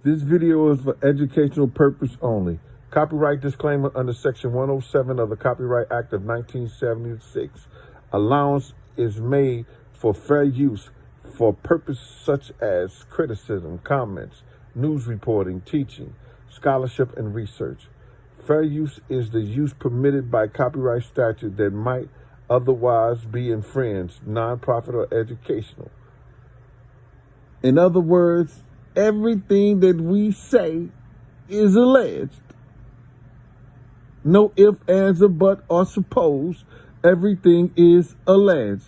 This video is for educational purpose only. Copyright disclaimer under Section 107 of the Copyright Act of 1976. Allowance is made for fair use for purposes such as criticism, comments, news reporting, teaching, scholarship, and research. Fair use is the use permitted by copyright statute that might otherwise be infringed, nonprofit or educational. In other words, everything that we say is alleged. No ifs, ands, or buts or suppose. Everything is alleged.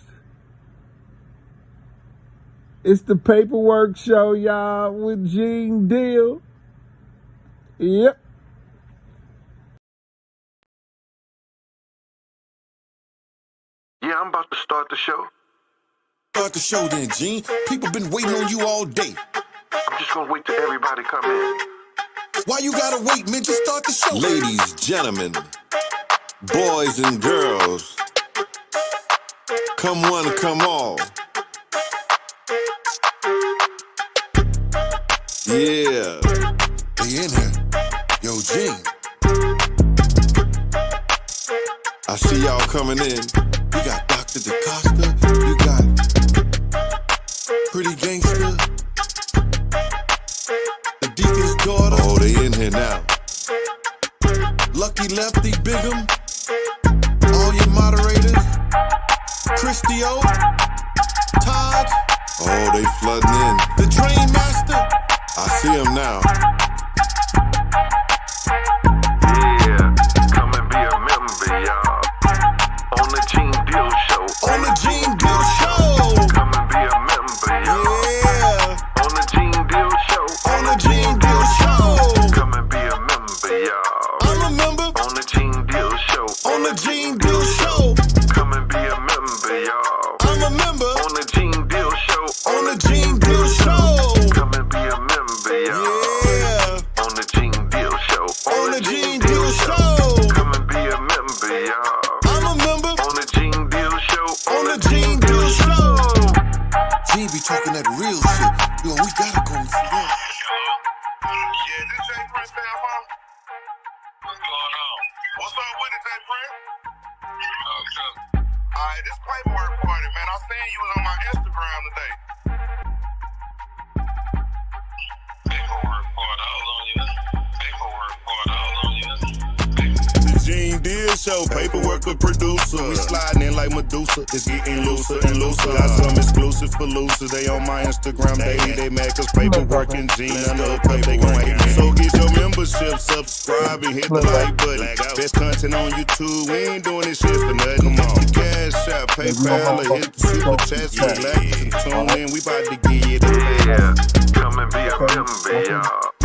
It's the Paperwork Show, y'all, with Gene Deal. Yep. Yeah, I'm about to start the show. Start the show then, Gene. People been waiting on you all day. I'm just gonna wait till everybody come in. Why you gotta wait, man? Just start the show. Ladies, gentlemen, boys and girls, come one, come all. Yeah. They in here. Yo, Gene. I see y'all coming in. We got Dr. DaCosta. You got Pretty Gangster. The Deacon's daughter. Oh, they in here now. Lucky Lefty, Bigum. All your moderators. Christio. Todd. Oh, they flooding in. The Drain Master. I see him now. Yeah, come and be a member, y'all. On the Gene Deal Show. On the Gene Deal Show. Come and be a member, y'all. Yeah. On the Gene Deal Show. On the Gene Deal Show. Come and be a member, y'all. I'm a member. On the Gene Deal Show. On the Gene Deal Show. Come and be a member, y'all. I'm a member. On the Gene Deal Show. On the Gene Deal Show. Come and be a member, y'all. Yeah. On the Gene Deal Show. On the Gene Deal Show. Come and be a member, y'all. I'm a member. On the Gene Deal Show. On the Gene Deal Show. Gene be talking that real shit. Yo, we gotta go through that. Yeah, this J Prince down, huh? What's going on? What's up with it, J Prince? Alright, this paperwork party, man. I seen you was on my Instagram today. Paperwork party, all on you. Paperwork party, all on you. The Gene Deal Show, paperwork a producer. We sliding in like Medusa. It's getting looser and looser. Got some exclusive for losers. They on my Instagram daily. They mad cause paperwork and Gene under the plate. They gon' hate. So get your membership, subscribe and hit the like button. Best content on YouTube. We ain't doing this shit for nothing. Come on. Cash out, PayPal, or hit the super chats. Relax and tune in. We about to give you the Yeah, come and be a member, y'all.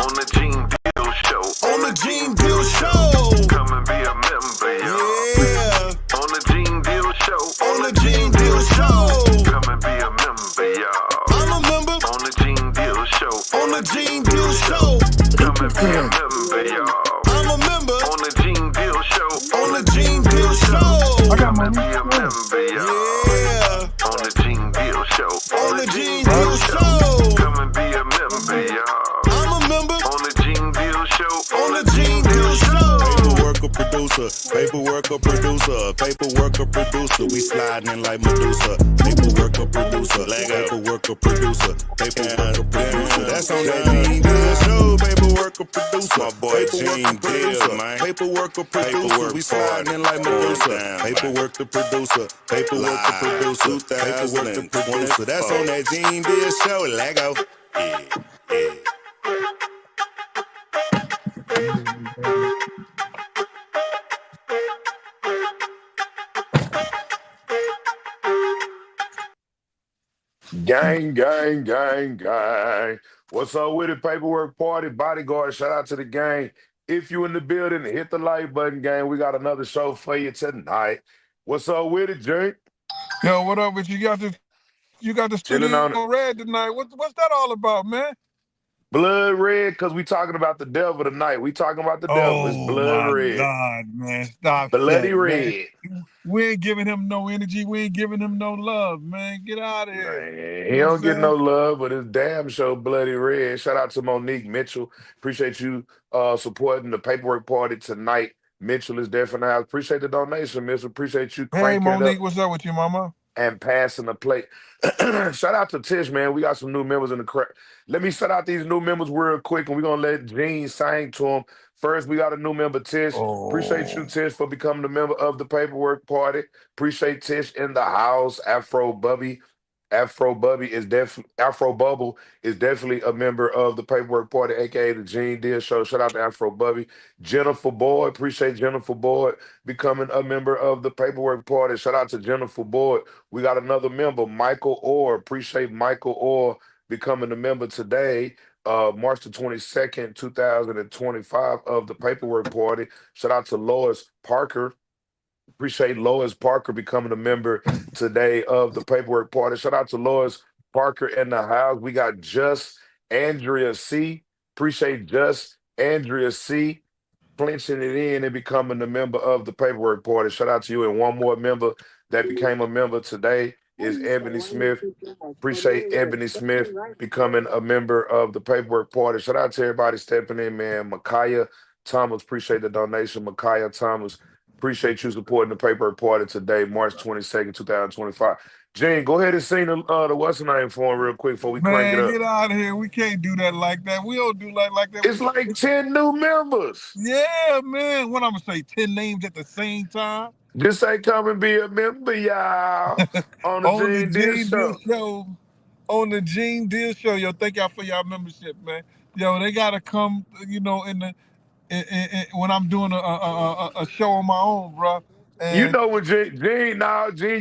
On the Gene Deal Show. On the Gene Deal Show. Come and be a member, y'all. Yeah. On the Gene Deal Show. On the Gene Deal Show. Come and be a member, y'all. I'm a member. On the Gene Deal Show. On the Gene Deal Show. Come and be a member, y'all. I'm a member. On the Gene Deal Show. On the Gene Deal Show. Come and be a member, y'all. Yeah. On the Gene Deal Show. On the Gene Deal Show. Come and be a member, y'all. I'm a member. On the Gene Deal Show. On the Gene Deal Show. Paperwork a producer. Paperwork a producer. Paperwork a producer. We sliding in like Medusa. Paperwork a producer. Paperwork a producer. Paperwork a producer. That's on that Gene Deal Show. Paperwork a producer. My boy Gene Deal, man. Paperwork a producer. We sliding in like Medusa. Paperwork the producer. Paperwork the producer. Paperwork the producer. That's on that Gene Deal Show. Lego. Yeah, yeah. Gang, gang, gang, gang. What's up with it? Paperwork party, bodyguard. Shout out to the gang. If you in the building, hit the like button, gang. We got another show for you tonight. What's up with it, Jake? Yo, what up with you? You got the studio Chilling on it. red tonight. What's that all about, man? Blood red, because we talking about the devil tonight. We talking about the devil. It's Oh blood my red. God, man. Stop Bloody that, man. red. We ain't giving him no energy. We ain't giving him no love, man. Get out of here. Man, You he know what I'm don't get no saying? love, but his damn show bloody red. Shout out to Monique Mitchell. Appreciate you supporting the paperwork party tonight. Mitchell is there for the house. Appreciate the donation, Mitchell. Appreciate you Hey, cranking it up Monique, what's up with you, mama? and passing the plate. Shout out to Tish, man. We got some new members in the crowd. Let me shout out these new members real quick, and we're gonna let Gene sing to them. First, we got a new member, Tish. Appreciate you, Oh, Tish, for becoming a member of the paperwork party. Appreciate Tish in the house. Afro Bubble is definitely a member of the paperwork party, aka the Gene Deal Show. Shout out to Afro Bubby. Jennifer Boyd, appreciate Jennifer Boyd becoming a member of the paperwork party. Shout out to Jennifer Boyd. We got another member, Michael Orr. Appreciate Michael Orr becoming a member today, March the 22nd, 2025 of the paperwork party. Shout out to Lois Parker. Appreciate Lois Parker becoming a member today of the paperwork party. Shout out to Lois Parker in the house. We got Just Andrea C. Appreciate Just Andrea C. clinching it in and becoming a member of the paperwork party. Shout out to you. And one more member that became a member today is Ebony Smith. Appreciate Ebony Smith becoming a member of the paperwork party. Shout out to everybody stepping in, man. Micaiah Thomas, appreciate the donation. Micaiah Thomas, appreciate you supporting the paperwork party today, March 22nd, 2025. Gene, go ahead and sing the what's the name for him real quick before we crank it man, up. get out of here. We can't do that like that. We don't do like that. It's like 10 new members. Yeah, man. What I'm gonna say, 10 names at the same time Just say come and be a member, y'all, on the on the Gene Deal Gene Deal Show. Show. On the Gene Deal Show, yo, thank y'all for y'all membership, man. Yo, they gotta come, in the when I'm doing a show on my own, bro. You And know what, Gene,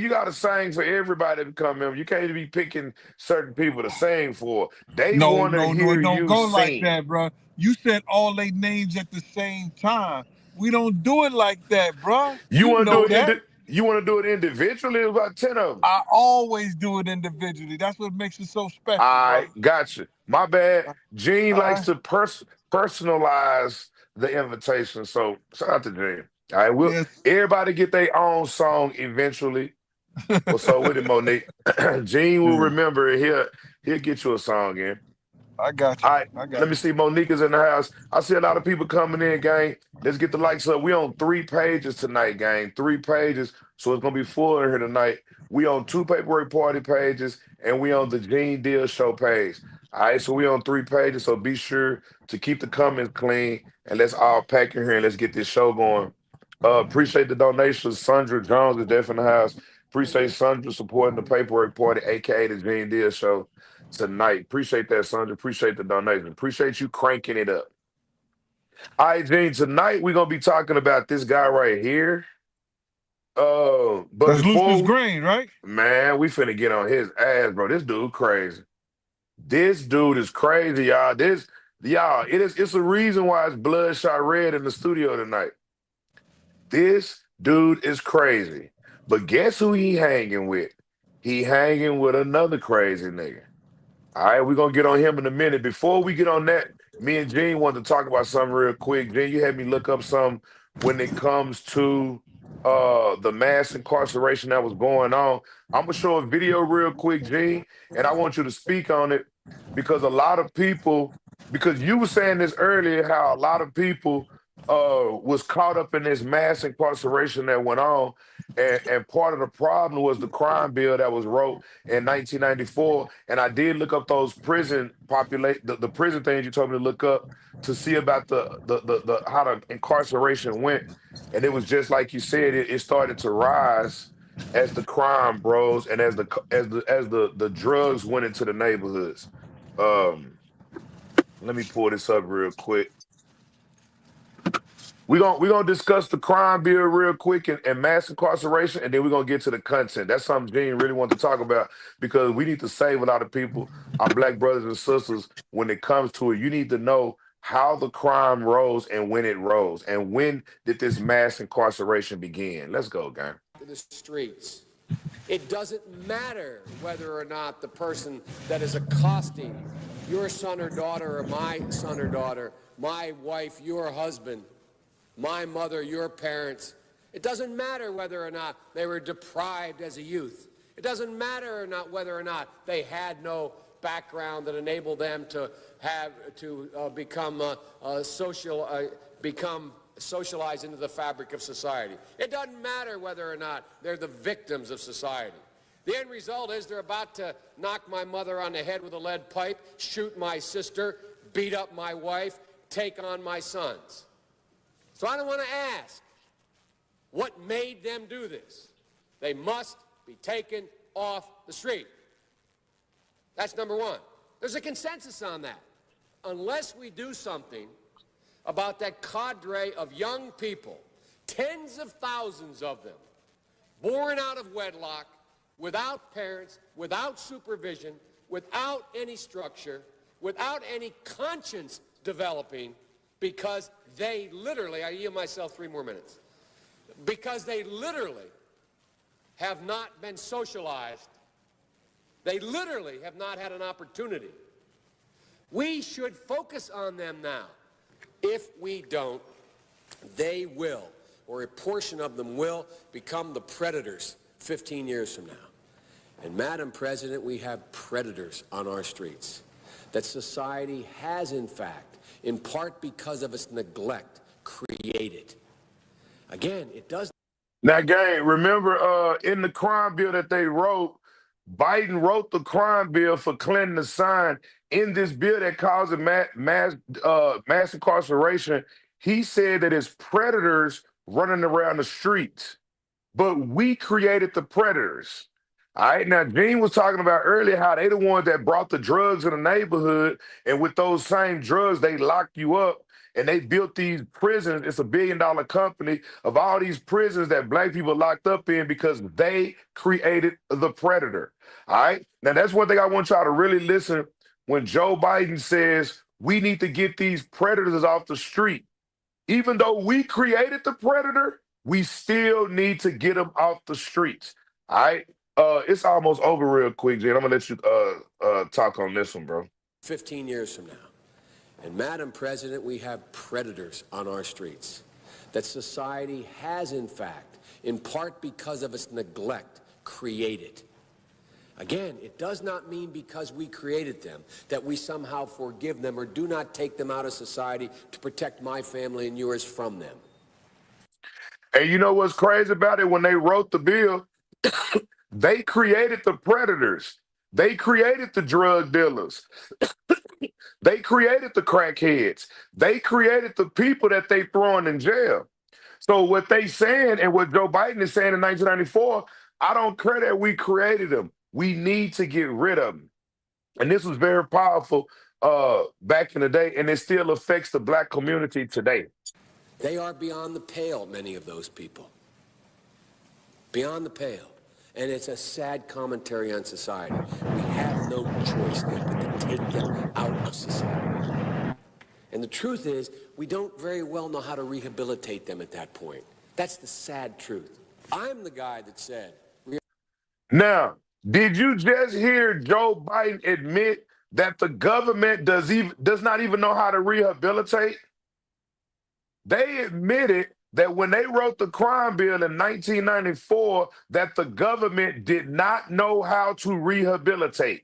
you got to sing for everybody to come in. You can't be picking certain people to sing for. They no, want to no, no, it hear don't you go like sing. that, bro. You said all they names at the same time. We don't do it like that, bro. You You want to do know it that. you want to do it individually? There's about 10 of them. I always do it individually. That's what makes it so special, I brother. got you. My bad. Gene likes Uh, to personalize the invitation. So shout out to Gene. All right, yes. everybody get their own song eventually. What's up with it, Monique? Gene will Yeah, remember it. He'll get you a song in. I got All you. right, I got let me you. see. Monique is in the house. I see a lot of people coming in, gang. Let's get the likes up. We on 3 pages tonight, gang. 3 pages. So it's gonna be full in here tonight. We on 2 paperwork party pages, and we on the Gene Deal Show page. All right, so we on 3 pages. So be sure to keep the comments clean, and let's all pack in here and let's get this show going. Appreciate the donations. Sandra Jones is there in the house. Appreciate Sandra supporting the paperwork party, aka the Gene Deal Show tonight. Appreciate that, Sandra. Appreciate the donation. Appreciate you cranking it up. All right, Gene. Tonight we're gonna be talking about this guy right here. But That's Lucian's before, grain, right? man, we finna get on his ass, bro. This dude crazy. This dude is crazy, y'all. It's a reason why it's bloodshot red in the studio tonight. This dude is crazy. But guess who he hanging with? He hanging with another crazy nigga. All right, we're gonna get on him in a minute. Before we get on that, me and Gene wanted to talk about something real quick. Gene, you had me look up some when it comes to the mass incarceration that was going on. I'm gonna show a video real quick, Gene, and I want you to speak on it because a lot of people, because you were saying this earlier, how a lot of people was caught up in this mass incarceration that went on. And part of the problem was the crime bill that was wrote in 1994. And I did look up those prison the prison things you told me to look up to see about the how the incarceration went. And it was just like you said, it started to rise as the crime rose and as the drugs went into the neighborhoods. Um, Let me pull this up real quick. We're gonna discuss the crime bill real quick and mass incarceration, and then we're gonna get to the content. That's something Gene really wanted to talk about because we need to save a lot of people, our black brothers and sisters, when it comes to it. You need to know how the crime rose and when it rose, and when did this mass incarceration begin. Let's go, gang. In the streets. It doesn't matter whether or not the person that is accosting your son or daughter or my son or daughter, my wife, your husband, my mother, your parents. It doesn't matter whether or not they were deprived as a youth. It doesn't matter whether or not they had no background that enabled them to become socialized into the fabric of society. It doesn't matter whether or not they're the victims of society. The end result is they're about to knock my mother on the head with a lead pipe, shoot my sister, beat up my wife, take on my sons. So I don't want to ask what made them do this. They must be taken off the street. That's number one. There's a consensus on that. Unless we do something about that cadre of young people, tens of thousands of them, born out of wedlock, without parents, without supervision, without any structure, without any conscience developing, because they literally, I yield myself 3 more minutes, because they literally have not been socialized. They literally have not had an opportunity. We should focus on them now. If we don't, they will, or a portion of them will, become the predators 15 years from now. And Madam President, we have predators on our streets that society has, in fact, in part because of its neglect, created. Again, it does. Now, gang, remember in the crime bill that they wrote, Biden wrote the crime bill for Clinton to sign. In this bill that causes mass incarceration, he said that it's predators running around the streets. But we created the predators. All right, now Gene was talking about earlier how they the ones that brought the drugs in the neighborhood, and with those same drugs, they locked you up, and they built these prisons. It's $1 billion company of all these prisons that black people locked up in because they created the predator. All right, now that's one thing I want y'all to really listen when Joe Biden says we need to get these predators off the street. Even though we created the predator, we still need to get them off the streets. All right. It's almost over real quick, Jen. I'm gonna let you talk on this one, bro. 15 years from now. And Madam President, we have predators on our streets that society has, in fact, in part because of its neglect, created. Again, it does not mean because we created them that we somehow forgive them or do not take them out of society to protect my family and yours from them. And you know what's crazy about it? When they wrote the bill, they created the predators. They created the drug dealers. They created the crackheads. They created the people that they throwing in jail. So what they saying and what Joe Biden is saying in 1994, I don't care that we created them. We need to get rid of them. And this was very powerful back in the day, and it still affects the black community today. They are beyond the pale, many of those people. Beyond the pale. And it's a sad commentary on society. We have no choice but to take them out of society. And the truth is, we don't very well know how to rehabilitate them at that point. That's the sad truth. I'm the guy that said... Now, did you just hear Joe Biden admit that the government does not even know how to rehabilitate? They admitted that when they wrote the crime bill in 1994, that the government did not know how to rehabilitate.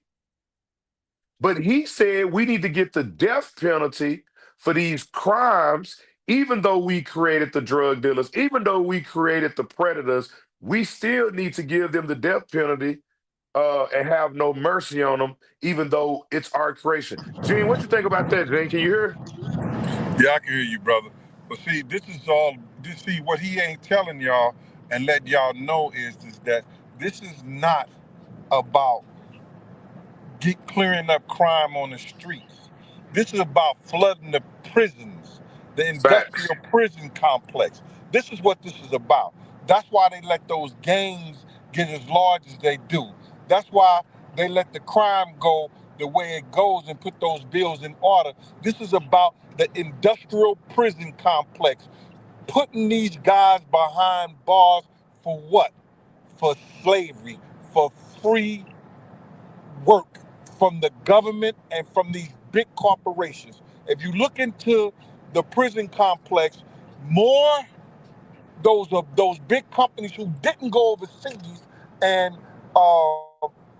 But he said we need to get the death penalty for these crimes, even though we created the drug dealers, even though we created the predators, we still need to give them the death penalty and have no mercy on them, even though it's our creation. Gene, what you think about that, Gene? Can you hear? Yeah, I can hear you, brother. But see, what he ain't telling y'all and letting y'all know is that this is not about clearing up crime on the streets. This is about flooding the prisons, the industrial Facts. prison complex. This is what this is about. That's why they let those gangs get as large as they do. That's why they let the crime go the way it goes and put those bills in order. This is about the industrial prison complex, putting these guys behind bars for what? For slavery, for free work, from the government and from these big corporations. If you look into the prison complex, more those big companies who didn't go overseas and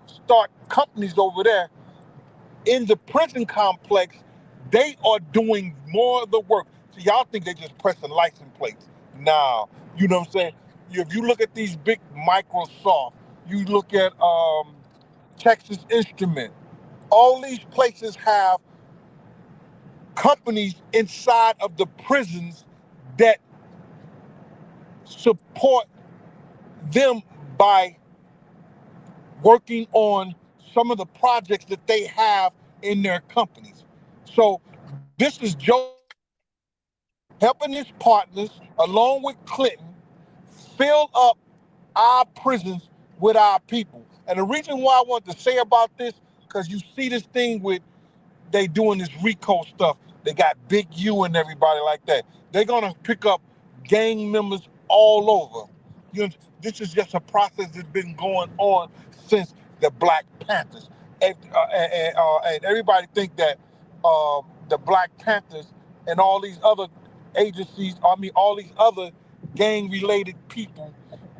start companies over there in the prison complex, they are doing more of the work. So y'all think they just pressing license plates. Nah, you know what I'm saying? If you look at these big Microsoft, you look at Texas Instrument, all these places have companies inside of the prisons that support them by working on some of the projects that they have in their companies. So this is Joe helping his partners, along with Clinton, fill up our prisons with our people. And the reason why I want to say about this, because you see this thing with they doing this RICO stuff. They got Big U and everybody like that. They're gonna pick up gang members all over. You know, this is just a process that's been going on since the Black Panthers, and everybody think that the Black Panthers and all these other agencies, I mean, all these other gang-related people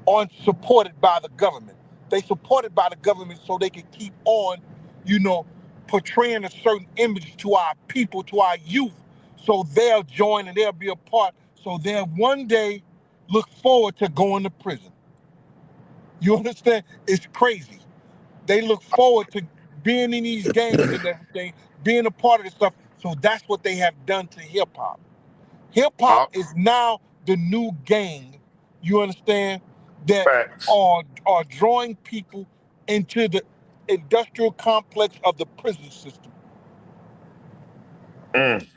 aren't supported by the government. They supported by the government so they can keep on, you know, portraying a certain image to our people, to our youth, so they'll join and they'll be a part, so they'll one day look forward to going to prison. You understand? It's crazy. They look forward to being in these gangs and everything, being a part of this stuff. So that's what they have done to hip hop. Hip hop Oh, is now the new gang. You understand? That facts. are drawing people into the industrial complex of the prison system. Mm,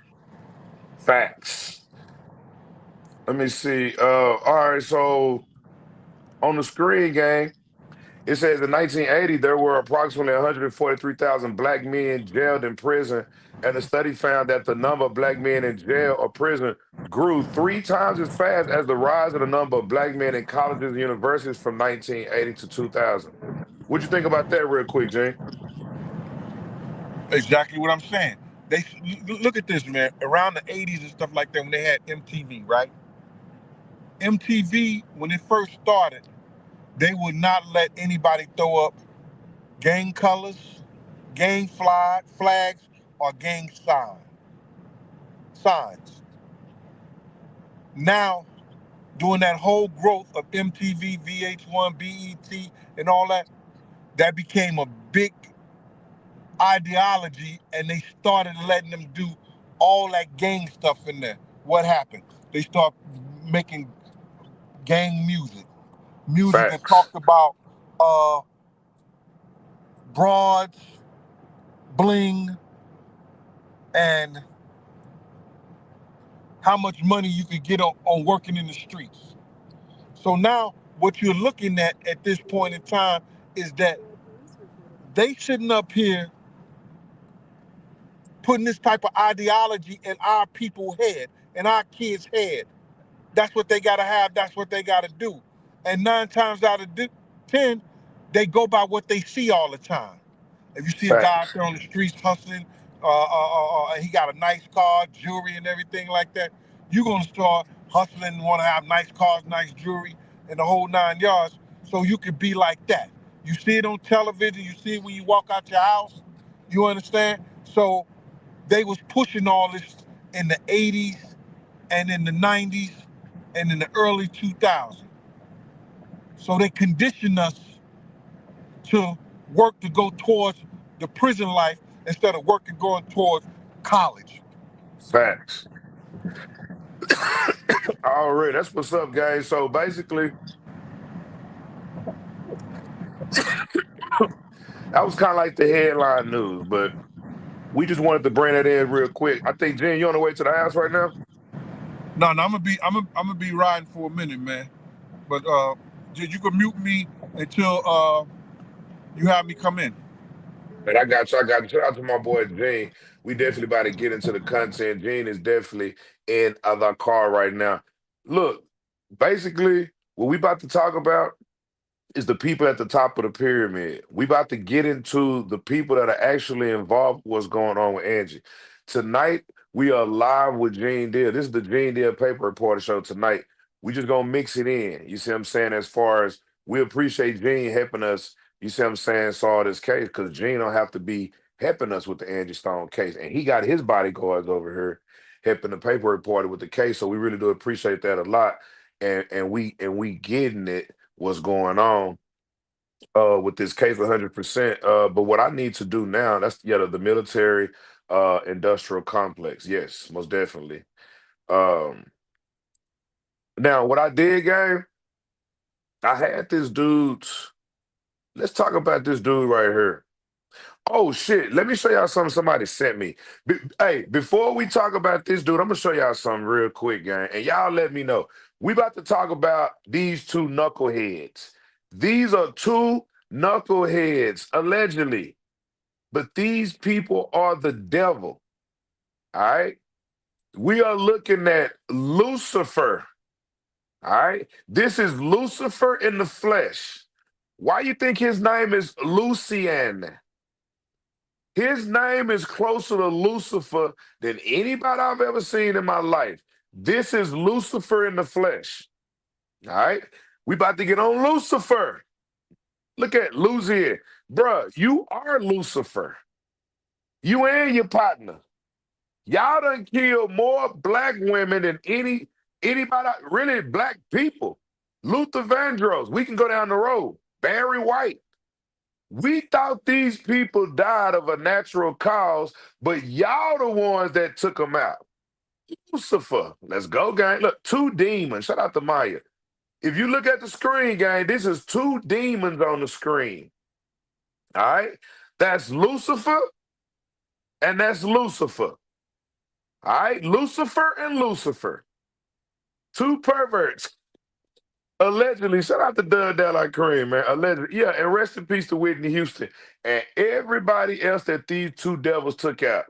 facts. Let me see. All right, so on the screen gang, it says in 1980 there were approximately 143,000 black men jailed in prison, and the study found that the number of black men in jail or prison grew 3 times as fast as the rise of the number of black men in colleges and universities from 1980 to 2000. What'd you think about that, real quick, Gene? Exactly what I'm saying. They look at this, man. Around the '80s and stuff like that, when they had MTV, right? MTV, when it first started, they would not let anybody throw up gang colors, gang flags, or gang signs. Now, during that whole growth of MTV, VH1, BET, and all that, that became a big ideology, and they started letting them do all that gang stuff in there. What happened? They start making gang music that Facts. talked about uh, broads, bling, and how much money you could get on working in the streets. So now what you're looking at this point in time is that they sitting up here putting this type of ideology in our people's head, in our kids' head. That's what they gotta have. That's what they gotta do. And 9 times out of 10, they go by what they see all the time. If you see a guy out Facts. there on the streets hustling, and he got a nice car, jewelry, and everything like that, you're gonna start hustling and want to have nice cars, nice jewelry, and the whole 9 yards. So you could be like that. You see it on television. You see it when you walk out your house. You understand? So they was pushing all this in the '80s and in the '90s and in the early 2000s. So they conditioned us to work to go towards the prison life instead of working going towards college. Facts. All right, that's what's up, guys. So basically, that was kind of like the headline news, but we just wanted to bring that in real quick. I think, Jen, you on the way to the house right now? No, no, I'm gonna be riding for a minute, man. But you can mute me until you have me come in. And I got you. I got you. Shout out to my boy Gene. We definitely about to get into the content. Gene is definitely in the car right now. Look, basically, what we about to talk about, is the people at the top of the pyramid. We about to get into the people that are actually involved with what's going on with Angie. Tonight, we are live with Gene Deal. This is the Gene Deal Paper Reporter Show tonight. We just gonna mix it in. You see what I'm saying? As far as we appreciate Gene helping us, you see what I'm saying, solve this case, because Gene don't have to be helping us with the Angie Stone case. And he got his bodyguards over here helping the paper reporter with the case. So we really do appreciate that a lot. And we getting it what's going on with this case 100%. But what I need to do now, that's the military industrial complex. Yes, most definitely. Um, Now what I did, gang, I had this dude. Let's talk about this dude right here. Oh shit, let me show y'all something somebody sent me. Hey, before we talk about this dude, I'm gonna show y'all something real quick, gang. And y'all let me know. We about to talk about these two knuckleheads. These are two knuckleheads, allegedly. But these people are the devil. All right. We are looking at Lucifer. All right. This is Lucifer in the flesh. Why you think his name is Lucian? His name is closer to Lucifer than anybody I've ever seen in my life. This is Lucifer in the flesh. All right. We about to get on Lucifer. Look at Lucian. Bruh, you are Lucifer. You and your partner. Y'all done killed more black women than anybody, really black people. Luther Vandross, we can go down the road. Barry White. We thought these people died of a natural cause, but y'all the ones that took them out. Lucifer, let's go, gang. Look, two demons. Shout out to Maya. If you look at the screen, gang, this is two demons on the screen. All right? That's Lucifer and that's Lucifer. All right? Lucifer and Lucifer. Two perverts. Allegedly, shout out to Doug Daylight Kareem, man. Allegedly, yeah, and rest in peace to Whitney Houston and everybody else that these two devils took out.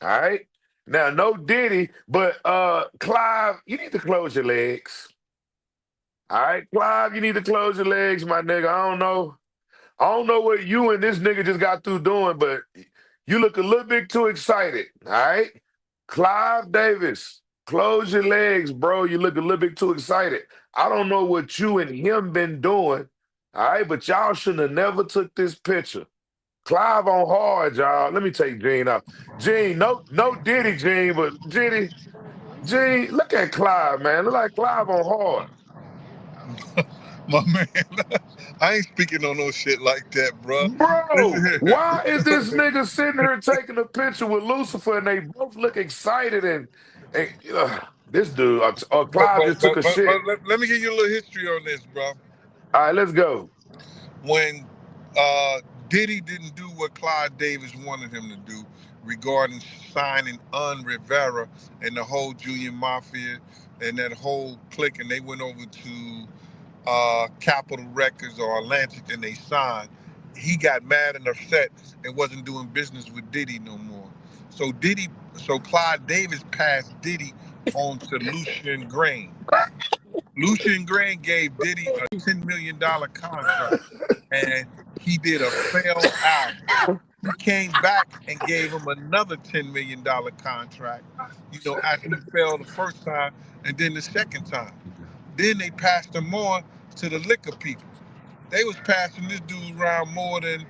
All right. Now, no Diddy, but Clive, you need to close your legs. All right, Clive, you need to close your legs, my nigga. I don't know what you and this nigga just got through doing, but you look a little bit too excited. All right. Clive Davis, close your legs, bro. You look a little bit too excited. I don't know what you and him been doing, all right, but y'all shouldn't have never took this picture. Clive on hard, y'all. Let me take Gene out. Gene, no Diddy, Gene, but Gene, look at Clive, man. Look like Clive on hard. My man, I ain't speaking on no shit like that, bro. Bro, Listen why is here. this nigga sitting here taking a picture with Lucifer and they both look excited and this dude, But, Clive but, just took but, a but, shit. but let me give you a little history on this, bro. All right, let's go. When Diddy didn't do what Clive Davis wanted him to do regarding signing Rivera and the whole Junior Mafia and that whole clique, and they went over to Capitol Records or Atlantic and they signed, he got mad and upset and wasn't doing business with Diddy no more. So Clive Davis passed Diddy on to Lucian Grainge. Lucian Grainge gave Diddy a $10 million contract and he did a failed album. He came back and gave him another $10 million contract, after he failed the first time and then the second time. Then they passed him on to the liquor people. They was passing this dude around more than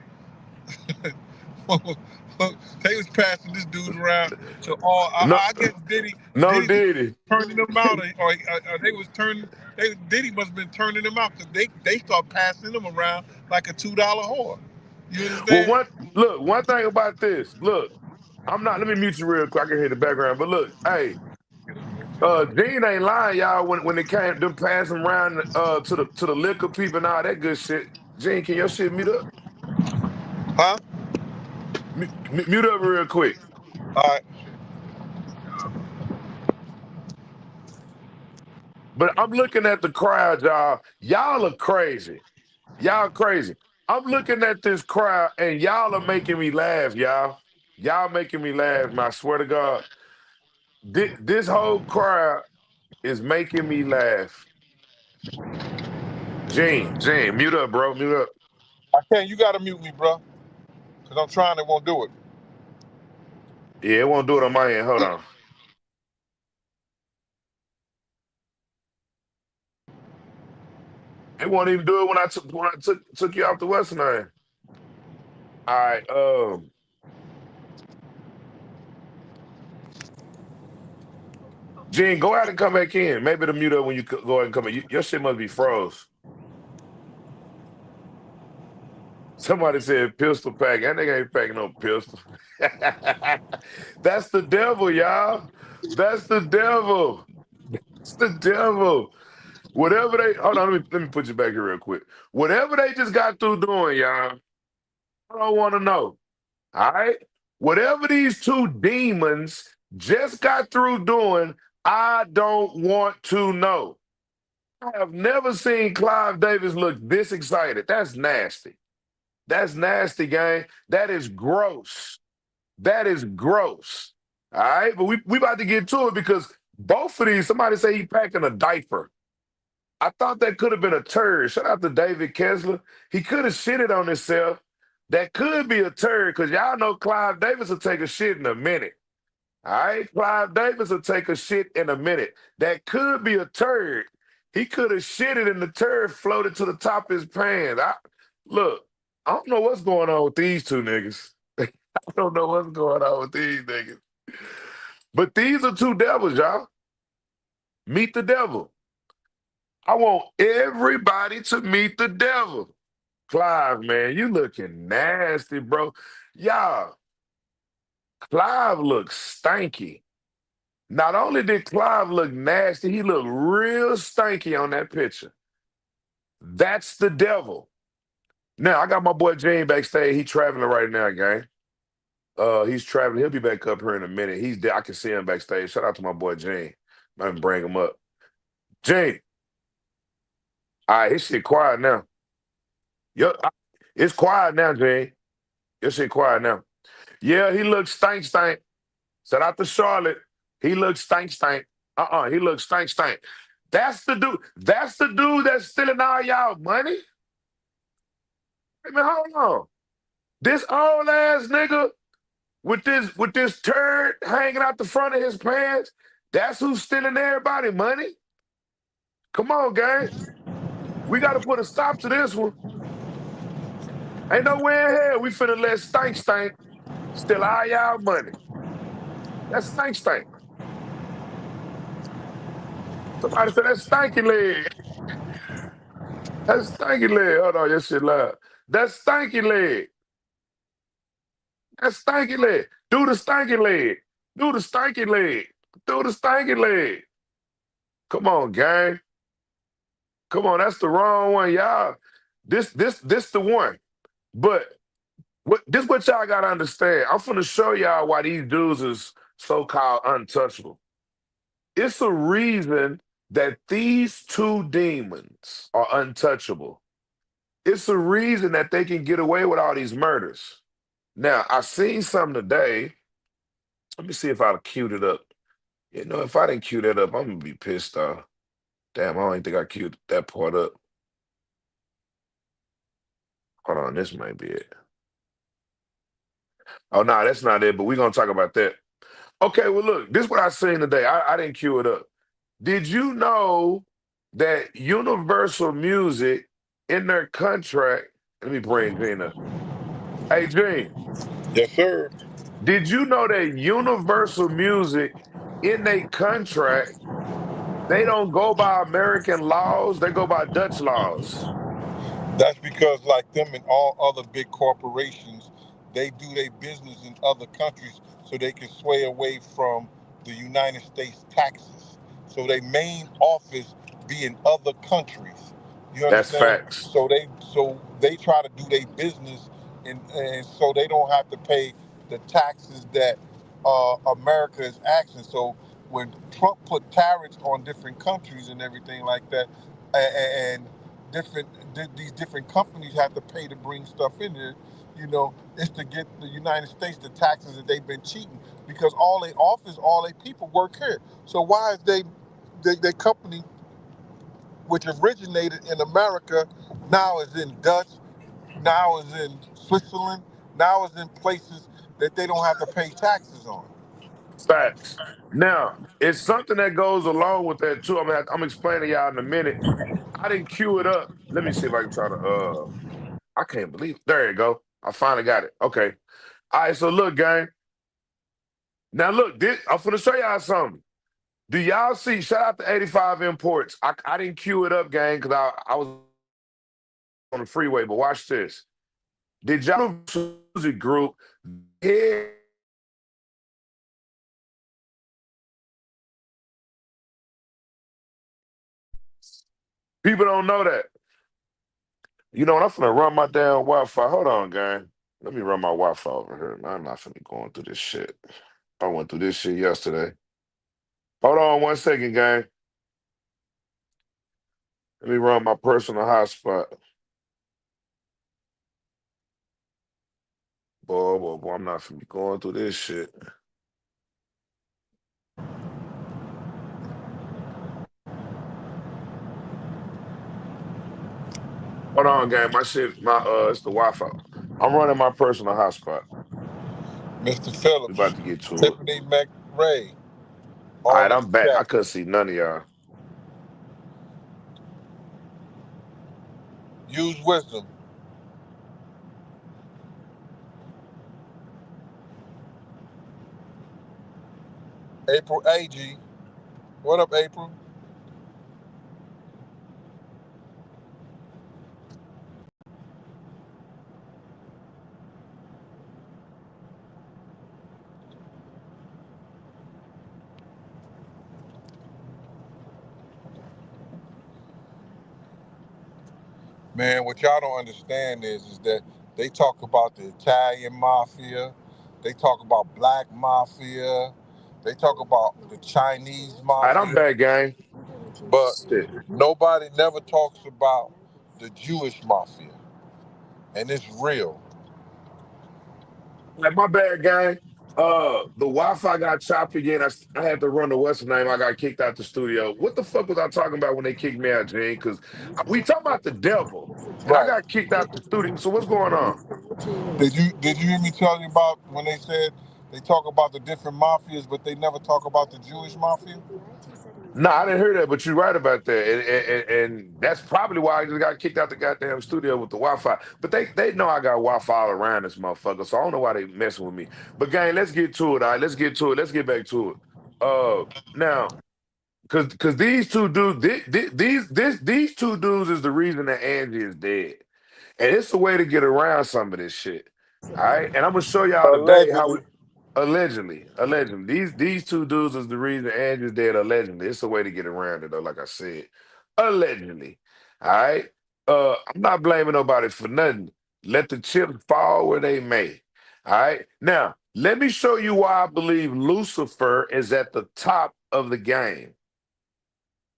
they was passing this dude around to all. No, I guess no Diddy was Diddy. turning them out, or they was turning. Diddy must have been turning them out because they start passing them around like a $2 whore. You Well, understand? one thing about this. Look, I'm not. Let me mute you real quick. I can hear the background. But look, hey, Gene ain't lying, y'all. When it came them passing around to the liquor people and all that good shit. Gene, can your shit mute up? Huh? Mute up real quick. All right. But I'm looking at the crowd, y'all. Y'all are crazy. Y'all crazy. I'm looking at this crowd and y'all are making me laugh, y'all. Y'all making me laugh, man. I swear to God. This whole crowd is making me laugh. Gene, mute up, bro. Mute up. I can't. You gotta mute me, bro, because I'm trying. It won't do it. Yeah, it won't do it on my end. Hold on. It won't even do it when I took you off the Western line. All right. Gene, go out and come back in. Maybe the mute up when you go ahead and come in. Your shit must be froze. Somebody said pistol pack. That nigga ain't packing no pistol. That's the devil, y'all. That's the devil. It's the devil. Whatever they hold on, let me put you back here real quick. Whatever they just got through doing, y'all, I don't want to know. All right? Whatever these two demons just got through doing, I don't want to know. I have never seen Clive Davis look this excited. That's nasty. That's nasty, gang. That is gross. That is gross. All right, but we about to get to it because both of these, somebody say he packing a diaper. I thought that could have been a turd. Shout out to David Kessler. He could have shitted on himself. That could be a turd because y'all know Clive Davis will take a shit in a minute. All right, Clive Davis will take a shit in a minute. That could be a turd. He could have shitted and the turd floated to the top of his pants. Look, I don't know what's going on with these two niggas. I don't know what's going on with these niggas. But these are two devils, y'all. Meet the devil. I want everybody to meet the devil. Clive, man, you looking nasty, bro. Y'all, Clive looks stanky. Not only did Clive look nasty, he looked real stanky on that picture. That's the devil. Now, I got my boy Gene backstage. He traveling right now, gang. He's traveling. He'll be back up here in a minute. He's there. I can see him backstage. Shout out to my boy Gene. I'm bring him up. Gene. All right, his shit quiet now. It's quiet now, Gene. Your shit quiet now. Yeah, he looks stank. Shout out to Charlotte. He looks stank. He looks stank. That's the dude. That's the dude that's stealing all y'all money. Wait a minute, hold on. This old ass nigga with this turd hanging out the front of his pants. That's who's stealing everybody money. Come on, gang. We got to put a stop to this one. Ain't no way in hell we finna let stank steal all y'all money. That's stank. Somebody said that's stanky leg. That's stanky leg. Hold on, your shit loud. That's stanky leg. That's stanky leg. Do the stanky leg. Do the stanky leg. Do the stanky leg. Come on, gang. Come on, that's the wrong one, y'all. This the one. But this what y'all gotta understand. I'm finna show y'all why these dudes is so-called untouchable. It's a reason that these two demons are untouchable. It's a reason that they can get away with all these murders. Now, I seen something today. Let me see if I'll queued it up. You know, if I didn't queue that up, I'm gonna be pissed off. Damn, I don't even think I queued that part up. Hold on, this might be it. Oh, no, that's not it, but we're gonna talk about that. Okay, well, look, this is what I seen today. I didn't queue it up. Did you know that Universal Music in their contract? Let me bring Gene up. Hey, Gene, Yes, sir. did you know that Universal Music in their contract, they don't go by American laws, they go by Dutch laws? That's because, like them and all other big corporations, they do their business in other countries so they can sway away from the United States taxes. So their main office be in other countries. You That's understand? facts. So they try to do their business, and so they don't have to pay the taxes that America is asking. So when Trump put tariffs on different countries and everything like that, and these different companies have to pay to bring stuff in there. It's to get the United States the taxes that they've been cheating because all they office, all they people work here. So why is they company which originated in America, now is in Dutch, now is in Switzerland, now is in places that they don't have to pay taxes on. Facts. Now, it's something that goes along with that too. I'm explaining y'all in a minute. I didn't cue it up. Let me see if I can try to I can't believe there you go. I finally got it. Okay. All right, so look, gang. Now look, I'm finna show y'all something. Do y'all see? Shout out to 85 Imports. I didn't cue it up, gang, because I was on the freeway. But watch this. Did y'all know the music group? Yeah, people don't know that. You know what? I'm finna run my damn Wi-Fi. Hold on, gang. Let me run my Wi-Fi over here. Man, I'm not finna going through this shit. I went through this shit yesterday. Hold on 1 second, gang. Let me run my personal hotspot. Boy, I'm not finna be going through this shit. Hold on, gang. My shit, it's the Wi-Fi. I'm running my personal hotspot. Mr. We Phillips, about to get to it. Tiffany McRae, All right, all in I'm the back. I chat. couldn't see none of y'all. Use wisdom. April AG. What up, April? Man, what y'all don't understand is that they talk about the Italian mafia, they talk about black mafia, they talk about the Chinese All right, I'm mafia, back, gang. but Shit. nobody never talks about the Jewish mafia, and it's real. Like my bad, gang. The Wi-Fi got chopped again. I had to run the what's the name. I got kicked out the studio. What the fuck was I talking about when they kicked me out, Gene? Because we talking about the devil, and I Right. got kicked out the studio. So what's going on? Did you hear me tell you about when they said they talk about the different mafias, but they never talk about the Jewish mafia? No, I didn't hear that, but you're right about that, and that's probably why I just got kicked out the goddamn studio with the Wi-Fi. But they know I got Wi-Fi all around this motherfucker, so I don't know why they messing with me. But gang, let's get to it. All right, let's get to it. Let's get back to it. Now, because these two dudes, these two dudes is the reason that Angie is dead, and it's a way to get around some of this shit. All right, and I'm gonna show y'all today how we Allegedly. allegedly these two dudes is the reason Angie's dead. Allegedly, it's a way to get around it though. Like I said, allegedly. All right, I'm not blaming nobody for nothing. Let the chips fall where they may. All right, now let me show you why I believe Lucifer is at the top of the game.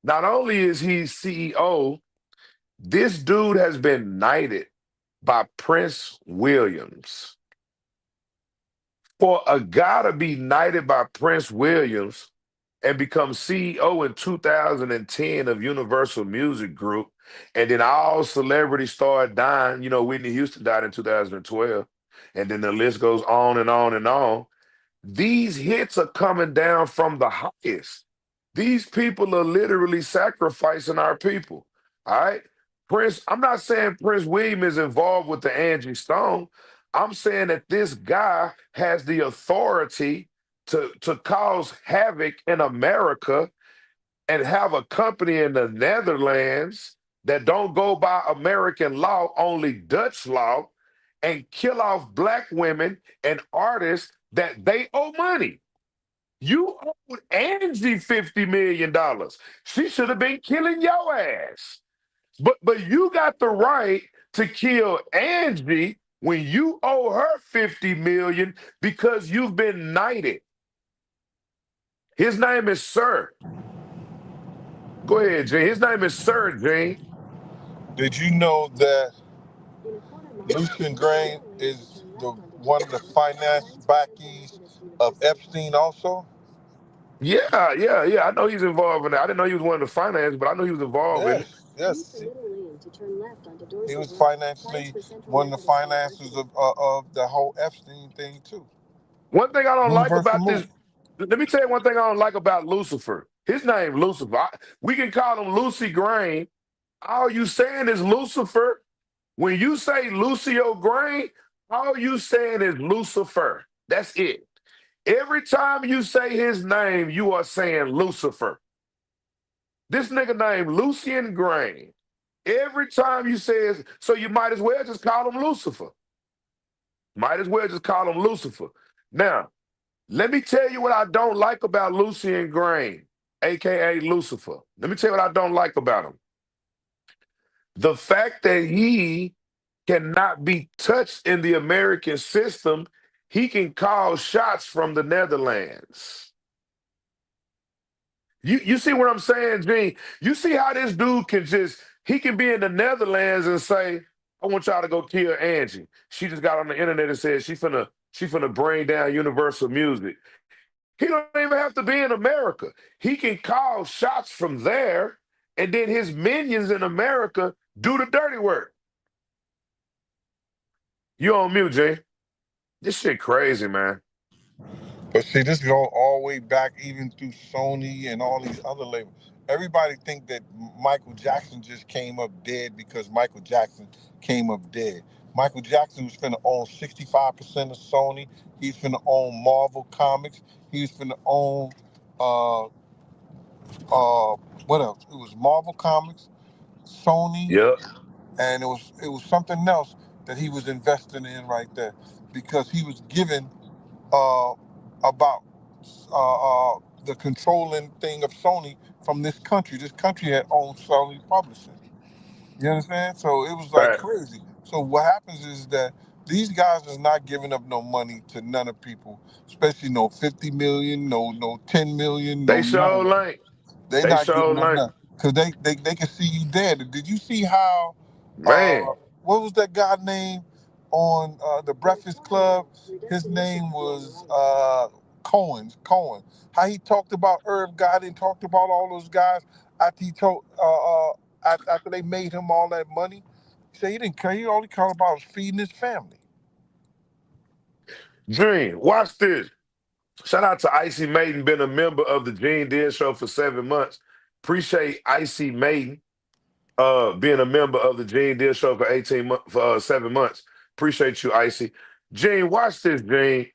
Not only is he CEO, this dude has been knighted by Prince Williams. For a guy to be knighted by Prince Williams and become CEO in 2010 of Universal Music Group, and then all celebrities started dying. You know, Whitney Houston died in 2012, and then the list goes on and on and on. These hits are coming down from the highest. These people are literally sacrificing our people. All right. Prince, I'm not saying Prince William is involved with the Angie Stone. I'm saying that this guy has the authority to cause havoc in America and have a company in the Netherlands that don't go by American law, only Dutch law, and kill off black women and artists that they owe money. You owed Angie $50 million. She should have been killing your ass. But you got the right to kill Angie when you owe her 50 million because you've been knighted. His name is Sir. Go ahead, Gene. His name is Sir, Gene. Did you know that Lucian Grainge is one of the finance backies of Epstein also? Yeah. I know he's involved in that. I didn't know he was one of the finance, but I know he was involved in it. Yes. He was financially one of the financiers of the whole Epstein thing too. One thing I don't like Universal about move. this, let me tell you one thing I don't like about Lucifer. His name Lucifer. We can call him Lucy Grain. All you saying is Lucifer. When you say Lucio Grain, all you saying is Lucifer. That's it. Every time you say his name, you are saying Lucifer. This nigga named Lucian Grain. Every time you say it, so you might as well just call him Lucifer. Might as well just call him Lucifer. Now, let me tell you what I don't like about Lucian Grain, aka Lucifer. Let me tell you what I don't like about him. The fact that he cannot be touched in the American system, he can call shots from the Netherlands. You see what I'm saying, Gene? You see how this dude he can be in the Netherlands and say, I want y'all to go kill Angie. She just got on the internet and said she finna bring down Universal Music. He don't even have to be in America. He can call shots from there, and then his minions in America do the dirty work. You on mute, Gene. This shit crazy, man. But see, this goes all the way back even through Sony and all these other labels. Everybody think that Michael Jackson just came up dead because Michael Jackson came up dead. Michael Jackson was finna own 65% of Sony. He's finna own Marvel Comics. He's finna own uh what else? It was Marvel Comics, Sony, Yep. and it was something else that he was investing in right there because he was given uh, about the controlling thing of Sony from this country. This country had owned Sony Publishing. You understand? So it was like Right. crazy. So what happens is that these guys is not giving up no money to none of people, especially no 50 million, no 10 million, no They none sure of that. ain't. They They not sure giving up ain't. nothing because they can see you dead. Did you see how? Man. What was that guy name on the Breakfast Club? His name was Cohen. How he talked about Irv Gotti and talked about all those guys after he told after they made him all that money. He said he didn't care. He only cared about was feeding his family. Dream, watch this. Shout out to Icy Maiden, been a member of the Gene Deal Show for 7 months. Appreciate Icy Maiden being a member of the Gene Deal Show for 7 months. Appreciate you, Icy. Gene, watch this, Gene.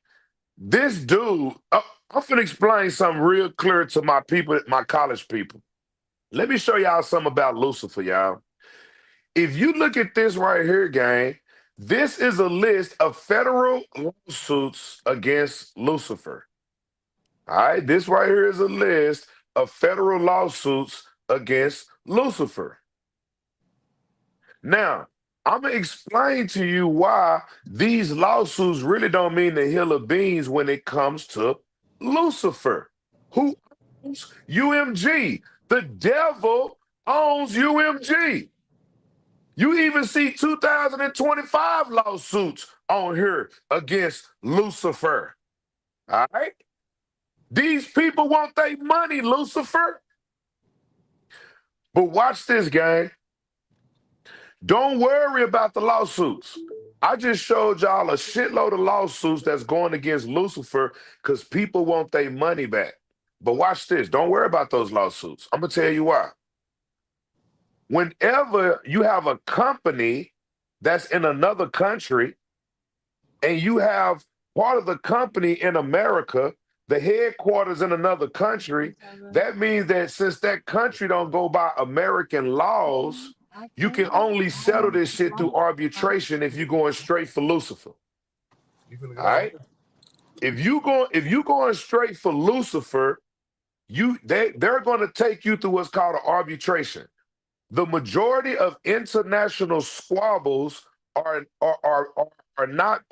This dude, I'm finna explain something real clear to my people, my college people. Let me show y'all something about Lucifer, y'all. If you look at this right here, gang, this is a list of federal lawsuits against Lucifer. All right, this right here is a list of federal lawsuits against Lucifer. Now, I'm gonna explain to you why these lawsuits really don't mean the hill of beans when it comes to Lucifer. Who owns UMG? The devil owns UMG. You even see 2025 lawsuits on here against Lucifer. All right? These people want their money, Lucifer. But watch this, gang. Don't worry about the lawsuits. I just showed y'all a shitload of lawsuits that's going against Lucifer because people want their money back. But watch this. Don't worry about those lawsuits. I'm going to tell you why. Whenever you have a company that's in another country and you have part of the company in America, the headquarters in another country, that means that since that country don't go by American laws, you can only settle this shit through arbitration if you're going straight for Lucifer. All right? If you going straight for Lucifer, they're going to take you through what's called an arbitration. The majority of international squabbles are not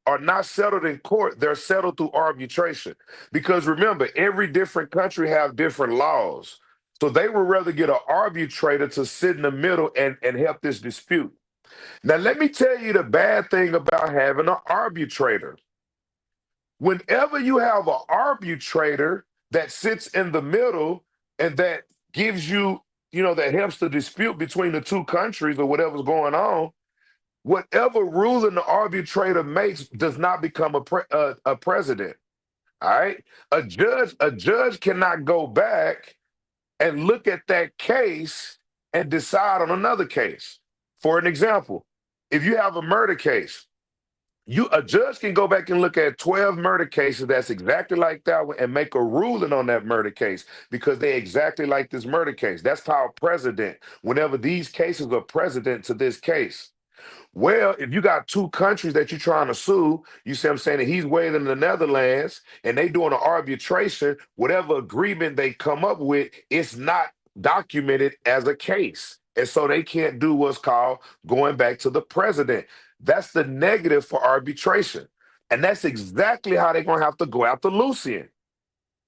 are not settled in court. They're settled through arbitration. Because remember, every different country have different laws. So they would rather get an arbitrator to sit in the middle and help this dispute. Now, let me tell you the bad thing about having an arbitrator. Whenever you have an arbitrator, that sits in the middle and that gives you, you know, that helps the dispute between the two countries or whatever's going on. Whatever ruling the arbitrator makes does not become a president. All right, a judge cannot go back and look at that case and decide on another case. For an example, if you have a murder case, a judge can go back and look at 12 murder cases that's exactly like that one and make a ruling on that murder case because they exactly like this murder case. That's called precedent. Whenever these cases are precedent to this case. Well, if you got two countries that you're trying to sue, you see what I'm saying, and he's waiting in the Netherlands and they doing an arbitration, whatever agreement they come up with, it's not documented as a case. And so they can't do what's called going back to the president. That's the negative for arbitration. And that's exactly how they're going to have to go after Lucian.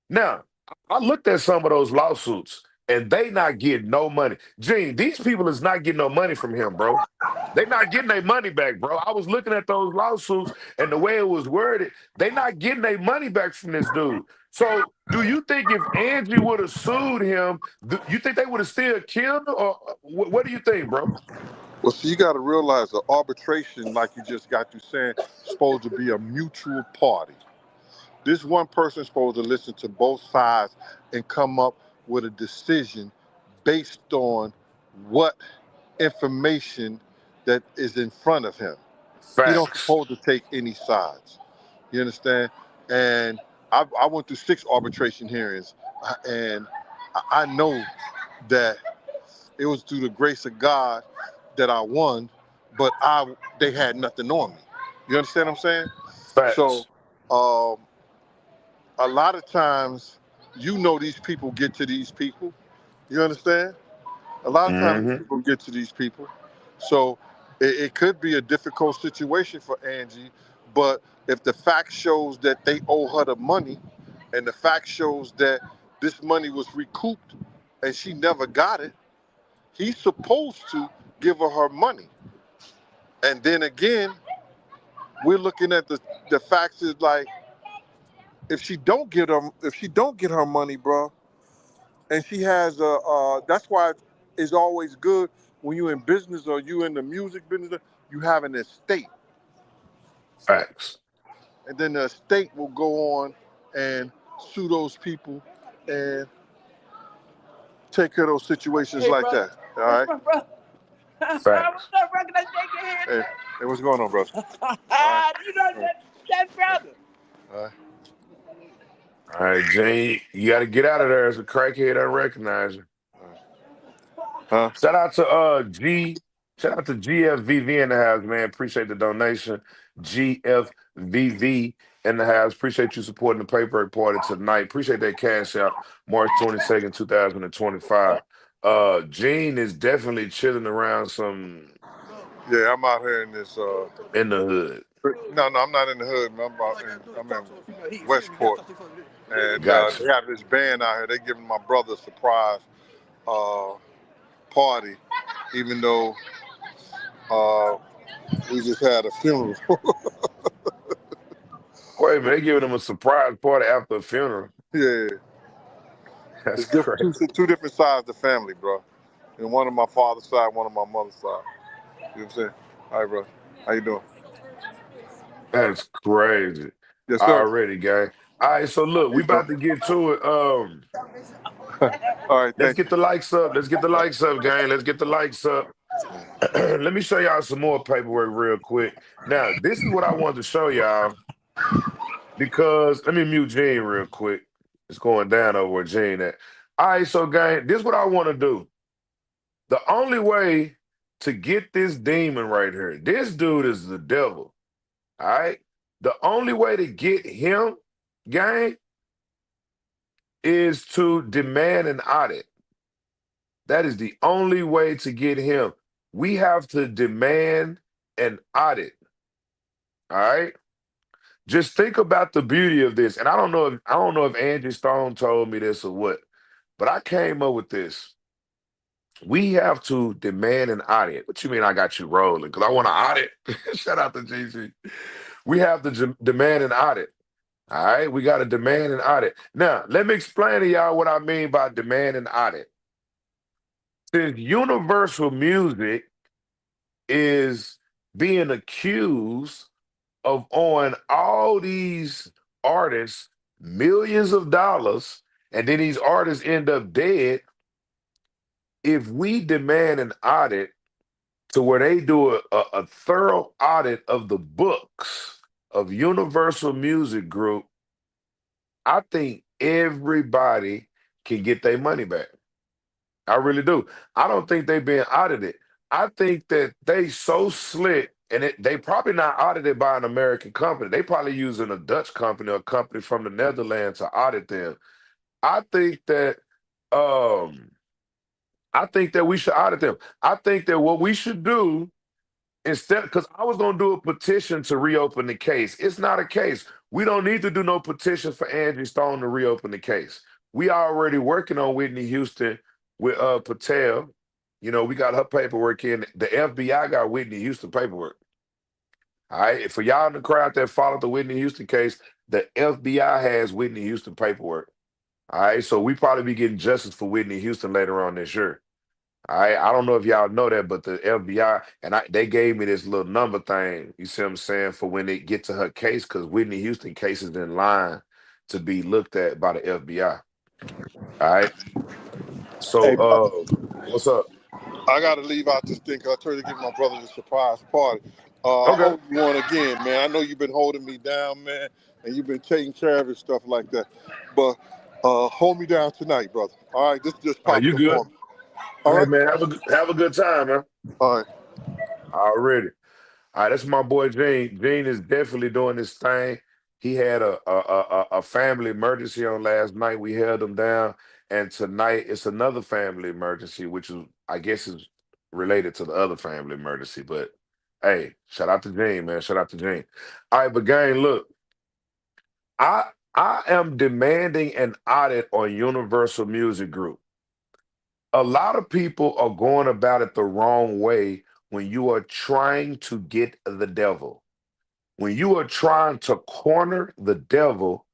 Now, I looked at some of those lawsuits and they not getting no money. Gene, these people is not getting no money from him, bro. They not getting their money back, bro. I was looking at those lawsuits and the way it was worded, they not getting their money back from this dude. So do you think if Angie would have sued him, you think they would have still killed him? Or what do you think, bro? Well, see, you got to realize the arbitration, like you just got to saying, is supposed to be a mutual party. This one person is supposed to listen to both sides and come up with a decision based on what information that is in front of him. He don't Facts. supposed to take any sides. You understand? And I went through 6 arbitration hearings, and I know that it was through the grace of God that I won, but they had nothing on me. You understand what I'm saying? Facts. So a lot of times, you know, these people get to these people. You understand? A lot of times people get to these people. So it could be a difficult situation for Angie, but if the fact shows that they owe her the money and the fact shows that this money was recouped and she never got it, he's supposed to give her money. And then again, we're looking at the facts is like, if she don't get her money, bro, and she has that's why it's always good when you in business or you in the music business, you have an estate. Facts. And then the estate will go on and sue those people and take care of those situations like that. All right? Facts. What's up, bro? Can I shake your hand? Hey, what's going on, brother? You know that brother. All right. All right, Gene, you got to get out of there as a crackhead. I recognize you. Huh? Shout out to GFVV in the house, man. Appreciate the donation. GFVV in the house. Appreciate you supporting the paper party tonight. Appreciate that cash out, March 22nd, 2025. Gene is definitely chilling around some. Yeah, I'm out here in this. In the hood. No, I'm not in the hood, man. I'm in Westport. And Gotcha. they have this band out here. They giving my brother a surprise party, even though we just had a funeral. Wait a minute, they giving him a surprise party after a funeral. Yeah. That's It's crazy. two different sides of the family, bro. And one on my father's side, one on my mother's side. You know what I'm saying? All right, bro. How you doing? That's crazy. Yes, sir. Already, gang. All right, so look, we about to get to it. All right, Let's get the likes up. Let's get the likes up, gang. Let's get the likes up. Let me show y'all some more paperwork real quick. Now, this is what I wanted to show y'all because let me mute Gene real quick. It's going down over where Gene at. All right, so gang, this is what I want to do. The only way to get this demon right here, this dude is the devil. All right? The only way to get him, gang, is to demand an audit. That is the only way to get him. We have to demand an audit. All right? Just think about the beauty of this. And I don't know if Angie Stone told me this or what, but I came up with this. We have to demand an audit. What you mean I got you rolling? Because I want to audit. Shout out to GC. We have to demand an audit. All right, we got to demand an audit. Now, let me explain to y'all what I mean by demand an audit. Since Universal Music is being accused of owing all these artists millions of dollars, and then these artists end up dead, if we demand an audit to where they do a thorough audit of the books of Universal Music Group, I think everybody can get their money back. I really do. I don't think they've been audited. I think that they so slick, and they probably not audited by an American company. They probably using a Dutch company or a company from the Netherlands to audit them. I think that um I think that we should audit them. I think that what we should do instead, because I was gonna do a petition to reopen the case. It's not a case. We don't need to do no petition for Angie Stone to reopen the case. We already working on Whitney Houston with Patel. You know, we got her paperwork in. The FBI got Whitney Houston paperwork. All right. For y'all in the crowd that followed the Whitney Houston case, the FBI has Whitney Houston paperwork. All right. So we probably be getting justice for Whitney Houston later on this year. I don't know if y'all know that, but the FBI they gave me this little number thing. You see what I'm saying, for when they get to her case, because Whitney Houston case is in line to be looked at by the FBI. All right. So Hey, brother, what's up? I gotta leave out this thing 'cause I tried to give my brother a surprise party. I Okay. hold you on again, man. I know you've been holding me down, man, and you've been taking care of it, stuff like that. But hold me down tonight, brother. All right, this just popped You up good? on me. All Hey right, man, have a good time, man. all right. Already. All right, that's my boy Gene. Gene is definitely doing this thing. He had a family emergency on last night. We held him down, and tonight it's another family emergency, which is, I guess, is related to the other family emergency. But hey, shout out to Gene, man. Shout out to Gene. All right, but gang, look, I I am demanding an audit on Universal Music Group. A lot of people are going about it the wrong way when you are trying to get the devil. When you are trying to corner the devil,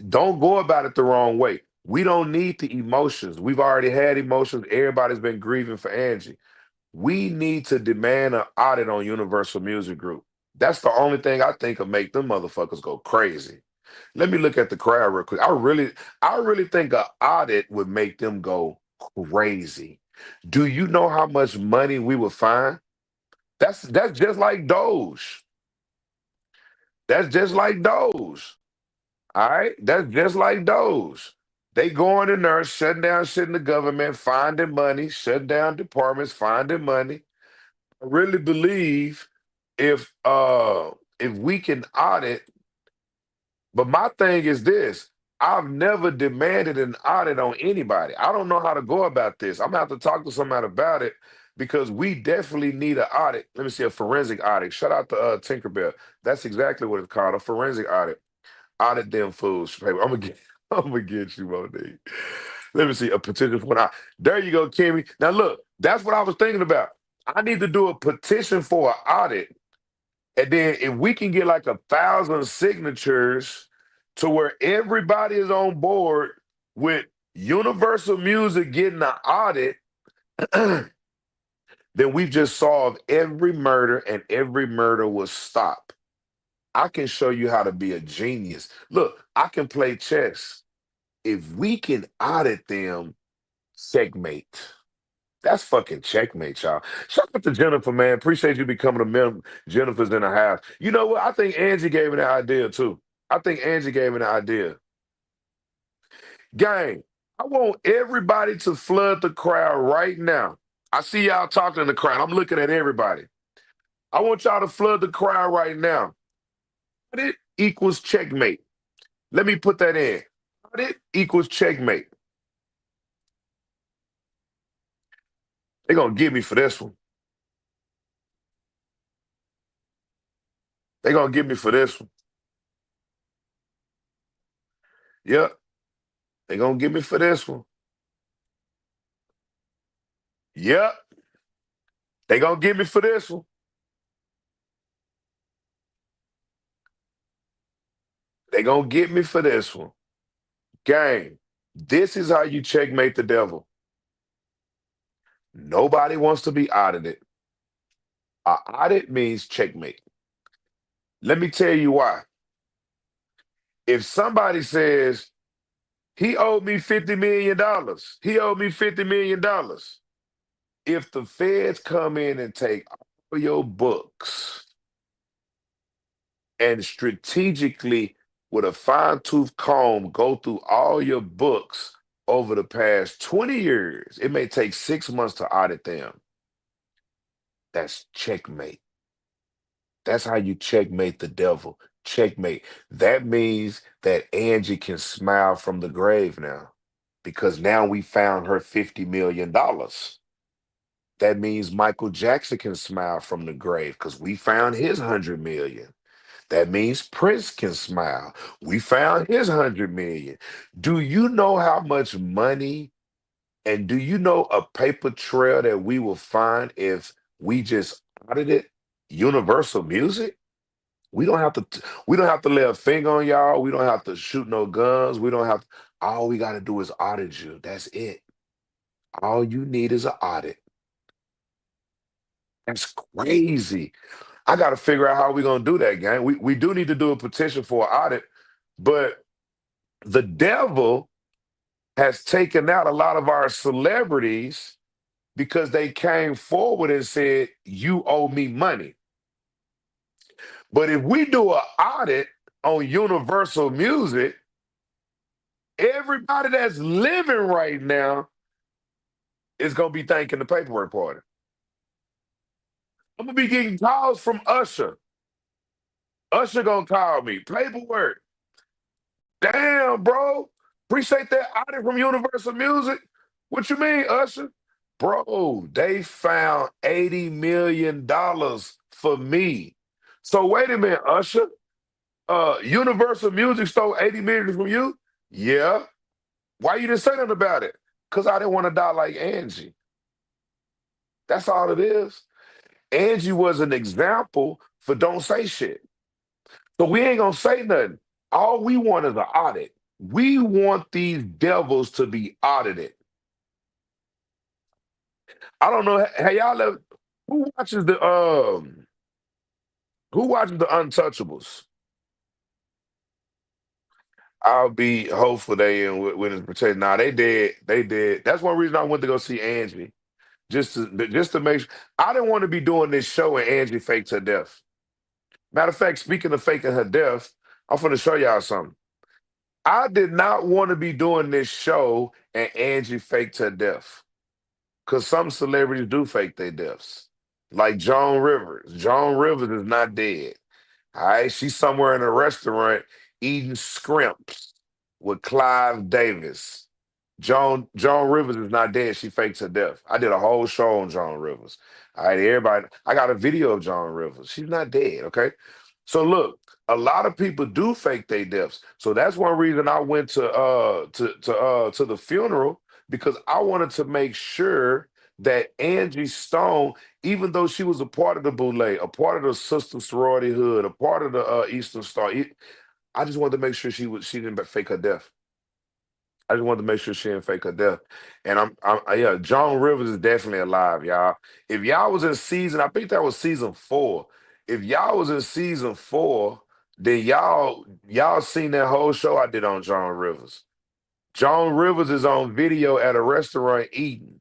don't go about it the wrong way. We don't need the emotions. We've already had emotions. Everybody's been grieving for Angie. We need to demand an audit on Universal Music Group. That's the only thing I think will make them motherfuckers go crazy. Let me look at the crowd real quick. I really think an audit would make them go crazy. Do you know how much money we would find? That's just like Doge. That's just like Doge. All right, that's just like Doge. They going in there, shutting down shit in the government, finding money, shutting down departments, finding money. I really believe if we can audit, but my thing is this. I've never demanded an audit on anybody. I don't know how to go about this. I'm gonna have to talk to somebody about it because we definitely need an audit. Let me see, a forensic audit. Shout out to Tinkerbell. That's exactly what it's called, a forensic audit. Audit them fools. Baby. I'm gonna get I'm gonna get you, Monique. Let me see, a petition for an audit. There you go, Kimmy. Now look, that's what I was thinking about. I need to do a petition for an audit, and then if we can get like 1,000 signatures to where everybody is on board with Universal Music getting an audit, then we've just solved every murder, and every murder will stop. I can show you how to be a genius. Look, I can play chess. If we can audit them, checkmate. That's fucking checkmate, y'all. Shout out to Jennifer, man. Appreciate you becoming a member. Jennifer's in the house. You know what? I think Angie gave me the idea too. I think Angie gave me the idea. Gang, I want everybody to flood the crowd right now. I see y'all talking in the crowd. I'm looking at everybody. I want y'all to flood the crowd right now. Audit equals checkmate. Let me put that in. Audit equals checkmate. They're going to get me for this one. They're going to get me for this one. Yep. They're going to get me for this one. Yep. They're going to get me for this one. They gonna get me for this one. Gang, this is how you checkmate the devil. Nobody wants to be audited. An audit means checkmate. Let me tell you why. If somebody says, he owed me $50 million, he owed me $50 million. If the feds come in and take all your books and strategically, with a fine-tooth comb, go through all your books over the past 20 years, it may take 6 months to audit them. That's checkmate. That's how you checkmate the devil. Checkmate. That means that Angie can smile from the grave now because now we found her $50 million. That means Michael Jackson can smile from the grave because we found his 100 million. That means Prince can smile. We found his 100 million. Do you know how much money and do you know a paper trail that we will find if we just audited Universal Music? We don't have to lay a finger on y'all. We don't have to shoot no guns. We don't have all we got to do is audit you. That's it. All you need is an audit. That's crazy. I got to figure out how we're going to do that, gang. We do need to do a petition for an audit, but the devil has taken out a lot of our celebrities because they came forward and said, you owe me money. But if we do an audit on Universal Music, everybody that's living right now is going to be thanking the paperwork party. I'm going to be getting calls from Usher. Usher going to call me. Paperwork. Damn, bro. Appreciate that audit from Universal Music. What you mean, Usher? Bro, they found $80 million for me. So wait a minute, Usher. Universal Music stole $80 million from you? Yeah. Why you didn't say nothing about it? Because I didn't want to die like Angie. That's all it is. Angie was an example for don't say shit. So we ain't gonna say nothing. All we want is an audit. We want these devils to be audited. I don't know. Hey, y'all ever, who watches the Untouchables? I'll be hopeful they in with his protection. Nah, they did. They did. That's one reason I went to go see Angie. Just to make sure. I didn't want to be doing this show and Angie faked her death. Matter of fact, speaking of faking her death, I'm gonna show y'all something. I did not want to be doing this show and Angie faked her death. Because some celebrities do fake their deaths. Like Joan Rivers. Joan Rivers is not dead. All right, she's somewhere in a restaurant eating scrimps with Clive Davis. Joan Rivers is not dead. She fakes her death. I did a whole show on Joan Rivers. All right, everybody. I got a video of Joan Rivers. She's not dead. Okay. So look, a lot of people do fake their deaths. So that's one reason I went to the funeral because I wanted to make sure that Angie Stone, even though she was a part of the Boule, a part of the Sister Sorority Hood, a part of the Eastern Star, I just wanted to make sure she didn't fake her death. I just wanted to make sure she didn't fake her death. And yeah, Joan Rivers is definitely alive, y'all. If y'all was in season, I think that was season 4. If y'all was in season 4, then y'all seen that whole show I did on Joan Rivers. Joan Rivers is on video at a restaurant eating.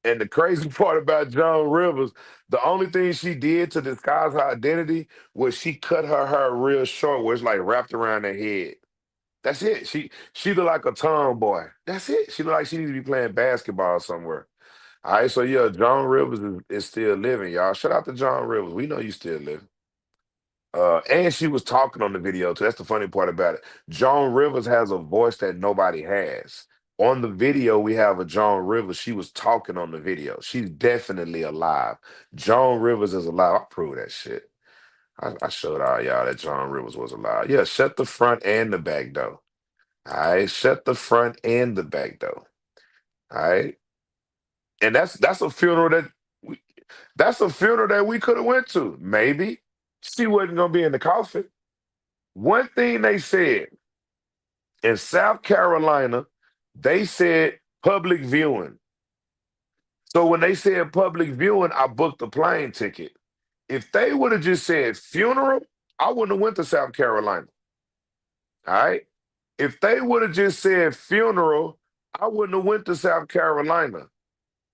And the crazy part about Joan Rivers, the only thing she did to disguise her identity was she cut her hair real short, where it's like wrapped around her head. That's it. She look like a tomboy. That's it. She look like she needs to be playing basketball somewhere. All right, so yeah, Joan Rivers is still living, y'all. Shout out to Joan Rivers. We know you still living. And she was talking on the video too. That's the funny part about it. Joan Rivers has a voice that nobody has. On the video, we have a Joan Rivers. She was talking on the video. She's definitely alive. Joan Rivers is alive. I proved that shit. I showed all y'all that Joan Rivers was alive. Yeah, shut the front and the back door. All right, shut the front and the back door. All right, and that's a funeral that we could have went to. Maybe she wasn't gonna be in the coffin. One thing they said in South Carolina, they said public viewing. So when they said public viewing, I booked a plane ticket. If they would have just said funeral, I wouldn't have went to South Carolina. All right? If they would have just said funeral, I wouldn't have went to South Carolina.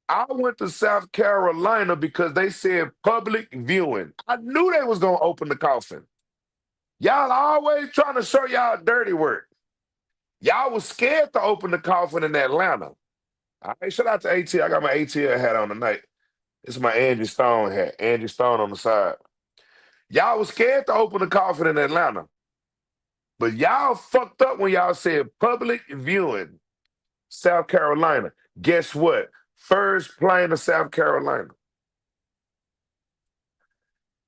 I went to South Carolina because they said public viewing. I knew they was going to open the coffin. Y'all always trying to show y'all dirty work. Y'all was scared to open the coffin in Atlanta. All right, shout out to AT. I got my ATL hat on tonight. This is my Angie Stone hat. Angie Stone on the side. Y'all was scared to open the coffin in Atlanta. But y'all fucked up when y'all said public viewing, South Carolina. Guess what? First plane to South Carolina.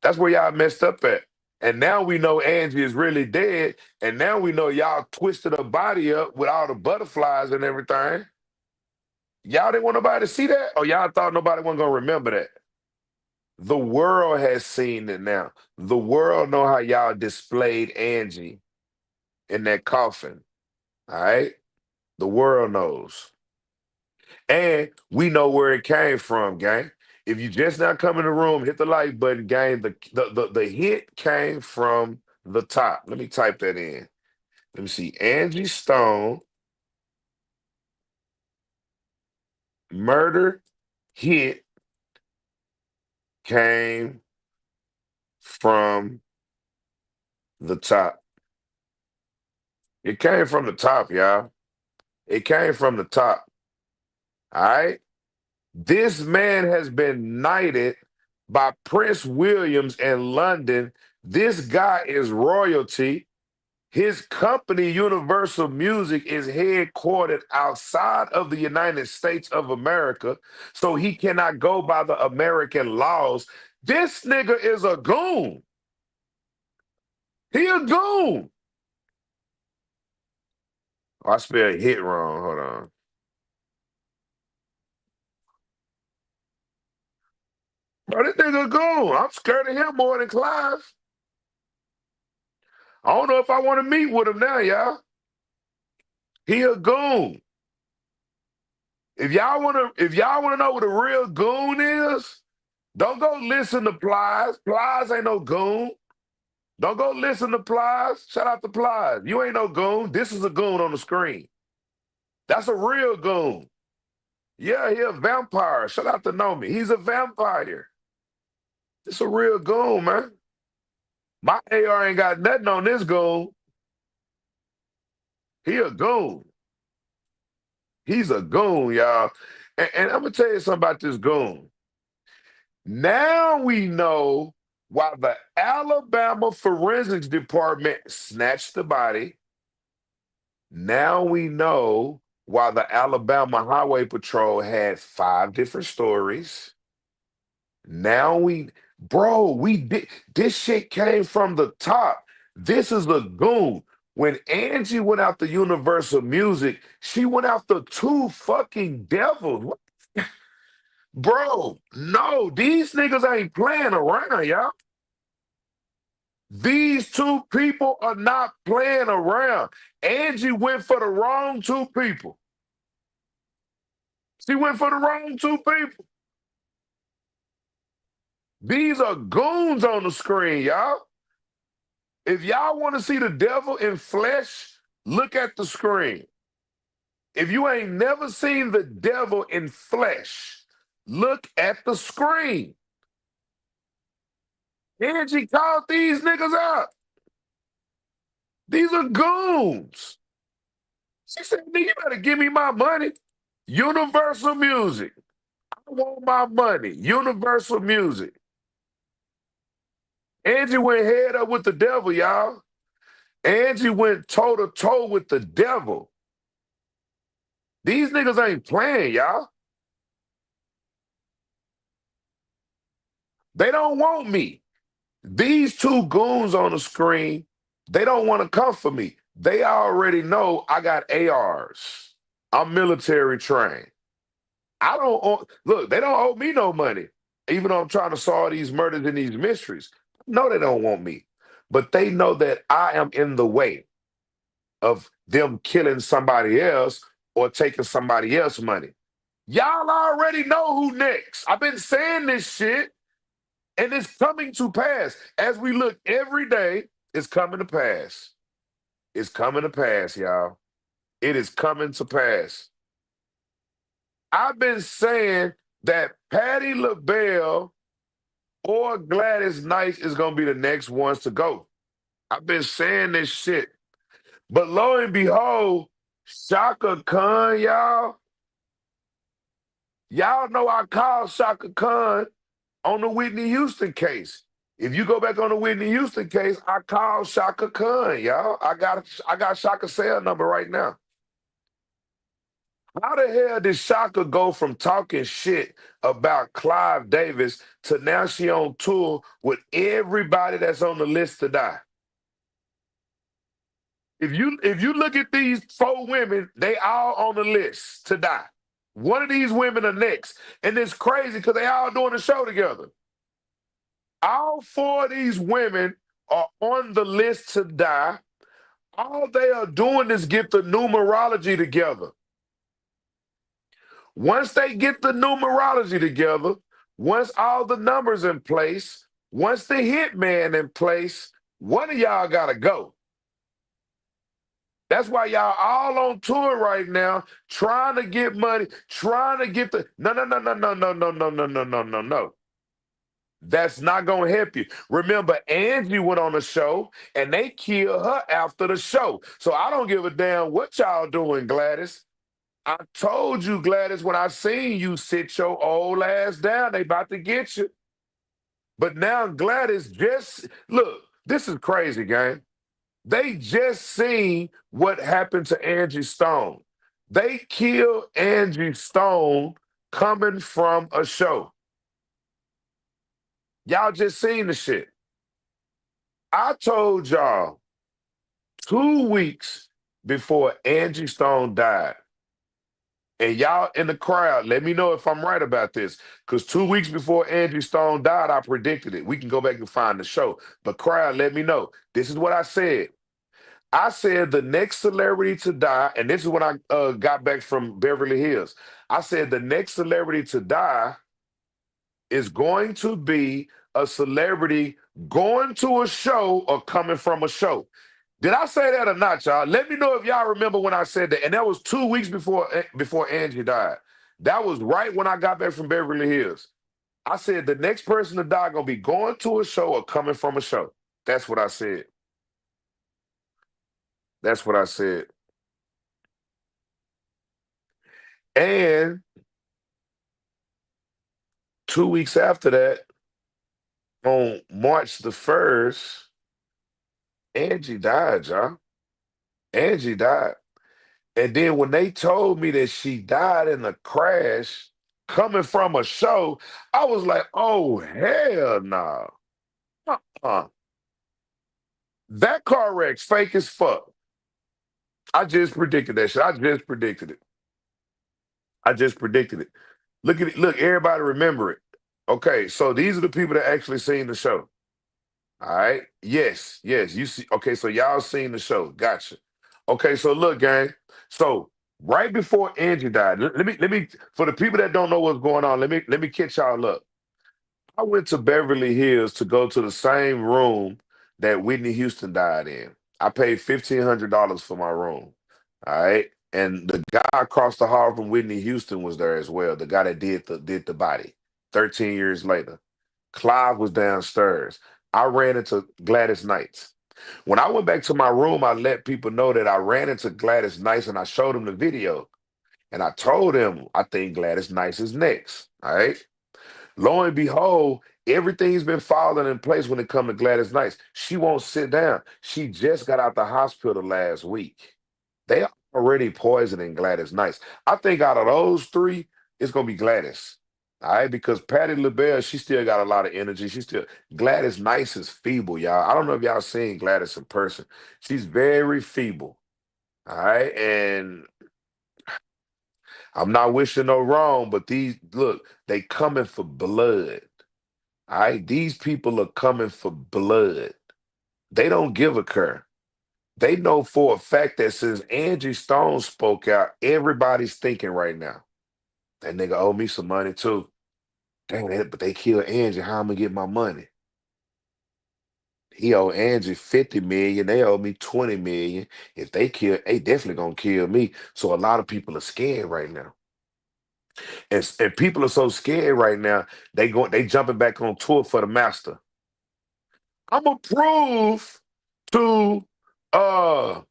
That's where y'all messed up at. And now we know Angie is really dead. And now we know y'all twisted her body up with all the butterflies and everything. Y'all didn't want nobody to see that? Or y'all thought nobody wasn't going to remember that? The world has seen it now. The world know how y'all displayed Angie in that coffin. All right? The world knows. And we know where it came from, gang. If you just now come in the room, hit the like button, gang. The hit came from the top. Let me type that in. Let me see. Angie Stone, murder hit came from the top. It came from the top, y'all. It came from the top. All right? This man has been knighted by Prince Williams in London. This guy is royalty. His company, Universal Music, is headquartered outside of the United States of America, so he cannot go by the American laws. This nigga is a goon. He a goon. Oh, I spelled hit wrong. Hold on. Bro, this nigga a goon. I'm scared of him more than Clive. I don't know if I want to meet with him now, y'all. He a goon. If y'all wanna know what a real goon is, don't go listen to Plies. Plies ain't no goon. Don't go listen to Plies. Shout out to Plies. You ain't no goon. This is a goon on the screen. That's a real goon. Yeah, he a vampire. Shout out to Nomi. He's a vampire. It's a real goon, man. My AR ain't got nothing on this goon. He a goon. He's a goon, y'all. And I'm going to tell you something about this goon. Now we know why the Alabama Forensics Department snatched the body. Now we know why the Alabama Highway Patrol had 5 different stories. Now this shit came from the top. This is a goon. When Angie went out to Universal Music, she went after 2 fucking devils. What? Bro, no, these niggas ain't playing around, y'all. These 2 people are not playing around. Angie went for the wrong 2 people. She went for the wrong 2 people. These are goons on the screen, y'all. If y'all want to see the devil in flesh, look at the screen. If you ain't never seen the devil in flesh, look at the screen. Angie called these niggas out. These are goons. She said, nigga, you better give me my money. Universal Music. I want my money. Universal Music. Angie went head up with the devil, y'all. Angie went toe-to-toe with the devil. These niggas ain't playing, y'all. They don't want me. These 2 goons on the screen, they don't want to come for me. They already know I got ARs. I'm military trained. Look, they don't owe me no money, even though I'm trying to solve these murders and these mysteries. No, they don't want me. but they know that I am in the way of them killing somebody else or taking somebody else's money. Y'all already know who next. I've been saying this shit, and it's coming to pass. As we look every day, it's coming to pass. It's coming to pass, y'all. It is coming to pass. I've been saying that Patti LaBelle or Gladys Knight is going to be the next ones to go. I've been saying this shit. But lo and behold, Shaka Khan, y'all know I called Shaka Khan on the Whitney Houston case. If you go back on the Whitney Houston case, I called Shaka Khan, y'all. I got Shaka's cell number right now. How the hell did Shaka go from talking shit about Clive Davis to now she on tour with everybody that's on the list to die? If you look at these 4 women, they all on the list to die. One of these women are next. And it's crazy because they all doing a show together. All 4 of these women are on the list to die. All they are doing is get the numerology together. Once they get the numerology together, once all the numbers in place, once the hitman in place, one of y'all got to go. That's why y'all all on tour right now, trying to get money, trying to get the no. That's not gonna help you. Remember, Angie went on the show and they killed her after the show. So I don't give a damn what y'all doing, Gladys. I told you, Gladys, when I seen you sit your old ass down, they about to get you. But now Gladys just look, this is crazy, gang. They just seen what happened to Angie Stone. They killed Angie Stone coming from a show. Y'all just seen the shit. I told y'all 2 weeks before Angie Stone died, and y'all in the crowd, let me know if I'm right about this, because 2 weeks before Angie Stone died, I predicted it. We can go back and find the show. But crowd, let me know. This is what I said. I said the next celebrity to die, and this is when I got back from Beverly Hills. I said the next celebrity to die is going to be a celebrity going to a show or coming from a show. Did I say that or not, y'all? Let me know if y'all remember when I said that. And that was 2 weeks before Angie died. That was right when I got back from Beverly Hills. I said the next person to die gonna be going to a show or coming from a show. That's what I said. That's what I said. And 2 weeks after that, on March the 1st, Angie died, y'all. Angie died. And then when they told me that she died in a crash coming from a show, I was like, oh, hell no. Uh-uh. That car wreck's fake as fuck. I just predicted that shit. I just predicted it. I just predicted it. Look at it. Look, everybody remember it. Okay, so these are the people that actually seen the show. All right. Yes, yes. You see. Okay, so y'all seen the show. Gotcha. Okay, so look, gang. So right before Angie died, let me for the people that don't know what's going on, let me catch y'all up. I went to Beverly Hills to go to the same room that Whitney Houston died in. I paid $1,500 for my room. All right. And the guy across the hall from Whitney Houston was there as well. The guy that did the body 13 years later. Clive was downstairs. I ran into Gladys Knight. When I went back to my room, I let people know that I ran into Gladys Knight and I showed them the video. And I told them I think Gladys Knight is next. All right. Lo and behold, everything's been falling in place when it comes to Gladys Knight. She won't sit down. She just got out the hospital last week. They are already poisoning Gladys Knight. I think out of those 3, it's gonna be Gladys. All right, because Patti LaBelle, she still got a lot of energy. Gladys Knight is feeble, y'all. I don't know if y'all seen Gladys in person. She's very feeble. All right, and I'm not wishing no wrong, but they coming for blood. All right, these people are coming for blood. They don't give a care. They know for a fact that since Angie Stone spoke out, everybody's thinking right now, that nigga owe me some money too. Dang it, but they killed Angie. How I'm gonna get my money? He owe Angie 50 million. They owe me 20 million. If they kill, they definitely gonna kill me. So a lot of people are scared right now. And people are so scared right now, they jumping back on tour for the master. I'm gonna prove to uh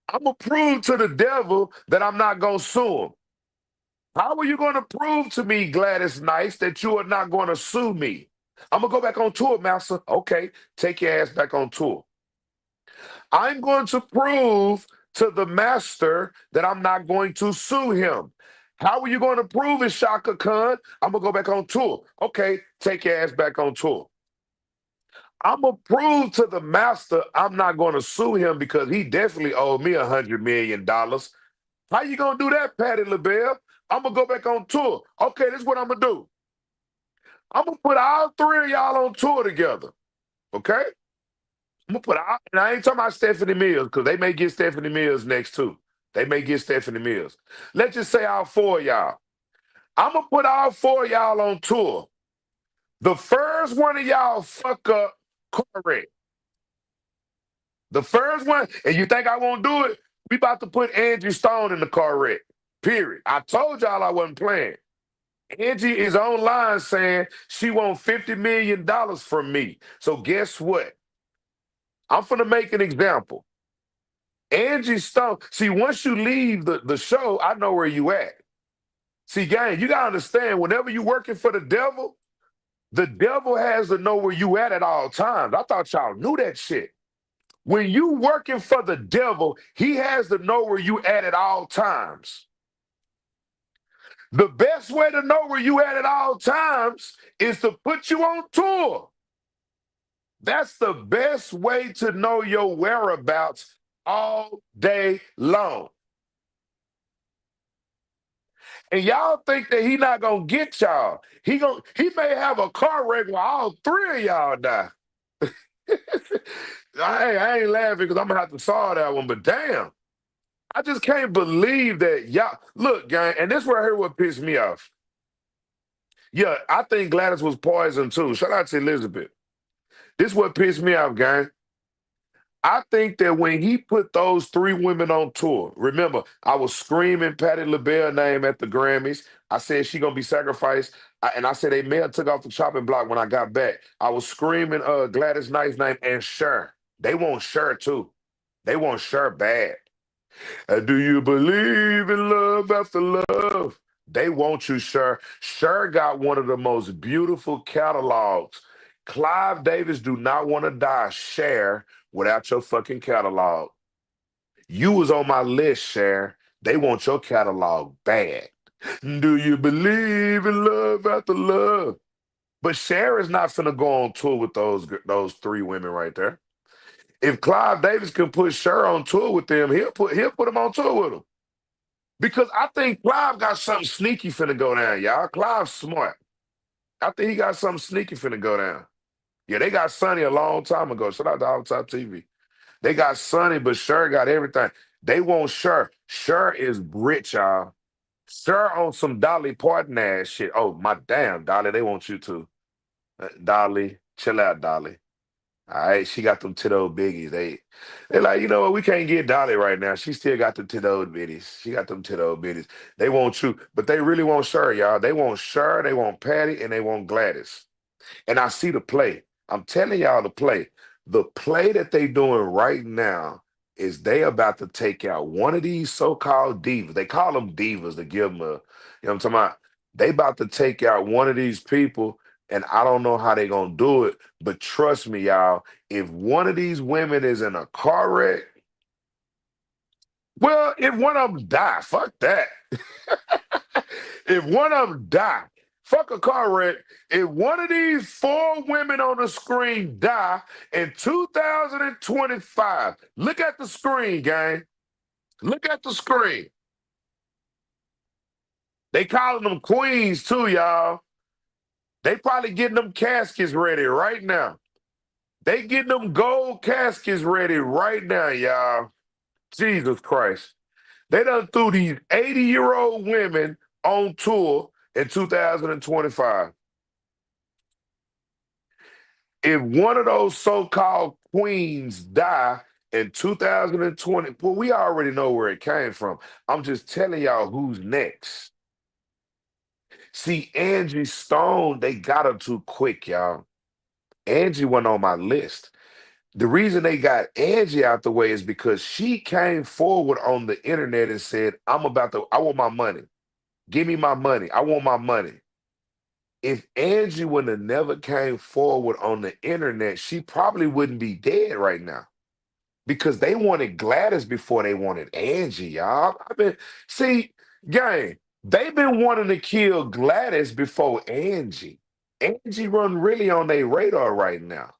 I'm gonna prove to the devil that I'm not gonna sue him. How are you gonna prove to me, Gladys Nice, that you are not gonna sue me? I'm gonna go back on tour, master. Okay, take your ass back on tour. I'm going to prove to the master that I'm not going to sue him. How are you going to prove it, Shaka Khan? I'm gonna go back on tour. Okay, take your ass back on tour. I'm gonna prove to the master I'm not gonna sue him because he definitely owed me $100 million. How you gonna do that, Patty LaBelle? I'm gonna go back on tour. Okay, this is what I'm gonna do. I'm gonna put all three of y'all on tour together. Okay? I'm gonna put all, and I ain't talking about Stephanie Mills, because they may get Stephanie Mills next too. They may get Stephanie Mills. Let's just say all four of y'all. I'm gonna put all four of y'all on tour. The first one of y'all fuck up, correct. The first one, and you think I won't do it? We about to put Angie Stone in the car wreck. Period. I told y'all I wasn't playing. Angie is online saying she wants $50 million from me. So guess what? I'm finna make an example. Angie Stone, see, once you leave the show, I know where you at. See, gang, you gotta understand, whenever you working for the devil has to know where you at all times. I thought y'all knew that shit. When you working for the devil, he has to know where you at all times. The best way to know where you at all times is to put you on tour. That's the best way to know your whereabouts all day long. And y'all think that he not gonna get y'all. He may have a car wreck where all three of y'all die. I ain't laughing because I'm gonna have to solve that one, but damn. I just can't believe that y'all look, gang, and this right here what pissed me off. Yeah, I think Gladys was poisoned too. Shout out to Elizabeth. This what pissed me off, gang. I think that when he put those three women on tour, remember, I was screaming Patti LaBelle name at the Grammys. I said she gonna be sacrificed. And I said they may have took off the chopping block when I got back. I was screaming Gladys Knight's name and Cher. They want Cher too. They want Cher bad. Do you believe in love after love? They want you, Cher. Cher got one of the most beautiful catalogs. Clive Davis do not want to die, Cher, without your fucking catalog. You was on my list, Cher. They want your catalog bad. Do you believe in love after love? But Cher is not finna go on tour with those three women right there. If Clive Davis can put Cher on tour with them, he'll put him on tour with them. Because I think Clive got something sneaky finna go down, y'all. Clive's smart. I think he got something sneaky finna go down. Yeah, they got Sonny a long time ago. Shout out to All Top TV. They got Sonny, but Cher got everything. They want Cher. Cher is rich, y'all. Cher on some Dolly Parton ass shit. Oh, my damn, Dolly, they want you too. Dolly, chill out, Dolly. All right, she got them tit old biggies. They like, you know what? We can't get Dolly right now. She still got them tit old bitties. She got them tit old bitties. They want you, but they really want Cher, y'all. They want Cher, they want Patty, and they want Gladys. And I see the play. I'm telling y'all the play. The play that they doing right now is they about to take out one of these so-called divas. They call them divas to give them a, you know what I'm talking about? They about to take out one of these people, and I don't know how they gonna do it, but trust me, y'all, if one of these women is in a car wreck, well, if one of them die, fuck that. If one of them die, fuck a car wreck. If one of these four women on the screen die in 2025, look at the screen, gang. Look at the screen. They calling them queens too, y'all. They probably getting them caskets ready right now. They getting them gold caskets ready right now, y'all. Jesus Christ. They done threw these 80-year-old women on tour in 2025. If one of those so-called queens die in 2020, well, we already know where it came from. I'm just telling y'all who's next. See, Angie Stone, they got her too quick, y'all. Angie went on my list. The reason they got Angie out the way is because she came forward on the internet and said, I want my money. Give me my money. I want my money. If Angie would have never came forward on the internet, she probably wouldn't be dead right now. Because they wanted Gladys before they wanted Angie, y'all. See, gang, they've been wanting to kill Gladys before Angie. Angie run really on their radar right now.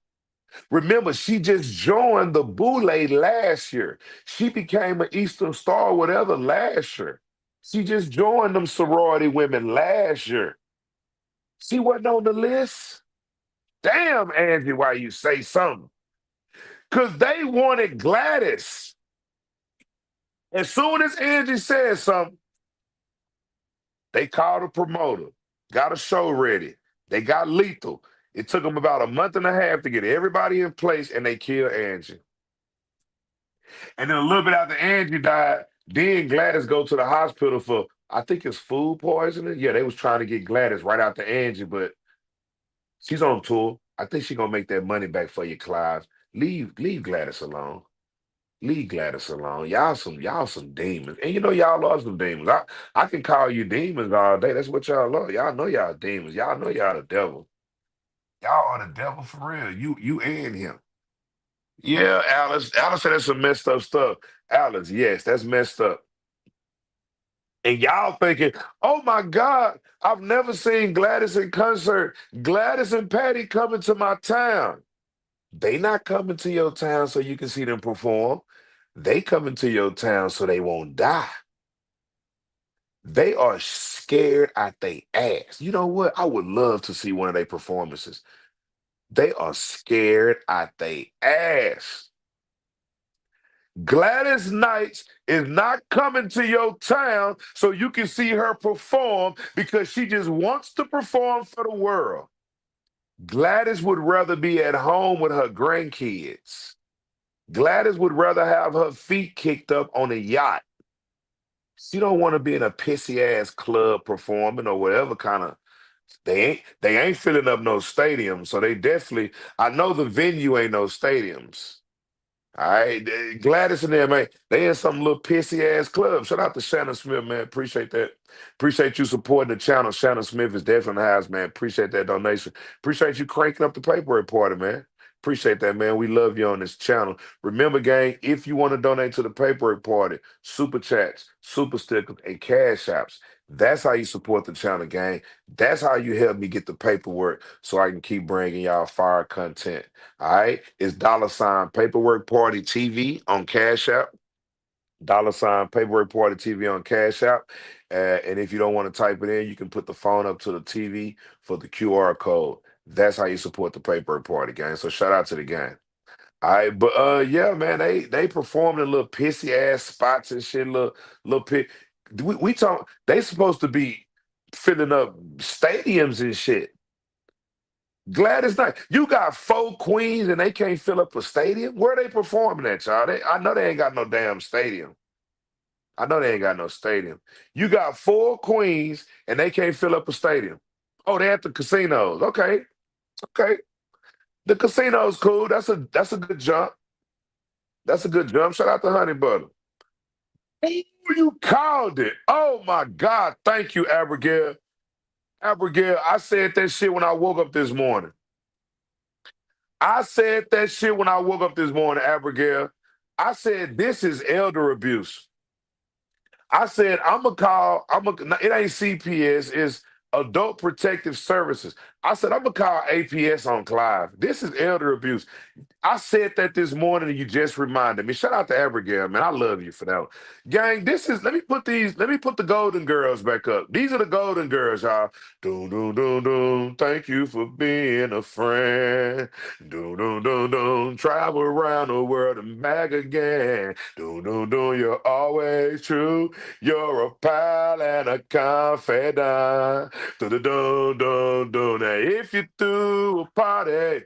Remember, she just joined the Boule last year. She became an Eastern Star, whatever, last year. She just joined them sorority women last year. She wasn't on the list. Damn, Angie, why you say something? Because they wanted Gladys. As soon as Angie said something, they called a promoter, got a show ready. They got lethal. It took them about a month and a half to get everybody in place, and they killed Angie. And then a little bit after Angie died, then Gladys go to the hospital for, I think it's food poisoning. Yeah, they was trying to get Gladys right after Angie, but she's on tour. I think she's gonna make that money back for you, Clive. Leave Gladys alone. Leave Gladys alone. Y'all some demons. And you know y'all are some demons. I can call you demons all day. That's what y'all are. Y'all know y'all demons. Y'all know y'all the devil. Y'all are the devil for real. You and him. Yeah, Alice. Alice said that's some messed up stuff. Alice, yes, that's messed up. And y'all thinking, oh my God, I've never seen Gladys in concert. Gladys and Patty coming to my town. They not coming to your town so you can see them perform. They coming to your town so they won't die. They are scared out they ass. You know what? I would love to see one of their performances. They are scared out they ass. Gladys Knights is not coming to your town so you can see her perform because she just wants to perform for the world. Gladys would rather be at home with her grandkids. Gladys would rather have her feet kicked up on a yacht. She don't want to be in a pissy ass club performing or whatever kind of. They ain't filling up no stadiums, so they definitely. I know the venue ain't no stadiums. All right, Gladys and them, man, they in some little pissy ass club. Shout out to Shannon Smith, man. Appreciate that. Appreciate you supporting the channel. Shannon Smith is definitely in the house, man. Appreciate that donation. Appreciate you cranking up the paperwork party, man. Appreciate that, man. We love you on this channel. Remember, gang, if you want to donate to the paperwork party, super chats, super stickers, and cash apps. That's how you support the channel, gang. That's how you help me get the paperwork so I can keep bringing y'all fire content. All right, it's $ Paperwork Party TV on Cash App. $ Paperwork Party TV on Cash App. And if you don't want to type it in, you can put the phone up to the TV for the QR code. That's how you support the Paperwork Party, gang. So shout out to the gang. All right, but yeah, man, they performed in little pissy ass spots and shit. Little pit. We talk. They supposed to be filling up stadiums and shit. Gladys Knight, you got 4 queens and they can't fill up a stadium. Where they performing at, y'all? I know they ain't got no damn stadium. I know they ain't got no stadium. You got 4 queens and they can't fill up a stadium. Oh, they at the casinos. Okay, okay. The casino's cool. That's a good jump. That's a good jump. Shout out to Honey Butter. Oh, you called it. Oh my God. Thank you, Abigail. Abigail, I said that shit when I woke up this morning. I said that shit when I woke up this morning, Abigail. I said, this is elder abuse. I said, it ain't CPS, it's Adult Protective Services. I said, I'm going to call APS on Clive. This is elder abuse. I said that this morning and you just reminded me. Shout out to Abigail, man. I love you for that one. Gang, let me put the Golden Girls back up. These are the Golden Girls, y'all. Doom, doom, doom, doom. Thank you for being a friend. Doom, doom, doom, doom. Travel around the world and back again. Doom, doom, doom. You're always true. You're a pal and a confidant. Doom, doom, doom, doom. Now, if you threw a party,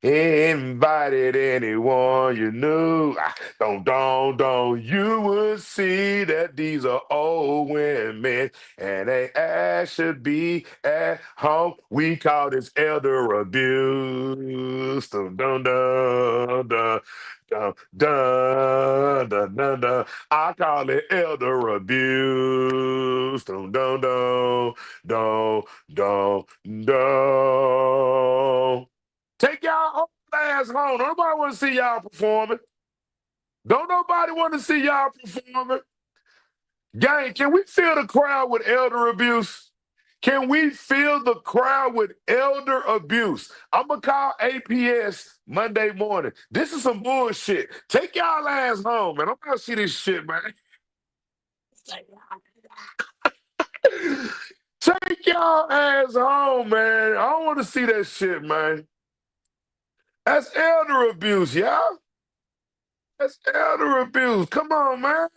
invited anyone you knew, don't, you would see that these are old women and they ass should be at home. We call this elder abuse. Dun, dun, dun, dun. Dun, dun, dun, dun, dun. I call it elder abuse. Dun, dun, dun, dun, dun, dun. Take y'all old ass home. Nobody want to see y'all performing. Don't nobody want to see y'all performing. Gang, can we fill the crowd with elder abuse? Can we fill the crowd with elder abuse? I'm going to call APS Monday morning. This is some bullshit. Take y'all ass home, man. I'm going to see this shit, man. Take y'all ass home, man. I don't want to see that shit, man. That's elder abuse, y'all. That's elder abuse. Come on, man.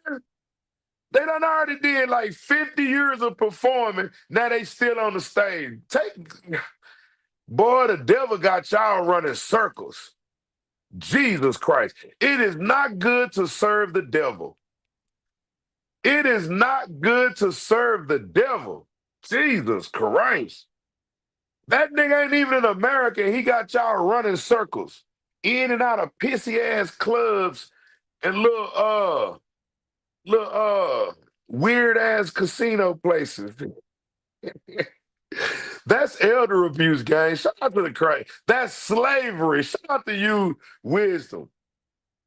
They done already did like 50 years of performing. Now they still on the stage. Boy, the devil got y'all running circles. Jesus Christ. It is not good to serve the devil. It is not good to serve the devil. Jesus Christ. That nigga ain't even in America. He got y'all running circles in and out of pissy ass clubs and little weird ass casino places. That's elder abuse, gang. Shout out to the Christ. That's slavery. Shout out to you, wisdom.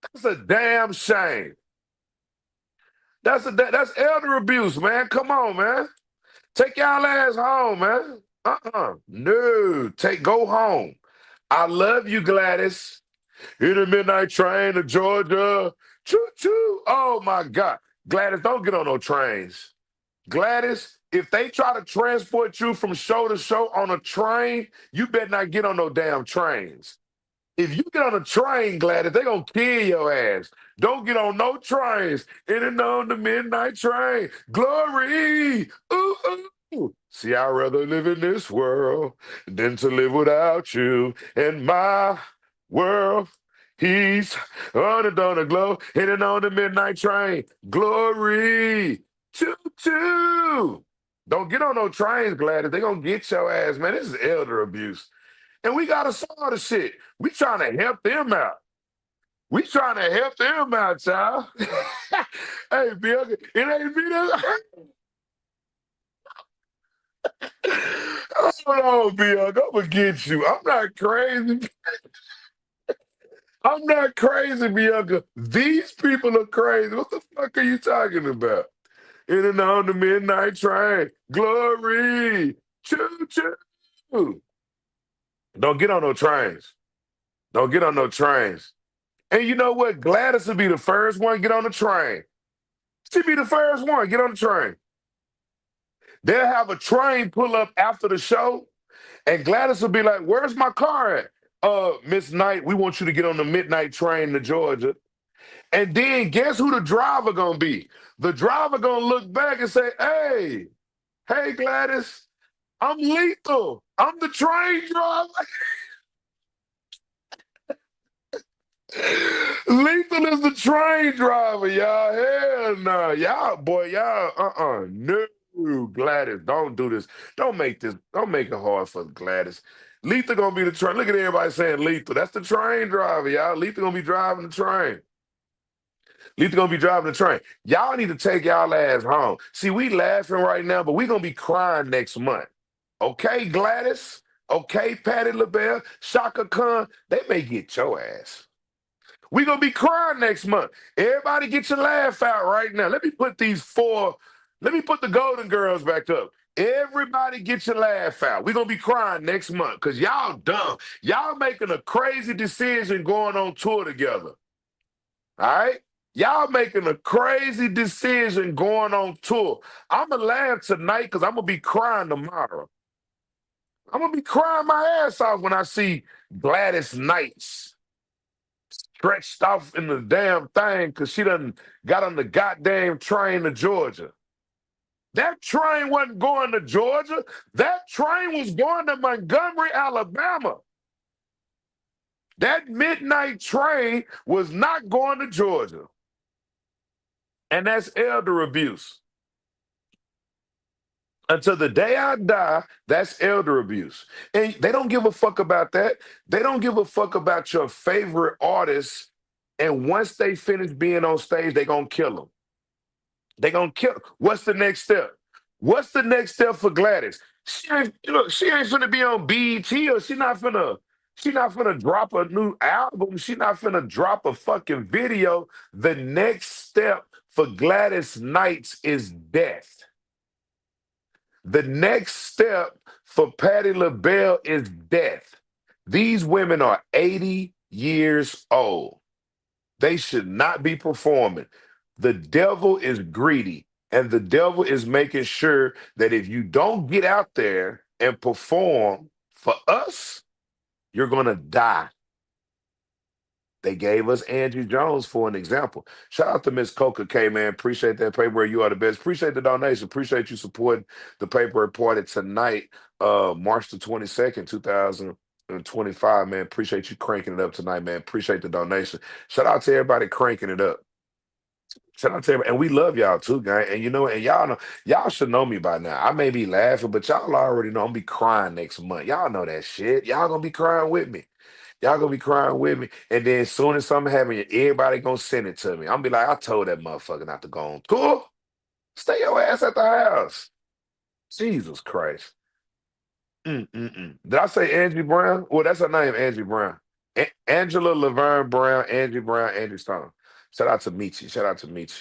That's a damn shame. That's elder abuse, man. Come on, man. Take y'all ass home, man. No. Go home. I love you, Gladys. In the midnight train to Georgia. Choo-choo. Oh, my God. Gladys, don't get on no trains. Gladys, if they try to transport you from show to show on a train, you better not get on no damn trains. If you get on a train, Gladys, they gonna kill your ass. Don't get on no trains. In and on the midnight train. Glory. Ooh, ooh. See, I'd rather live in this world than to live without you. In my world, he's on the glow. In and on the midnight train. Glory. Choo-choo. Don't get on no trains, Gladys. They gonna get your ass, man. This is elder abuse. And we gotta solve the shit. We trying to help them out. We trying to help them out, child. Hey, Bill, it ain't me that. Hold on, Bill. I'm gonna get you. I'm not crazy. I'm not crazy, Bianca. These people are crazy. What the fuck are you talking about? In and on the midnight train. Glory. Choo-choo. Don't get on no trains. Don't get on no trains. And you know what? Gladys will be the first one to get on the train. She'll be the first one to get on the train. They'll have a train pull up after the show, and Gladys will be like, where's my car at? Miss Knight, we want you to get on the midnight train to Georgia. And then guess who the driver gonna be? The driver gonna look back and say, hey, Gladys, I'm lethal. I'm the train driver. Lethal is the train driver, y'all. Hell no. Y'all, no, Gladys, don't do this. Don't make it hard for Gladys. Lethal gonna be the train. Look at everybody saying Lethal. That's the train driver, y'all. Lethal gonna be driving the train. Lethal gonna be driving the train. Y'all need to take y'all ass home. See, we laughing right now, but we gonna be crying next month. Okay, Gladys? Okay, Patty LaBelle, Shaka Khan, they may get your ass. We gonna be crying next month. Everybody get your laugh out right now. Let me put the Golden Girls back up. Everybody get your laugh out. We're going to be crying next month because y'all dumb. Y'all making a crazy decision going on tour together. All right? Y'all making a crazy decision going on tour. I'm going to laugh tonight because I'm going to be crying tomorrow. I'm going to be crying my ass off when I see Gladys Knights stretched off in the damn thing because she done got on the goddamn train to Georgia. That train wasn't going to Georgia. That train was going to Montgomery, Alabama. That midnight train was not going to Georgia. And that's elder abuse. Until the day I die, that's elder abuse. And they don't give a fuck about that. They don't give a fuck about your favorite artists. And once they finish being on stage, they're going to kill them. They're going to kill. What's the next step? What's the next step for Gladys? She ain't finna be on BET, or she not finna drop a new album. She not finna drop a fucking video. The next step for Gladys Knights is death. The next step for Patti LaBelle is death. These women are 80 years old. They should not be performing. The devil is greedy, and the devil is making sure that if you don't get out there and perform for us, you're going to die. They gave us Angie Jones for an example. Shout out to Miss Coca K, man. Appreciate that paperwork. You are the best. Appreciate the donation. Appreciate you supporting the paperwork party tonight, March the 22nd, 2025, man. Appreciate you cranking it up tonight, man. Appreciate the donation. Shout out to everybody cranking it up. Shout out to everybody. And we love y'all too, gang. And you know, and y'all know, y'all should know me by now. I may be laughing, but y'all already know I'm gonna be crying next month. Y'all know that shit. Y'all gonna be crying with me. Y'all gonna be crying with me. And then as soon as something happens, everybody gonna send it to me. I'm gonna be like, I told that motherfucker not to go on tour. Stay your ass at the house. Jesus Christ. Did I say Angie Brown? Well, that's her name, Angie Brown. Angela Laverne Brown, Angie Brown, Angie Stone. Shout out to Michi. Shout out to Michi.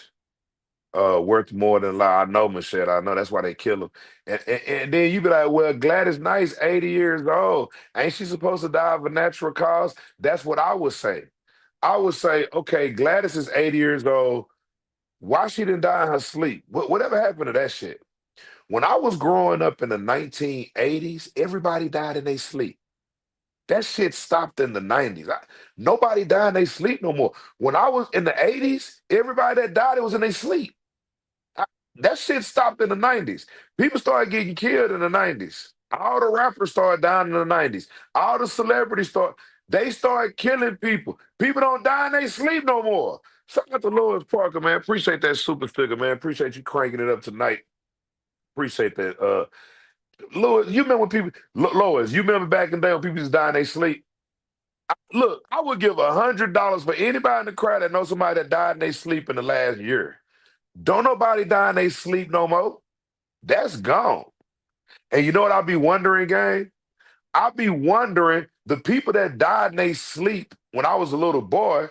Worth more than lie. I know, Michelle. I know that's why they kill him. And then you be like, well, Gladys Knight, 80 years old. Ain't she supposed to die of a natural cause? That's what I would say. I would say, okay, Gladys is 80 years old. Why she didn't die in her sleep? Whatever happened to that shit? When I was growing up in the 1980s, everybody died in their sleep. That shit stopped in the 90s. Nobody died in their sleep no more. When I was in the 80s, everybody that died, it was in their sleep. That shit stopped in the 90s. People started getting killed in the 90s. All the rappers started dying in the 90s. All the celebrities started killing people. People don't die in their sleep no more. Shout out to Lois Parker, man. Appreciate that super sticker, man. Appreciate you cranking it up tonight. Appreciate that. Lois, you remember when people, Lois, you remember back in the day when people just die in their sleep? Look, I would give $100 for anybody in the crowd that knows somebody that died in their sleep in the last year. Don't nobody die in their sleep no more. That's gone. And you know what I'll be wondering, gang? I'll be wondering, the people that died in their sleep when I was a little boy,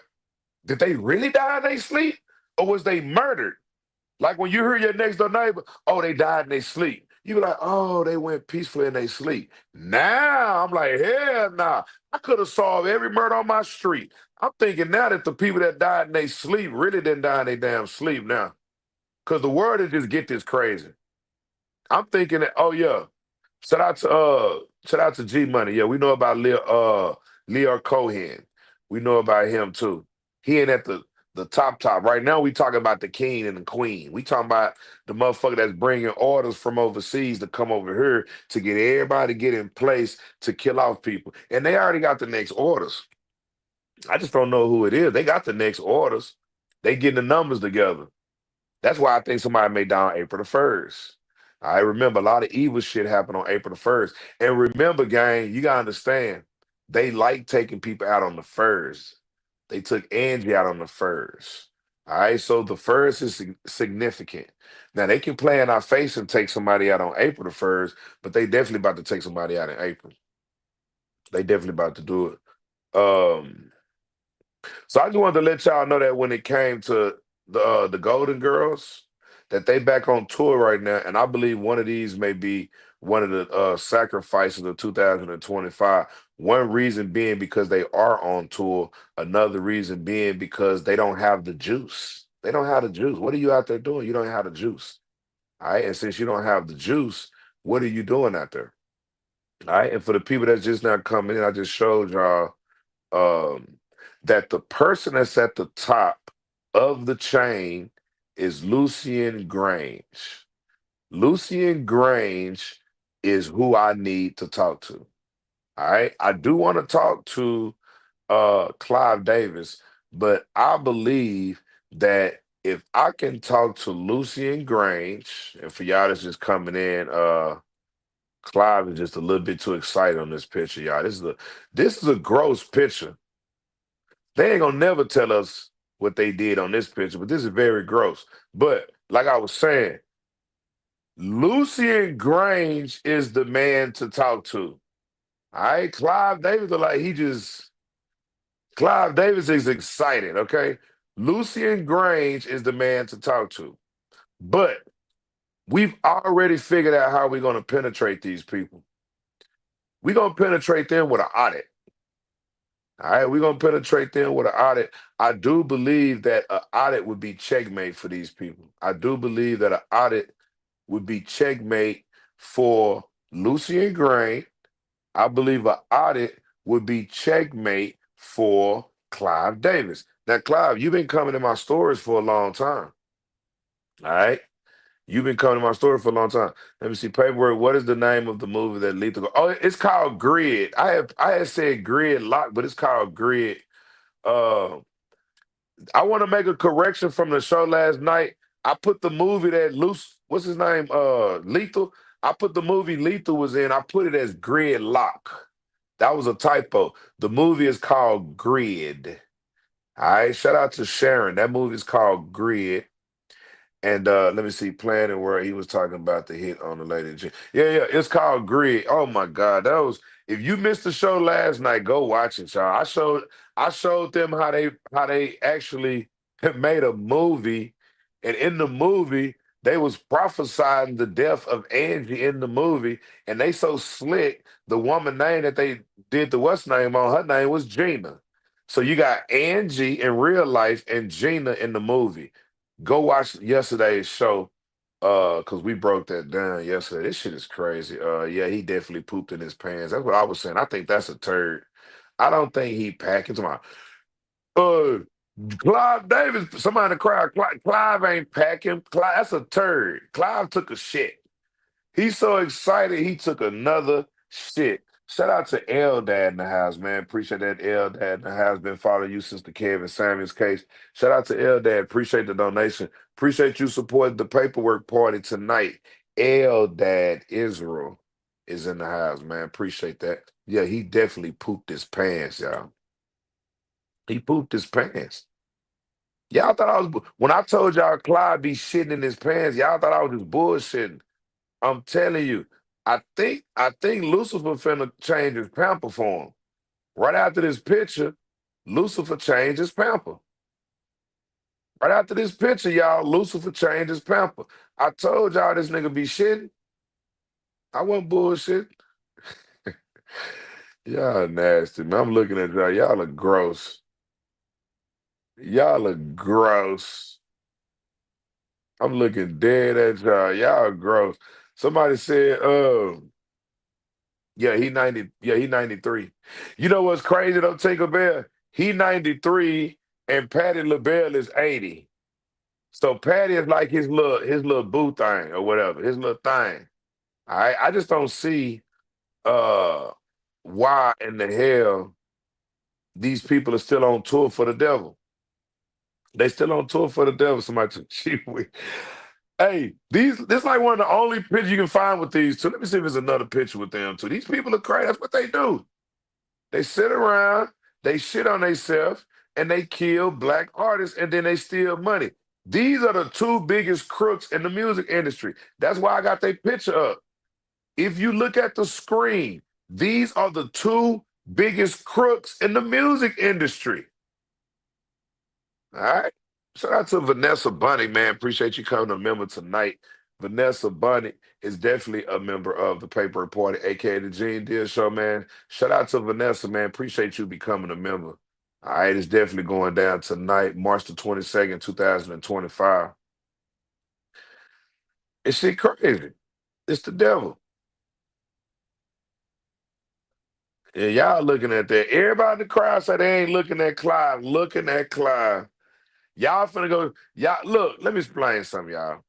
did they really die in their sleep? Or was they murdered? Like when you hear your next door neighbor, oh, they died in their sleep. You be like, oh, they went peacefully in their sleep. Now, I'm like, hell nah. I could have solved every murder on my street. I'm thinking now that the people that died in their sleep really didn't die in their damn sleep now. Because the world is just get this crazy. I'm thinking that, oh yeah. Shout out to G Money. Yeah, we know about Leo Cohen. We know about him too. He ain't at the top. Right now we talking about the king and the queen. We talking about the motherfucker that's bringing orders from overseas to come over here to get everybody to get in place to kill off people. And they already got the next orders. I just don't know who it is. They got the next orders. They getting the numbers together. That's why I think somebody made down April the 1st. I remember a lot of evil shit happened on April the 1st. And remember, gang, you gotta understand, they like taking people out on the 1st. They took Angie out on the 1st. All right, so the 1st is significant. Now they can play in our face and take somebody out on April the 1st, but they definitely about to take somebody out in April. They definitely about to do it. So I just wanted to let y'all know that when it came to the Golden Girls, that they back on tour right now, and I believe one of these may be one of the sacrifices of 2025. One reason being because they are on tour. Another reason being because they don't have the juice. They don't have the juice. What are you out there doing? You don't have the juice. All right. And since you don't have the juice, what are you doing out there? All right. And for the people that's just not coming in, I just showed y'all um, that the person that's at the top of the chain is Lucian Grainge. Lucian Grainge is who I need to talk to. All right. I do want to talk to Clive Davis, but I believe that if I can talk to Lucian Grainge, and for y'all that's just coming in, Clive is just a little bit too excited on this picture, y'all. This is a gross picture. They ain't gonna never tell us what they did on this picture, but this is very gross. But like I was saying, Lucian Grainge is the man to talk to. All right, Clive Davis look like Clive Davis is excited, okay? Lucian Grainge is the man to talk to. But we've already figured out how we're going to penetrate these people. We're going to penetrate them with an audit. All right, we're going to penetrate them with an audit. I do believe that an audit would be checkmate for these people. I do believe that an audit would be checkmate for Lucian Grainge. I believe an audit would be checkmate for Clive Davis. Now, Clive, you've been coming to my stores for a long time. All right? You've been coming to my store for a long time. Let me see. Paperwork. What is the name of the movie that Lethal? Oh, it's called Grid. I had said Grid Lock, but it's called Grid. Uh, I want to make a correction from the show last night. I put the movie that what's his name? Lethal. I put the movie Lethal was in. I put it as Grid Lock. That was a typo. The movie is called Grid. All right. Shout out to Sharon. That movie is called Grid. And let me see, planning where he was talking about the hit on the lady. Yeah, it's called Grid. Oh my God, that was. If you missed the show last night, go watch it, y'all. I showed them how they actually made a movie, and in the movie they was prophesying the death of Angie in the movie, and they so slick. The woman name that they did the what's name on, her name was Gina. So you got Angie in real life and Gina in the movie. Go watch yesterday's show, because we broke that down yesterday. This shit is crazy. Yeah, he definitely pooped in his pants. That's what I was saying. I think that's a turd. I don't think he packing. To my Clive Davis, somebody in the crowd. Clive ain't packing. Clive, that's a turd. Clive took a shit. He's so excited he took another shit. Shout out to Dad in the house, man. Appreciate that Dad in the house. Been following you since the Kevin Samuels case. Shout out to Dad. Appreciate the donation. Appreciate you supporting the paperwork party tonight. Dad Israel is in the house, man. Appreciate that. Yeah, he definitely pooped his pants, y'all. He pooped his pants. Y'all thought I was when I told y'all Clyde be shitting in his pants, y'all thought I was just bullshitting. I'm telling you, I think Lucifer finna change his pamper for him. Right after this picture, Lucifer changed his pamper. Right after this picture, y'all, Lucifer changed his pamper. I told y'all this nigga be shitting. I wasn't bullshit. Y'all nasty, man. I'm looking at y'all. Y'all are gross. Y'all are gross. I'm looking dead at y'all. Y'all are gross. Somebody said, yeah, he 93. You know what's crazy though, Tinker Bell? He 93 and Patty LaBelle is 80. So Patty is like his little boo thing or whatever, his little thing. All right. I just don't see uh why in the hell these people are still on tour for the devil. They still on tour for the devil. Somebody took cheap with. Hey, this like one of the only pictures you can find with these two. Let me see if there's another picture with them too. These people are crazy. That's what they do. They sit around, they shit on themselves, and they kill black artists, and then they steal money. These are the two biggest crooks in the music industry. That's why I got their picture up. If you look at the screen, these are the two biggest crooks in the music industry. All right? Shout out to Vanessa Bunny, man. Appreciate you coming a member tonight. Vanessa Bunny is definitely a member of the Paper Party, aka the Gene Deal Show, man. Shout out to Vanessa, man. Appreciate you becoming a member. All right, it's definitely going down tonight, March the 22nd, 2025. It's shit crazy. It's the devil. Yeah, y'all looking at that. Everybody in the crowd say they ain't looking at Clive, looking at Clive. Y'all finna go, y'all, look, let me explain something, y'all.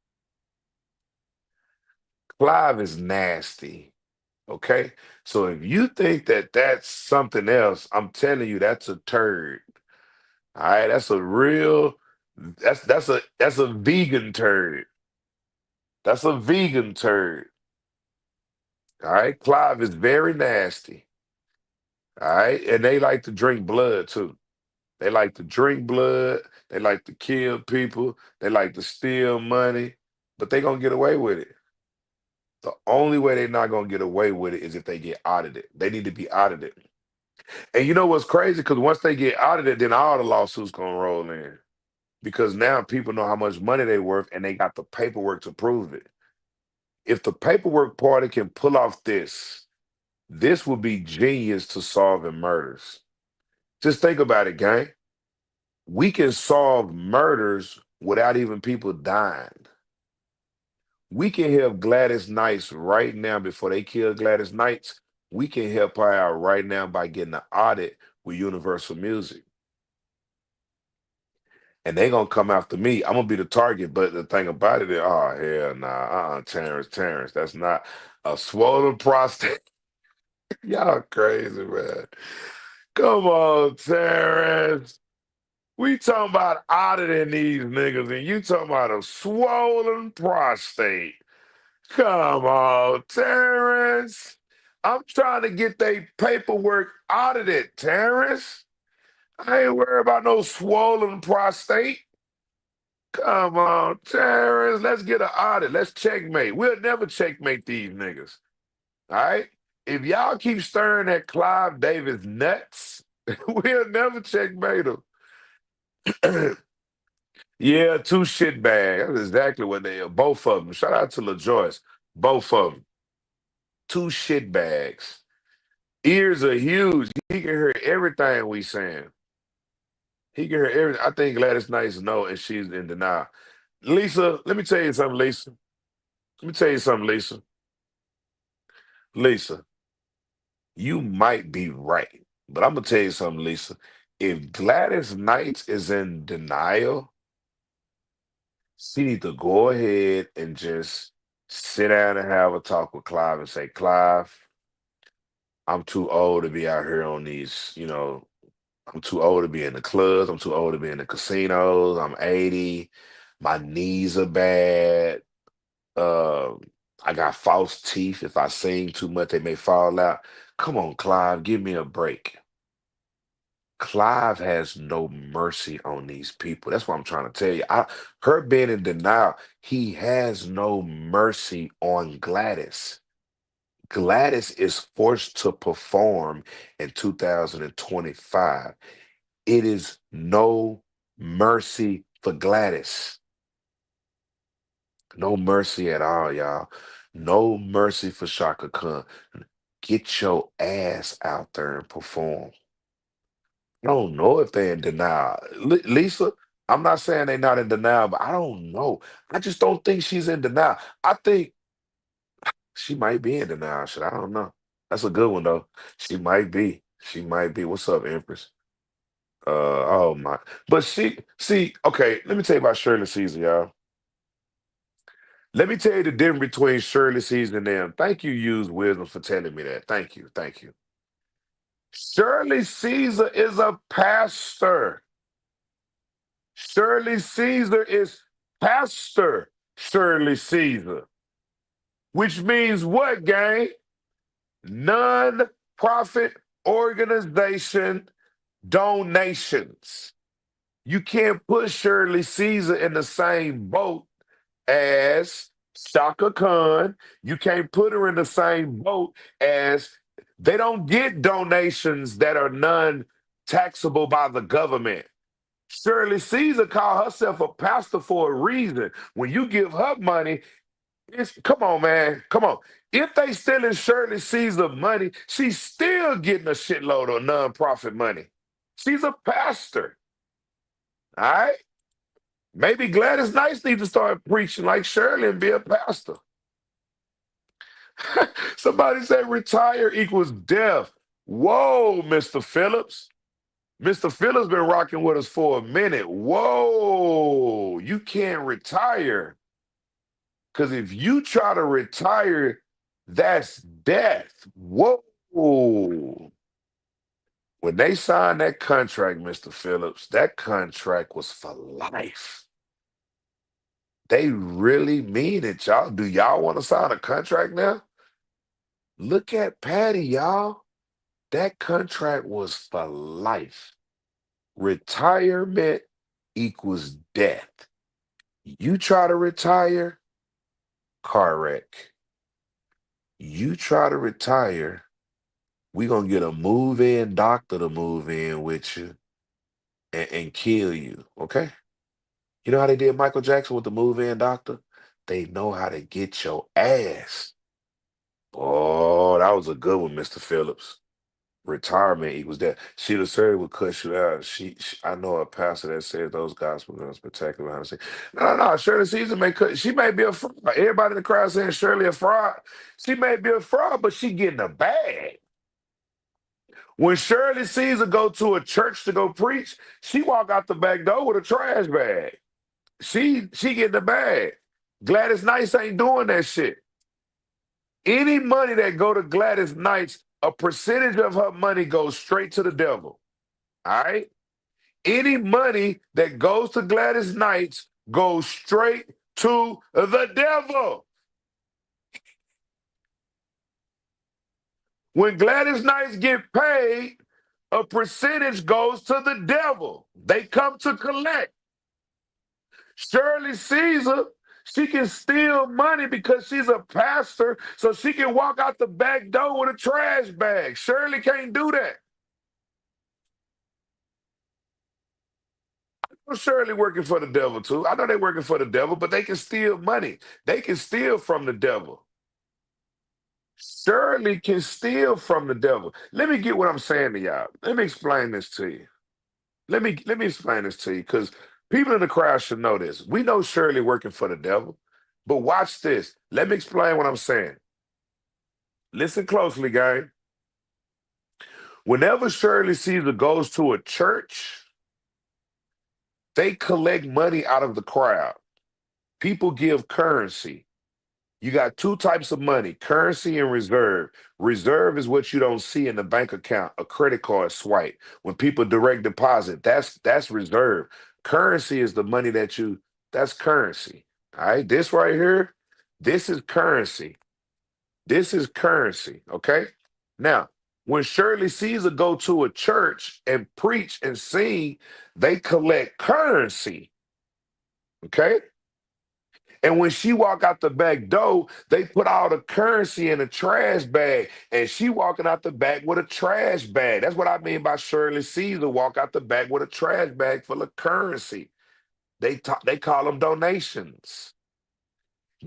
Clive is nasty, okay? So if you think that that's something else, I'm telling you, that's a turd. All right, that's a real, that's a vegan turd. That's a vegan turd. All right, Clive is very nasty. All right, and they like to drink blood too. They like to drink blood. They like to kill people. They like to steal money, but they gonna get away with it. The only way they're not gonna get away with it is if they get audited. They need to be audited. And you know what's crazy? Because once they get audited, then all the lawsuits gonna roll in. Because now people know how much money they worth and they got the paperwork to prove it. If the paperwork party can pull off this would be genius to solving murders. Just think about it, gang. We can solve murders without even people dying. We can help Gladys Knights right now before they kill Gladys Knights. We can help her out right now by getting an audit with Universal Music. And they gonna come after me. I'm gonna be the target. But the thing about it is, oh hell nah, Terrence, that's not a swollen prostate. Y'all crazy, man. Come on, Terrence. We talking about auditing these niggas, and you talking about a swollen prostate. Come on, Terrence. I'm trying to get their paperwork audited, Terrence. I ain't worried about no swollen prostate. Come on, Terrence. Let's get an audit. Let's checkmate. We'll never checkmate these niggas. All right? If y'all keep stirring that Clive Davis nuts, we'll never checkmate them. Yeah, two shit bags. That's exactly what they are. Both of them. Shout out to LaJoyce. Both of them. Two shit bags. Ears are huge. He can hear everything we saying. He can hear everything. I think Gladys Knights know, and she's in denial. Lisa, let me tell you something, Lisa. Let me tell you something, Lisa. Lisa, you might be right, but I'm gonna tell you something, Lisa. If Gladys Knights is in denial, she need to go ahead and just sit down and have a talk with Clive and say, Clive, I'm too old to be out here on these. I'm too old to be in the clubs. I'm too old to be in the casinos. I'm 80. My knees are bad. Um, I got false teeth. If I sing too much, they may fall out. Come on, Clive, give me a break. Clive has no mercy on these people. That's what I'm trying to tell you. Her being in denial, he has no mercy on Gladys. Gladys is forced to perform in 2025. It is no mercy for Gladys. No mercy at all, y'all. No mercy for Shaka Khan. Get your ass out there and perform. I don't know if they're in denial. Lisa, I'm not saying they're not in denial, but I don't know. I just don't think she's in denial. I think she might be in denial. Shit, I don't know. That's a good one though. She might be. She might be. What's up, Empress? Oh my. But okay, let me tell you about Shirley Caesar, y'all. Let me tell you the difference between Shirley Caesar and them. Thank you, Use Wisdom, for telling me that. Thank you. Thank you. Shirley Caesar is a pastor. Shirley Caesar is Pastor Shirley Caesar, which means what, gang? Non-profit organization donations. You can't put Shirley Caesar in the same boat as Shaka Khan. You can't put her in the same boat as they don't get donations that are non-taxable by the government. Shirley Caesar called herself a pastor for a reason. When you give her money, it's come on, man. Come on. If they stealing Shirley Caesar money, she's still getting a shitload of nonprofit money. She's a pastor. All right? Maybe Gladys Knight needs to start preaching like Shirley and be a pastor. Somebody said retire equals death. Whoa, Mr. Phillips. Mr. Phillips been rocking with us for a minute. Whoa, you can't retire. Because if you try to retire, that's death. Whoa. When they signed that contract, Mr. Phillips, that contract was for life. They really mean it, y'all. Do y'all want to sign a contract now? Look at Patty, y'all. That contract was for life. Retirement equals death. You try to retire, car wreck. You try to retire, we gonna get a move-in doctor to move in with you and kill you, okay? You know how they did Michael Jackson with the move-in doctor? They know how to get your ass. Oh, that was a good one, Mr. Phillips. Retirement equals that. Sheila Surrey would cut you out. I know a pastor that says those gospel guns spectacular behind the scene. No. Shirley Caesar may cut. She may be a fraud. Everybody in the crowd saying Shirley a fraud. She may be a fraud, but she getting a bag. When Shirley Caesar go to a church to go preach, she walk out the back door with a trash bag. She getting a bag. Gladys Knight ain't doing that shit. Any money that go to Gladys Knight, a percentage of her money goes straight to the devil. All right? Any money that goes to Gladys Knight goes straight to the devil. When Gladys Knight get paid, a percentage goes to the devil. They come to collect. Shirley Caesar, she can steal money because she's a pastor, so she can walk out the back door with a trash bag. Shirley can't do that. I know Shirley working for the devil too. I know they're working for the devil, but they can steal money. They can steal from the devil. Shirley can steal from the devil. Let me get what I'm saying to y'all. Let me explain this to you. Let me explain this to you because people in the crowd should know this. We know Shirley working for the devil, but watch this. Let me explain what I'm saying. Listen closely, gang. Whenever Shirley Caesar goes to a church, they collect money out of the crowd. People give currency. You got two types of money, currency and reserve. Reserve is what you don't see in the bank account, a credit card swipe. When people direct deposit, that's reserve. Currency is the money that's currency. All right, this right here, this is currency. This is currency, okay? Now, when Shirley Caesar go to a church and preach and sing, they collect currency, okay? And when she walk out the back door, they put all the currency in a trash bag, and she walking out the back with a trash bag. That's what I mean by Shirley Caesar walk out the back with a trash bag full of currency. They call them donations.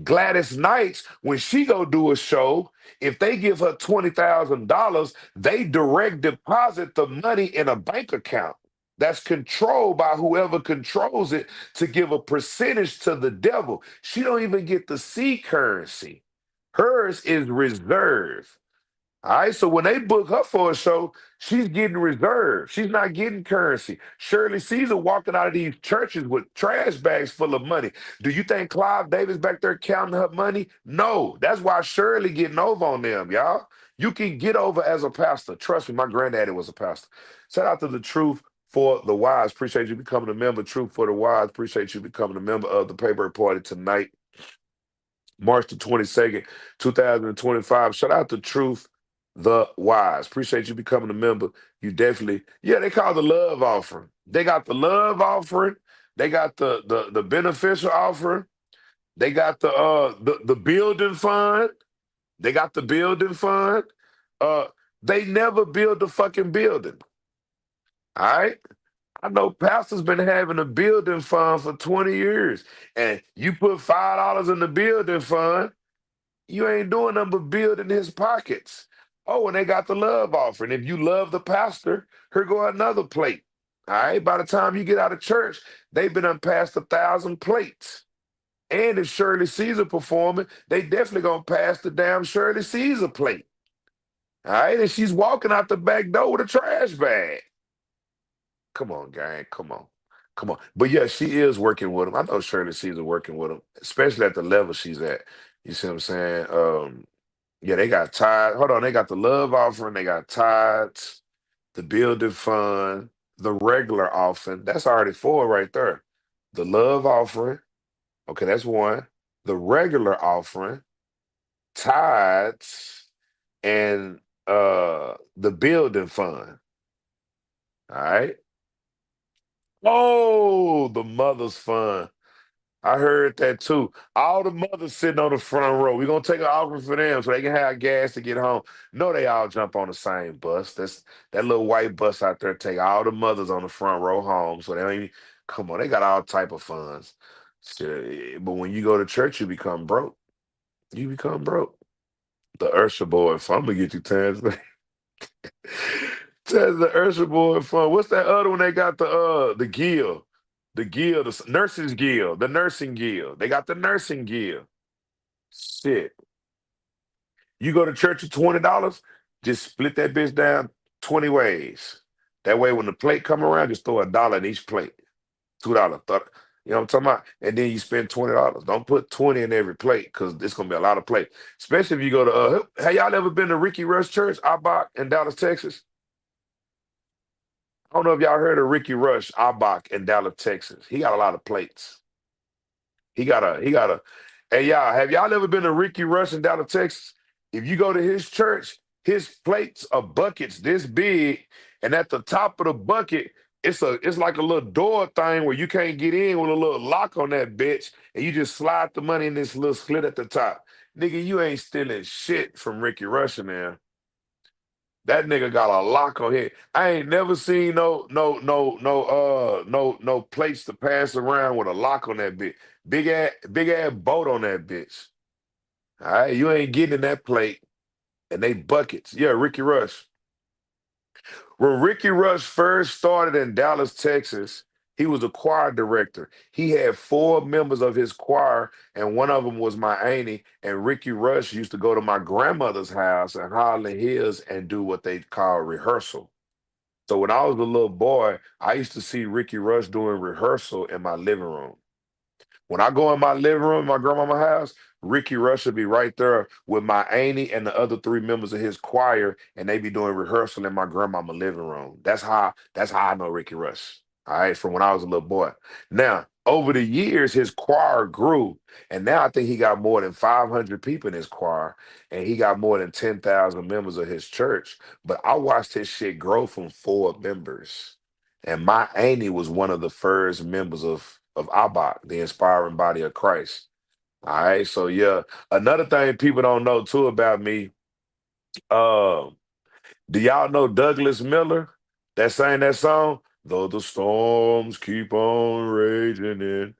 Gladys Knight, when she go do a show, if they give her $20,000, they direct deposit the money in a bank account that's controlled by whoever controls it to give a percentage to the devil. She don't even get the C currency. Hers is reserve. All right, so when they book her for a show, she's getting reserve. She's not getting currency. Shirley Caesar walking out of these churches with trash bags full of money. Do you think Clive Davis back there counting her money? No, that's why Shirley getting over on them, y'all. You can get over as a pastor. Trust me, my granddaddy was a pastor. Shout out to the Truth for the Wise. Appreciate you becoming a member. Truth for the Wise. Appreciate you becoming a member of the Paper Party tonight, March the 22nd, 2025. Shout out to Truth the Wise. Appreciate you becoming a member. You definitely, they call it the love offering. They got the love offering. They got the beneficial offering. They got the building fund. They got the building fund. They never build the fucking building. All right? I know pastors been having a building fund for 20 years, and you put $5 in the building fund, you ain't doing nothing but building his pockets. Oh, and they got the love offering. If you love the pastor, here go another plate. All right. By the time you get out of church, they've been unpassed 1,000 plates. And if Shirley Caesar performing, they definitely gonna pass the damn Shirley Caesar plate. All right. And she's walking out the back door with a trash bag. Come on, gang. Come on. Come on. But yeah, she is working with him. I know Shirley Caesar working with him, especially at the level she's at. You see what I'm saying? Yeah, they got tied. Hold on, they got the love offering, they got tithes, the building fund, the regular offering. That's already four right there. The love offering, okay, that's one. The regular offering, tithes, and the building fund. All right. Oh, the mother's fund. I heard that too. All the mothers sitting on the front row. We're gonna take an offering for them so they can have gas to get home. No, they all jump on the same bus. That's that little white bus out there take all the mothers on the front row home. So they don't even come on, they got all type of funds. Shit, but when you go to church, you become broke. You become broke. The Ursha boy, if I'm gonna get you Taz. Taz the Ursha boy fun. What's that other one they got the guild? The guild, the nurses guild, the nursing guild. They got the nursing guild. Shit. You go to church for $20, just split that bitch down 20 ways. That way when the plate come around, just throw $1 in each plate. $2. You know what I'm talking about? And then you spend $20. Don't put 20 in every plate because it's gonna be a lot of plate. Especially if you go to have y'all ever been to Ricky Rush Church, Abach in Dallas, Texas? I don't know if y'all heard of Ricky Rush, Abach in Dallas, Texas. He got a lot of plates. He got a. Hey y'all, have y'all ever been to Ricky Rush in Dallas, Texas? If you go to his church, his plates are buckets this big, and at the top of the bucket, it's like a little door thing where you can't get in with a little lock on that bitch, and you just slide the money in this little slit at the top. Nigga, you ain't stealing shit from Ricky Rush in there. That nigga got a lock on here. I ain't never seen no plates to pass around with a lock on that bitch. Big ass boat on that bitch. All right, you ain't getting in that plate and they buckets. Yeah, Ricky Rush. When Ricky Rush first started in Dallas, Texas, he was a choir director. He had four members of his choir, and one of them was my auntie. And Ricky Rush used to go to my grandmother's house in Holland Hills and do what they call rehearsal. So when I was a little boy, I used to see Ricky Rush doing rehearsal in my living room. When I go in my living room, my grandmama's house, Ricky Rush will be right there with my auntie and the other three members of his choir, and they be doing rehearsal in my grandmama's living room. That's how I know Ricky Rush. All right, from when I was a little boy. Now, over the years, his choir grew, and now I think he got more than 500 people in his choir, and he got more than 10,000 members of his church. But I watched his shit grow from four members. And my auntie was one of the first members of Abba, the inspiring body of Christ. All right. So yeah. Another thing people don't know too about me, uh, do y'all know Douglas Miller that sang that song? Though the storms keep on raging in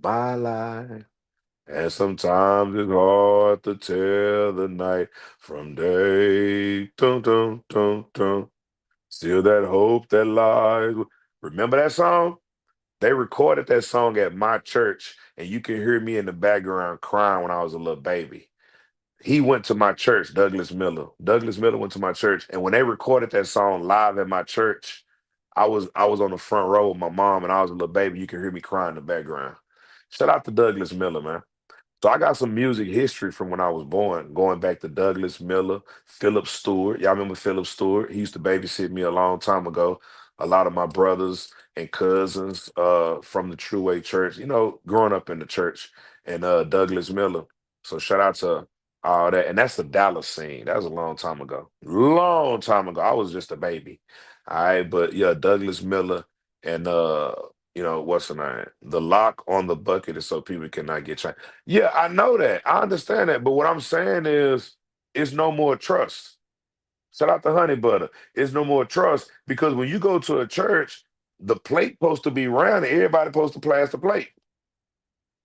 my life. And sometimes it's hard to tell the night from day. Dun, dun, dun, dun. Still that hope that lies. Remember that song? They recorded that song at my church, and you can hear me in the background crying when I was a little baby. He went to my church, Douglas Miller. Douglas Miller went to my church, and when they recorded that song live at my church, I was on the front row with my mom, and I was a little baby. You can hear me crying in the background. Shout out to Douglas Miller, man. So I got some music history from when I was born, going back to Douglas Miller, Philip Stewart. Y'all remember Philip Stewart? He used to babysit me a long time ago. A lot of my brothers and cousins from the True Way Church, growing up in the church, and Douglas Miller. So shout out to all that. And that's the Dallas scene. That was a long time ago. Long time ago. I was just a baby. All right. But yeah, Douglas Miller and what's the name? The lock on the bucket is so people cannot get trapped. Yeah, I know that. I understand that. But what I'm saying is, it's no more trust. Shout out to Honey Butter. It's no more trust because when you go to a church, The plate supposed to be round and everybody supposed to pass the plate.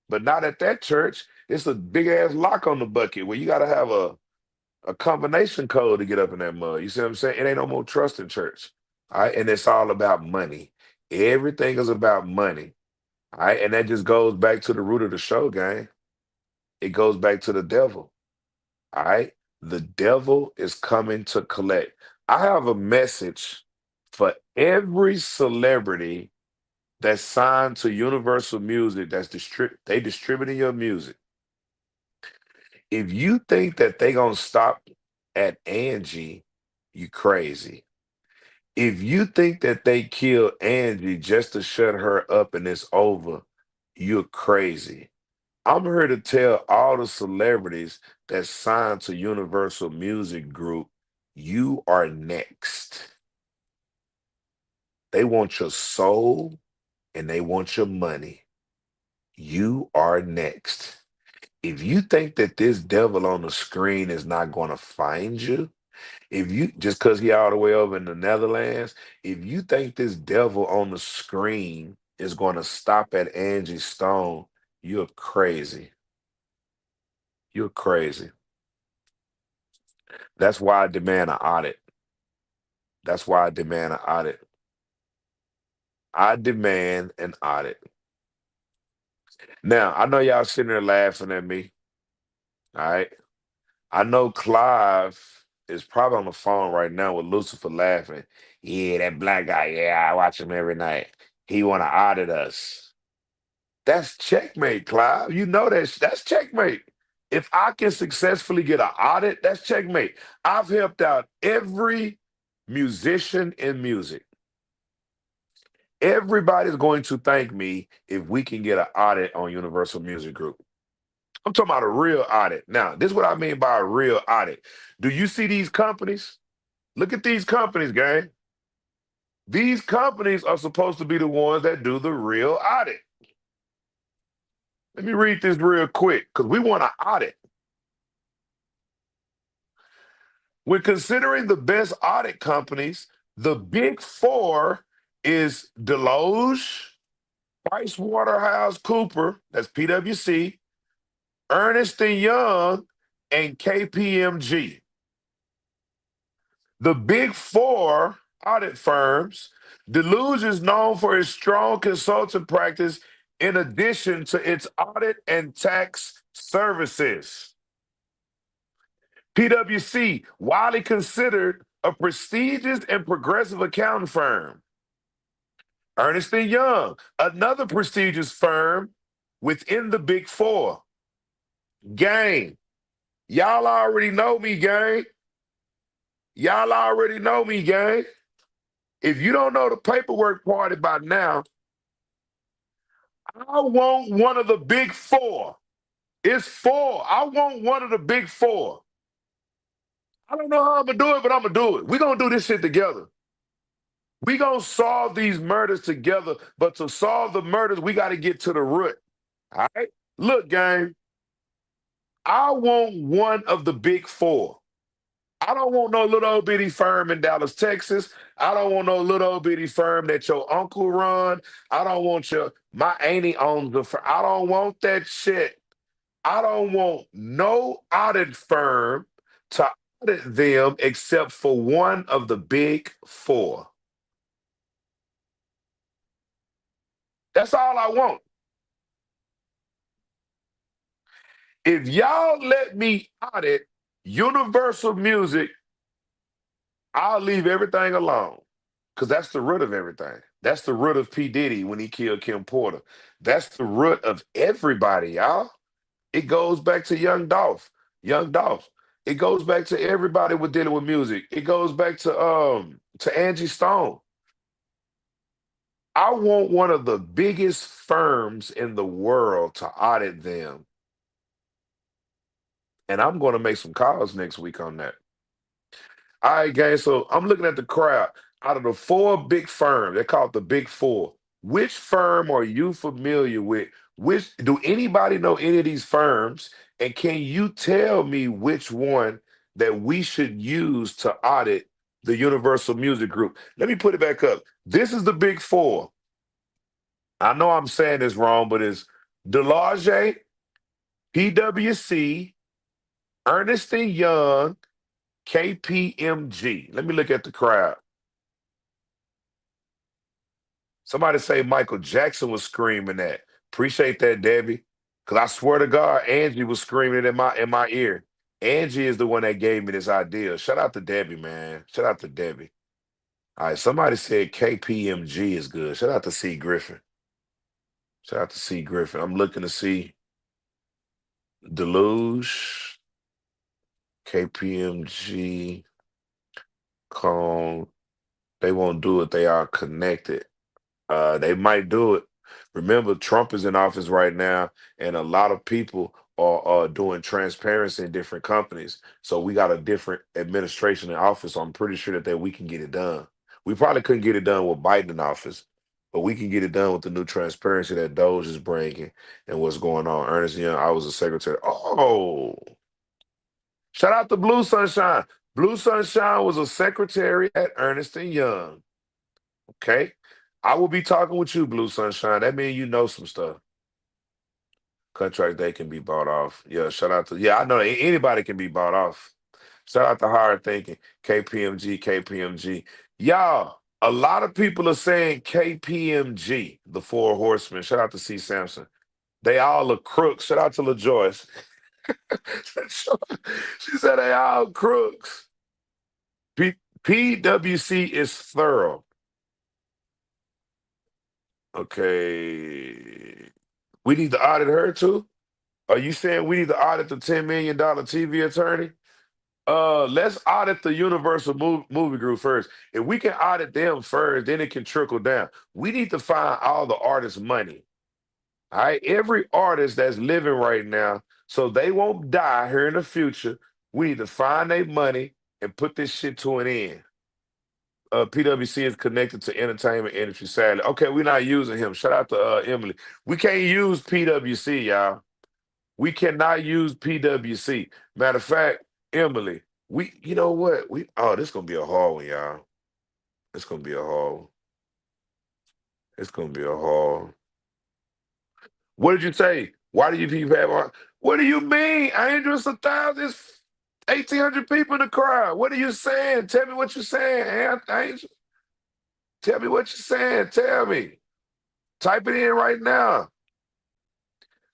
But not at that church. It's a big ass lock on the bucket where you gotta have a combination code to get up in that mud. You see what I'm saying? It ain't no more trust in church. All right. And it's all about money. Everything is about money. All right. And that just goes back to the root of the show, gang. It goes back to the devil. All right. The devil is coming to collect. I have a message for every celebrity that's signed to Universal Music that's they distributing your music. If you think that they gonna stop at Angie, you crazy. If you think that they killed Angie just to shut her up and it's over, you're crazy. I'm here to tell all the celebrities that signed to Universal Music Group, you are next. They want your soul and they want your money. You are next. If you think that this devil on the screen is not going to find you, if you just because he all the way over in the Netherlands, if you think this devil on the screen is going to stop at Angie Stone, you're crazy. You're crazy. That's why I demand an audit. That's why I demand an audit. I demand an audit. Now, I know y'all sitting there laughing at me. All right. I know Clive is probably on the phone right now with Lucifer laughing. Yeah, that black guy. Yeah, I watch him every night. He want to audit us. That's checkmate, Clive. You know that's checkmate. If I can successfully get an audit, that's checkmate. I've helped out every musician in music. Everybody's going to thank me if we can get an audit on Universal Music Group. I'm talking about a real audit. Now, this is what I mean by a real audit. Do you see these companies? Look at these companies, gang. These companies are supposed to be the ones that do the real audit. Let me read this real quick because we want to audit. When considering the best audit companies, the big four is Deloge, PricewaterhouseCoopers, that's PwC, Ernst & Young, and KPMG. The big four audit firms, Deloge is known for its strong consulting practice in addition to its audit and tax services. PwC, widely considered a prestigious and progressive accounting firm. Ernst & Young, another prestigious firm within the big four. Gang, y'all already know me, gang. Y'all already know me, gang. If you don't know the paperwork party by now, I want one of the big four. It's four. I want one of the big four. I don't know how I'm going to do it, but I'm going to do it. We're going to do this shit together. We're going to solve these murders together, but to solve the murders, we got to get to the root. All right? Look, gang, I want one of the big four. I don't want no little old bitty firm in Dallas, Texas. I don't want no little old bitty firm that your uncle run. I don't want my auntie owns the firm. I don't want that shit. I don't want no audit firm to audit them except for one of the big four. That's all I want. If y'all let me audit Universal Music, I'll leave everything alone. Because that's the root of everything. That's the root of P. Diddy when he killed Kim Porter. That's the root of everybody, y'all. It goes back to Young Dolph. Young Dolph. It goes back to everybody with dealing with music. It goes back to Angie Stone. I want one of the biggest firms in the world to audit them. And I'm going to make some calls next week on that. All right, gang. So I'm looking at the crowd. Out of the four big firms, they're called the big four. Which firm are you familiar with? Do anybody know any of these firms? And can you tell me which one that we should use to audit the Universal Music Group. Let me put it back up. This is the big four. I know I'm saying this wrong, but it's Delage, PWC, Ernest and Young, KPMG. Let me look at the crowd. Somebody say Michael Jackson was screaming that. Appreciate that, Debbie. Cause I swear to God, Angie was screaming it in my ear. Angie is the one that gave me this idea. Shout out to Debbie, man. Shout out to Debbie. All right, somebody said KPMG is good. Shout out to C. Griffin. Shout out to C. Griffin. I'm looking to see Deluge, KPMG, Cone. They won't do it. They are connected. They might do it. Remember, Trump is in office right now, and a lot of people are doing transparency in different companies. So we got a different administration in office. So I'm pretty sure that we can get it done. We probably couldn't get it done with Biden in office, but we can get it done with the new transparency that Doge is bringing and what's going on. Ernest Young, I was a secretary. Oh, shout out to Blue Sunshine. Blue Sunshine was a secretary at Ernest and Young. Okay. I will be talking with you, Blue Sunshine. That means you know some stuff. Contract they can be bought off. Yeah, shout out to I know anybody can be bought off. Shout out to Hard Thinking, KPMG, KPMG. Y'all, a lot of people are saying KPMG, the Four Horsemen. Shout out to C. Sampson. They all are crooks. Shout out to LaJoyce. She said they all crooks. PWC is thorough. Okay. We need to audit her too? Are you saying we need to audit the $10 million TV attorney? Let's audit the Universal Movie Group first. If we can audit them first, then it can trickle down. We need to find all the artists' money. All right, every artist that's living right now, so they won't die here in the future. We need to find their money and put this shit to an end. PwC is connected to entertainment industry, sadly. Okay, we're not using him. Shout out to Emily. We can't use PwC, y'all. We cannot use PwC. Matter of fact, Emily, you know what? This gonna be a hard one, y'all. It's gonna be a hard one. It's gonna be a hard one. What did you say? Why do you people have? What do you mean? Angel, it's 1,000, it's 1,800 people in the crowd. What are you saying? Tell me what you're saying, Angel. Tell me what you're saying. Tell me. Type it in right now.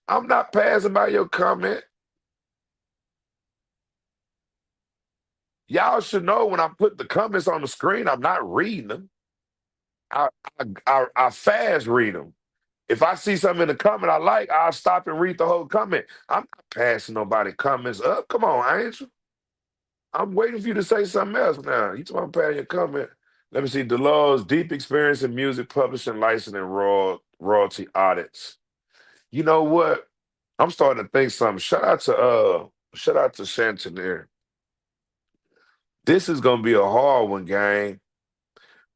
I'm not passing by your comment. Y'all should know when I put the comments on the screen, I'm not reading them. I fast read them. If I see something in the comment I like, I'll stop and read the whole comment. I'm not passing nobody comments up. Come on, Angel. I'm waiting for you to say something else now. You talking about passing your comment. Let me see. Delo's deep experience in music publishing, licensing, and royalty audits. You know what? I'm starting to think something. Shout out to Chantineer. This is gonna be a hard one, gang.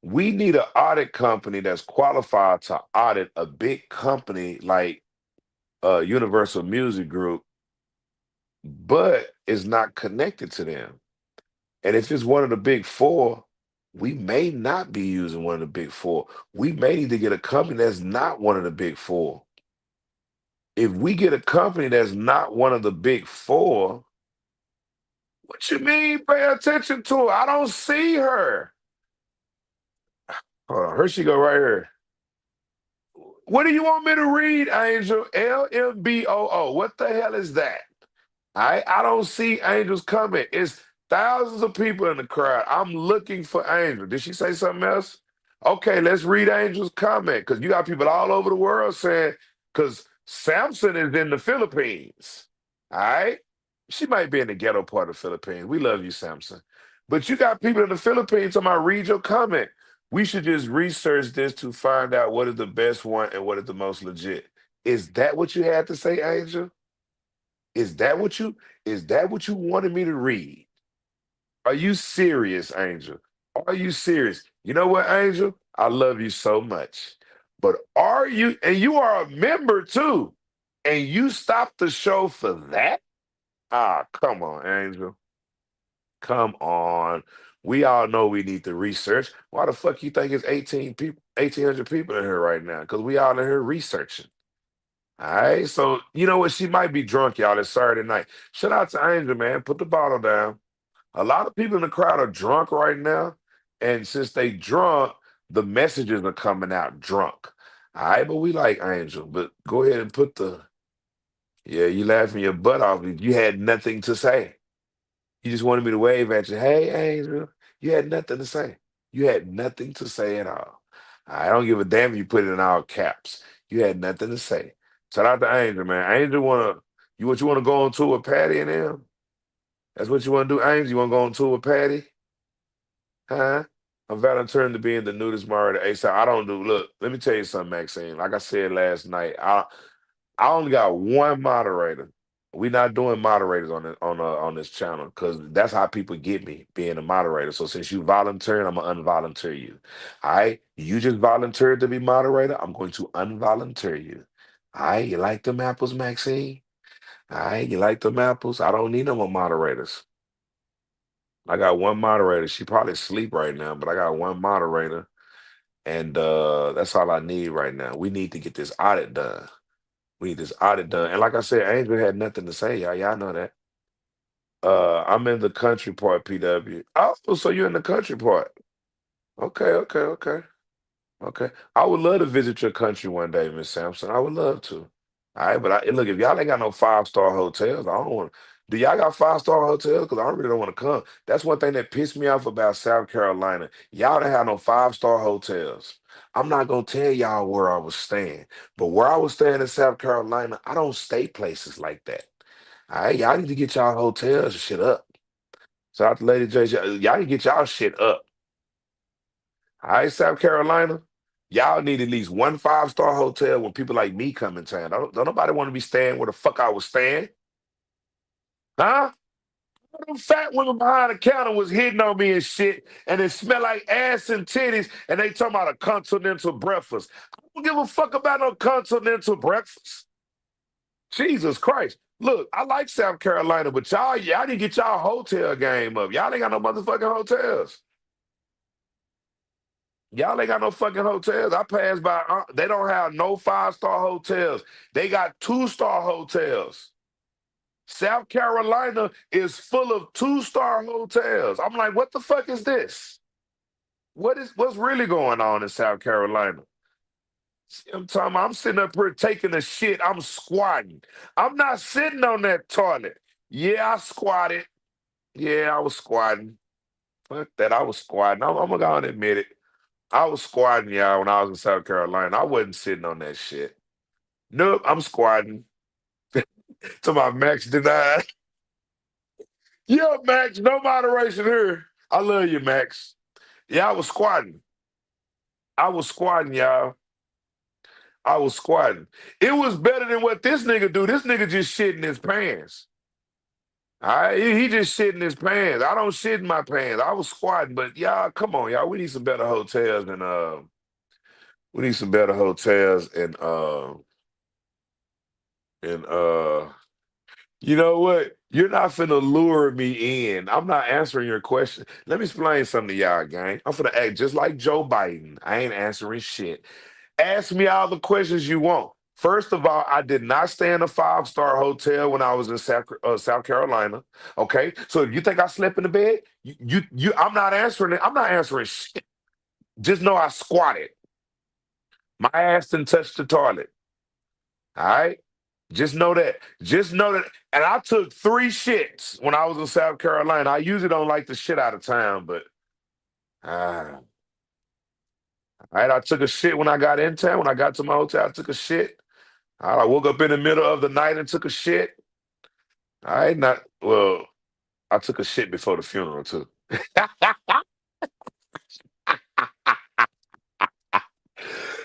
We need an audit company that's qualified to audit a big company like Universal Music Group, but is not connected to them. And if it's one of the big four, we may not be using one of the big four. We may need to get a company that's not one of the big four. If we get a company that's not one of the big four, what you mean pay attention to her? I don't see her. Hold on, here she go right here. What do you want me to read, Angel? LMBOO. What the hell is that? I don't see Angel's comment. It's thousands of people in the crowd. I'm looking for Angel. Did she say something else? Okay, let's read Angel's comment because you got people all over the world saying, because Samson is in the Philippines. All right? She might be in the ghetto part of the Philippines. We love you, Samson. But you got people in the Philippines talking about read your comment. We should just research this to find out what is the best one and what is the most legit. Is that what you had to say, Angel? Is that what you wanted me to read? Are you serious, Angel? Are you serious? You know what, Angel? I love you so much. But are you, and you are a member too, and you stopped the show for that? Ah, come on, Angel. Come on. We all know we need to research. Why the fuck you think it's 18 people, 1,800 people in here right now? Because we all in here researching. All right. So you know what? She might be drunk, y'all. It's Saturday night. Shout out to Angel, man. Put the bottle down. A lot of people in the crowd are drunk right now. And since they drunk, the messages are coming out drunk. All right, but we like Angel. But go ahead and put the yeah, you laughing your butt off. You had nothing to say. You just wanted me to wave at you. Hey, Angel. You had nothing to say. You had nothing to say at all. I don't give a damn if you put it in all caps. You had nothing to say. Shout out to Angel, man. Angel you wanna go on tour with Patty and them? That's what you wanna do, Angel? You wanna go on tour with Patty? Huh? I'm volunteering to be in the nudist moderator ASAP. I don't do look, let me tell you something, Maxine. Like I said last night, I only got one moderator. We not doing moderators on this channel because that's how people get me being a moderator. So since you volunteering, I'm gonna unvolunteer you. All right, you just volunteered to be moderator. I'm going to unvolunteer you. All right, you like them apples, Maxine? All right, you like them apples? I don't need no more moderators. I got one moderator. She probably asleep right now, but I got one moderator, and that's all I need right now. We need to get this audit done. We need this audit done. And like I said, Angel had nothing to say, y'all. Y'all know that. I'm in the country part, PW. Oh, so you're in the country part. Okay, okay, okay. Okay. I would love to visit your country one day, Miss Sampson. I would love to. All right, but look, if y'all ain't got no 5-star hotels, I don't want. Do y'all got 5-star hotels? Because I really don't want to come. That's one thing that pissed me off about South Carolina. Y'all don't have no 5-star hotels. I'm not gonna tell y'all where I was staying, but where I was staying in South Carolina, I don't stay places like that. All right, y'all need to get y'all hotels and shit up. Shout out to Lady J. Y'all need to get y'all shit up. All right, South Carolina, y'all need at least one 5-star hotel when people like me come in town. Don't nobody want to be staying where the fuck I was staying. Huh? Them fat women behind the counter was hitting on me and shit, and it smelled like ass and titties, and they talking about a continental breakfast. I don't give a fuck about no continental breakfast. Jesus Christ. Look, I like South Carolina, but y'all need to get y'all hotel game up. Y'all ain't got no motherfucking hotels. Y'all ain't got no fucking hotels. I passed by. They don't have no 5-star hotels. They got 2-star hotels. South Carolina is full of 2-star hotels. I'm like, what the fuck is this? What's really going on in South Carolina? I'm talking about, I'm sitting up here taking a shit. I'm squatting. I'm not sitting on that toilet. Yeah, I squatted. Yeah, I was squatting. Fuck that. I was squatting. I'm gonna go and admit it. I was squatting, y'all, when I was in South Carolina. I wasn't sitting on that shit. Nope, I'm squatting. To my Max denied. Yeah, Max, no moderation here. I love you, Max. Yeah, I was squatting. I was squatting, y'all. I was squatting. It was better than what this nigga do. This nigga just shit in his pants. All right, he just shit in his pants. I don't shit in my pants. I was squatting, but y'all, come on, y'all. We need some better hotels and we need some better hotels and you know what? You're not finna lure me in. I'm not answering your question. Let me explain something to y'all, gang. I'm finna act just like Joe Biden. I ain't answering shit. Ask me all the questions you want. First of all, I did not stay in a 5-star hotel when I was in South Carolina. Okay, so if you think I slept in the bed, I'm not answering it. I'm not answering shit. Just know I squatted. My ass didn't touch the toilet. All right. Just know that. Just know that. And I took 3 shits when I was in South Carolina. I usually don't like the shit out of town, but all right. I took a shit when I got in town. When I got to my hotel, I took a shit. All right, I woke up in the middle of the night and took a shit. All right, not well. I took a shit before the funeral too.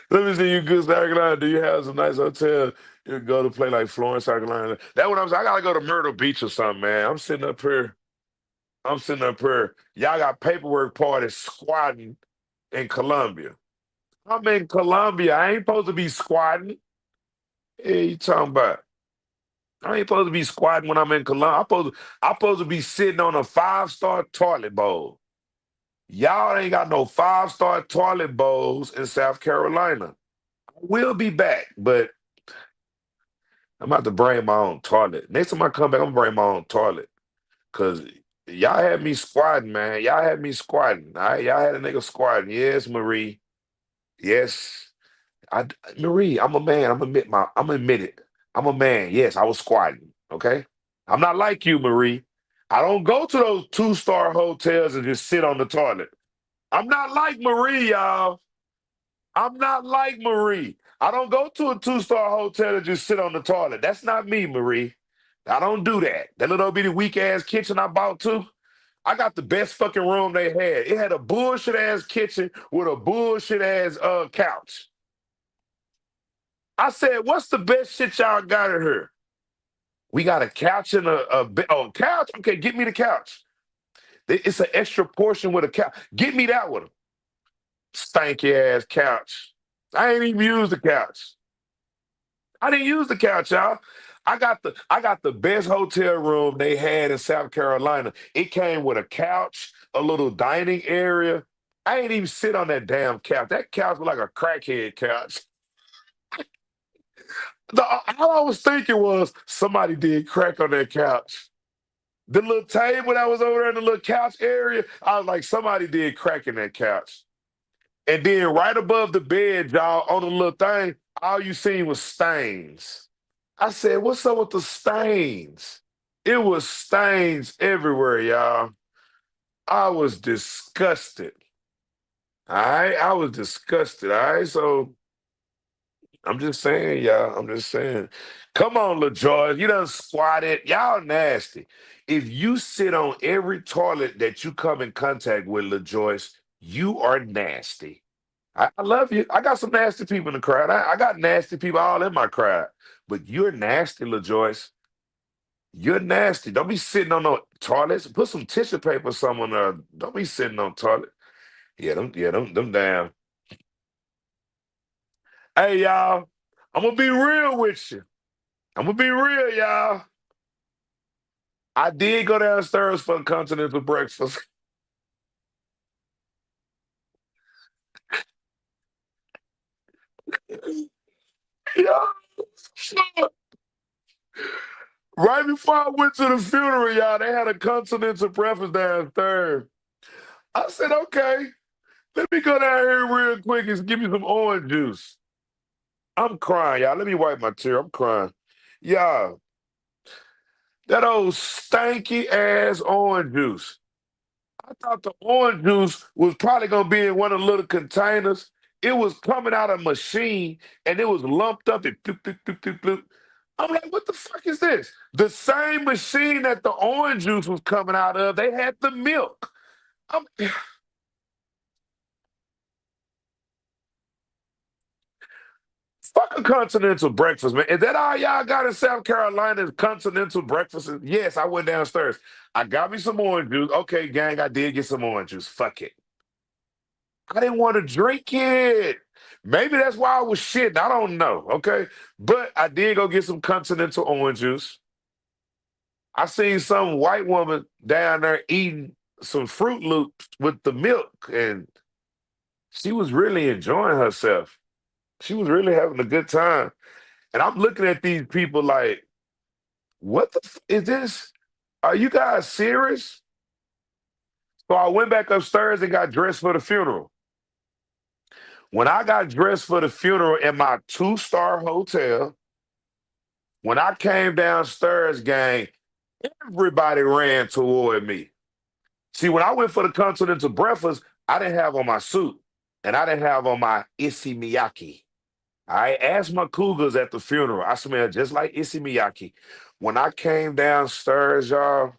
Let me see you, good South Carolina. Do you have some nice hotel? You go to play like Florence, South Carolina. That one I was. I gotta go to Myrtle Beach or something, man. I'm sitting up here. I'm sitting up here. Y'all got paperwork parties squatting in Columbia. I'm in Columbia. I ain't supposed to be squatting. Hey, you talking about? I ain't supposed to be squatting when I'm in Cologne. I'm supposed to be sitting on a 5-star toilet bowl. Y'all ain't got no 5-star toilet bowls in South Carolina. I will be back, but I'm about to bring my own toilet. Next time I come back, I'm gonna bring my own toilet. Cause y'all had me squatting, man. Y'all had me squatting. All right, y'all had a nigga squatting. Yes, Marie. Yes. Marie, I'm a man. I'm admit it. I'm a man. Yes, I was squatting. Okay. I'm not like you, Marie. I don't go to those 2-star hotels and just sit on the toilet. I'm not like Marie, y'all. I'm not like Marie. I don't go to a 2-star hotel and just sit on the toilet. That's not me, Marie. I don't do that. That little bitty weak ass kitchen I bought too. I got the best fucking room they had. It had a bullshit ass kitchen with a bullshit ass couch. I said, "What's the best shit y'all got in here?" We got a couch and a couch. Okay, get me the couch. It's an extra portion with a couch. Get me that one. Stanky ass couch. I ain't even used the couch. I didn't use the couch, y'all. I got the best hotel room they had in South Carolina. It came with a couch, a little dining area. I ain't even sit on that damn couch. That couch was like a crackhead couch. All I was thinking was somebody did crack on that couch. The little table that was over there in the little couch area, I was like, somebody did crack in that couch. And then right above the bed, y'all, on the little thing, all you seen was stains. I said, what's up with the stains? It was stains everywhere, y'all. I was disgusted. All right. I was disgusted. All right. So I'm just saying, y'all. I'm just saying. Come on, LaJoy. You done squatted. Y'all nasty. If you sit on every toilet that you come in contact with, LaJoyce, you are nasty. I love you. I got some nasty people in the crowd. I got nasty people all in my crowd. But you're nasty, LaJoyce. You're nasty. Don't be sitting on no toilets. Put some tissue paper or something on there. Don't be sitting on toilet. Yeah, them damn. Hey, y'all. I'm gonna be real with you. I'm gonna be real, y'all. I did go downstairs for a continental breakfast. Y'all, right before I went to the funeral, y'all, they had a continental breakfast downstairs. I said, okay, let me go down here real quick and give me some orange juice. I'm crying, y'all. Let me wipe my tear. I'm crying. Y'all, that old stanky ass orange juice. I thought the orange juice was probably gonna be in one of the little containers. It was coming out of a machine and it was lumped up and bloop, bloop, bloop, bloop, bloop. I'm like, what the fuck is this? The same machine that the orange juice was coming out of, they had the milk. I'm, fuck a continental breakfast, man. Is that all y'all got in South Carolina is continental breakfast? Yes, I went downstairs. I got me some orange juice. Okay, gang, I did get some orange juice. Fuck it. I didn't want to drink it. Maybe that's why I was shitting. I don't know. Okay. But I did go get some continental orange juice. I seen some white woman down there eating some Fruit Loops with the milk, and she was really enjoying herself. She was really having a good time. And I'm looking at these people like, what the is this? Are you guys serious? So I went back upstairs and got dressed for the funeral. When I got dressed for the funeral in my 2-star hotel, when I came downstairs, gang, everybody ran toward me. See, when I went for the continental breakfast, I didn't have on my suit and I didn't have on my Issey Miyake. I asked my cougars at the funeral. I smelled just like Issey Miyake. When I came downstairs, y'all,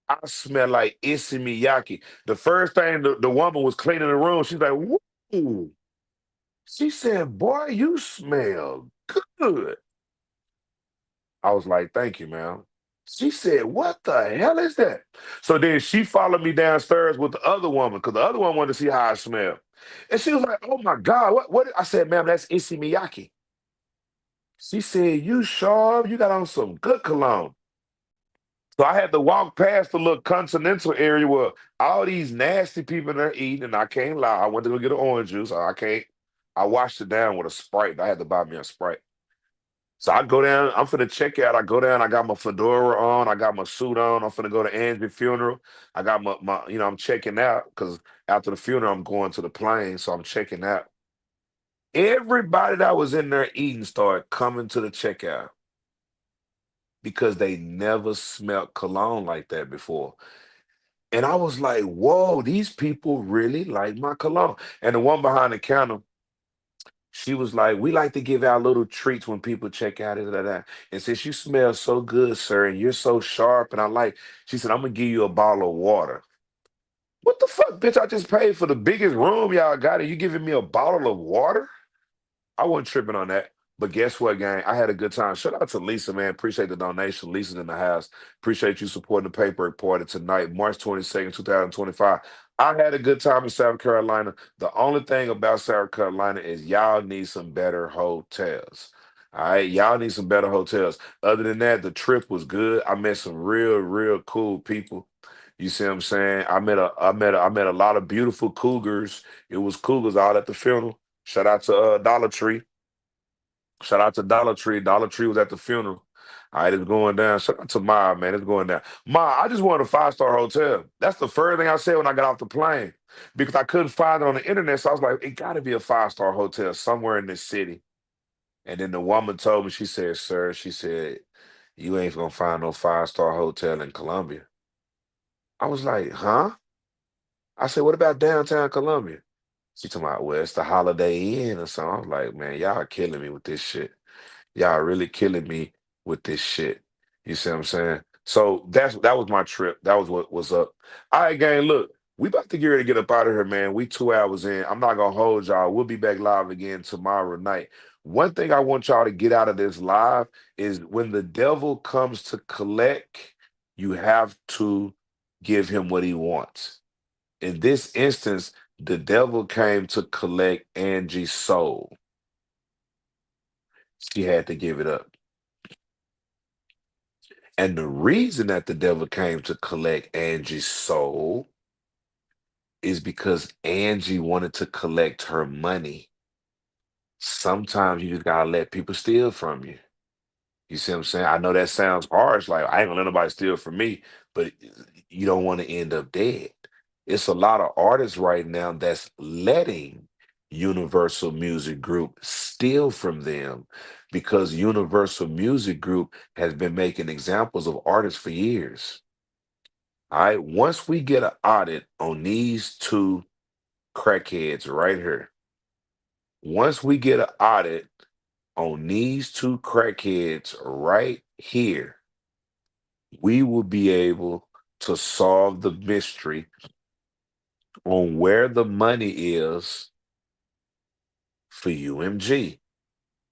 I smelled like Issey Miyake. The first thing the woman was cleaning the room, she's like, whoa. She said, boy, you smell good. I was like, thank you, ma'am. She said, what the hell is that? So then she followed me downstairs with the other woman because the other one wanted to see how I smell. And she was like, oh my God, what? I said, ma'am, that's Issey Miyake. She said, "You sharp, you got on some good cologne." So I had to walk past the little continental area where all these nasty people in there eating, and I can't lie. I went to go get an orange juice. I can't. I washed it down with a Sprite. I had to buy me a Sprite. So I go down. I'm finna check out. I go down. I got my fedora on. I got my suit on. I'm finna go to Angie's funeral. I got my. I'm checking out because after the funeral, I'm going to the plane. So I'm checking out. Everybody that was in there eating started coming to the checkout because they never smelled cologne like that before. And I was like, whoa, these people really like my cologne. And the one behind the counter, she was like, we like to give out little treats when people check out. And since you smell so good, sir, and you're so sharp, and she said, I'm gonna give you a bottle of water. What the fuck, bitch? I just paid for the biggest room y'all got, and you giving me a bottle of water? I wasn't tripping on that. But guess what, gang? I had a good time. Shout out to Lisa, man. Appreciate the donation. Lisa's in the house. Appreciate you supporting the paper party tonight, March 22nd, 2025. I had a good time in South Carolina. The only thing about South Carolina is y'all need some better hotels. All right, y'all need some better hotels. Other than that, the trip was good. I met some real, real cool people. You see what I'm saying? I met a lot of beautiful cougars. It was cougars all at the funeral. Shout out to Dollar Tree. Shout out to Dollar Tree. Dollar Tree was at the funeral. All right, it's going down. Shout out to Ma, man. It's going down. Ma, I just wanted a five-star hotel. That's the first thing I said when I got off the plane because I couldn't find it on the internet. So I was like, it got to be a five-star hotel somewhere in this city. And then the woman told me, she said, sir, she said, you ain't going to find no five-star hotel in Columbia. I was like, huh? I said, what about downtown Columbia? She talking about, well, it's the Holiday Inn or something. I was like, man, y'all are killing me with this shit. Y'all really killing me with this shit. You see what I'm saying? So that was my trip. That was what was up. All right, gang. Look, we about to get ready to get up out of here, man. We 2 hours in. I'm not gonna hold y'all. We'll be back live again tomorrow night. One thing I want y'all to get out of this live is when the devil comes to collect, you have to give him what he wants. In this instance, the devil came to collect Angie's soul. She had to give it up. And the reason that the devil came to collect Angie's soul is because Angie wanted to collect her money. Sometimes you just gotta let people steal from you. You see what I'm saying? I know that sounds harsh, like I ain't gonna let nobody steal from me, but you don't want to end up dead. It's a lot of artists right now that's letting Universal Music Group steal from them because Universal Music Group has been making examples of artists for years. All right, once we get an audit on these two crackheads right here, once we get an audit on these two crackheads right here, we will be able to solve the mystery on where the money is for UMG.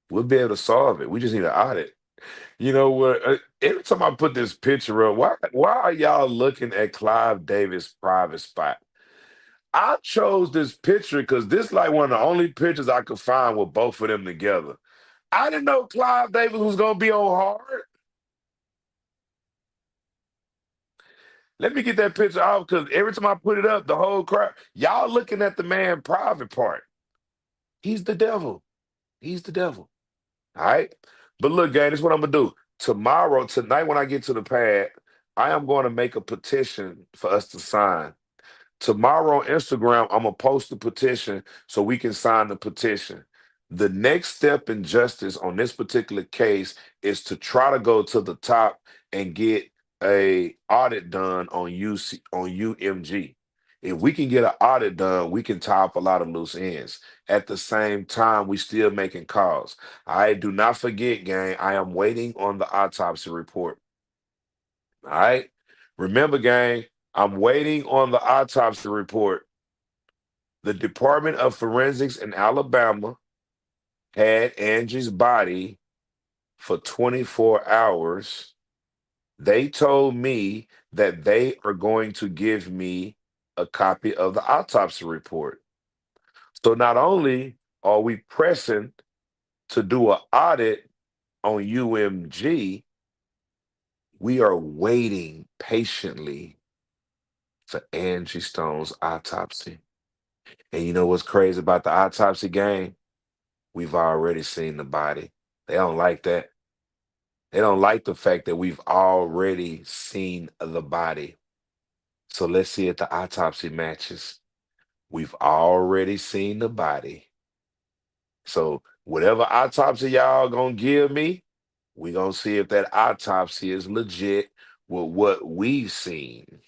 We'll be able to solve it. We just need an audit. You know what? Every time I put this picture up, why are y'all looking at Clive Davis' private spot? I chose this picture because this like one of the only pictures I could find with both of them together. I didn't know Clive Davis was gonna be on hard. Let me get that picture off because every time I put it up, the whole crowd, y'all looking at the man private part. He's the devil. He's the devil. All right. But look, gang, this is what I'm gonna do. Tomorrow, tonight, when I get to the pad, I am going to make a petition for us to sign. Tomorrow on Instagram, I'm gonna post the petition so we can sign the petition. The next step in justice on this particular case is to try to go to the top and get a audit done on UMG. If we can get an audit done, we can tie up a lot of loose ends. At the same time, we still making calls. I do not forget, gang, I am waiting on the autopsy report. All right. Remember, gang, I'm waiting on the autopsy report. The Department of Forensics in Alabama had Angie's body for 24 hours. They told me that they are going to give me a copy of the autopsy report. So not only are we pressing to do an audit on UMG, we are waiting patiently for Angie Stone's autopsy. And you know what's crazy about the autopsy game? We've already seen the body. They don't like that. They don't like the fact that we've already seen the body. So let's see if the autopsy matches. We've already seen the body. So whatever autopsy y'all gonna give me, we gonna see if that autopsy is legit with what we've seen.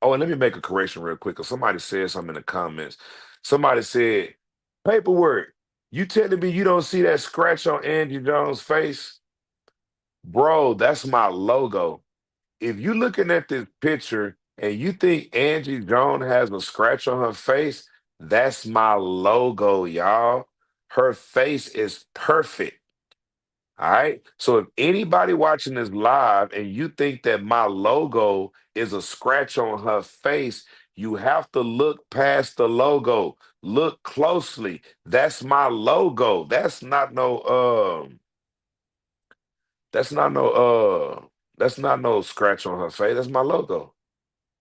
Oh, and let me make a correction real quick, because somebody said something in the comments. Somebody said, paperwork, you telling me you don't see that scratch on Angie Jones' face? Bro, that's my logo. If you looking at this picture and you think Angie Jones has a scratch on her face, that's my logo, y'all. Her face is perfect. All right. So if anybody watching this live and you think that my logo is a scratch on her face, you have to look past the logo. Look closely. That's my logo. That's not no scratch on her face. That's my logo.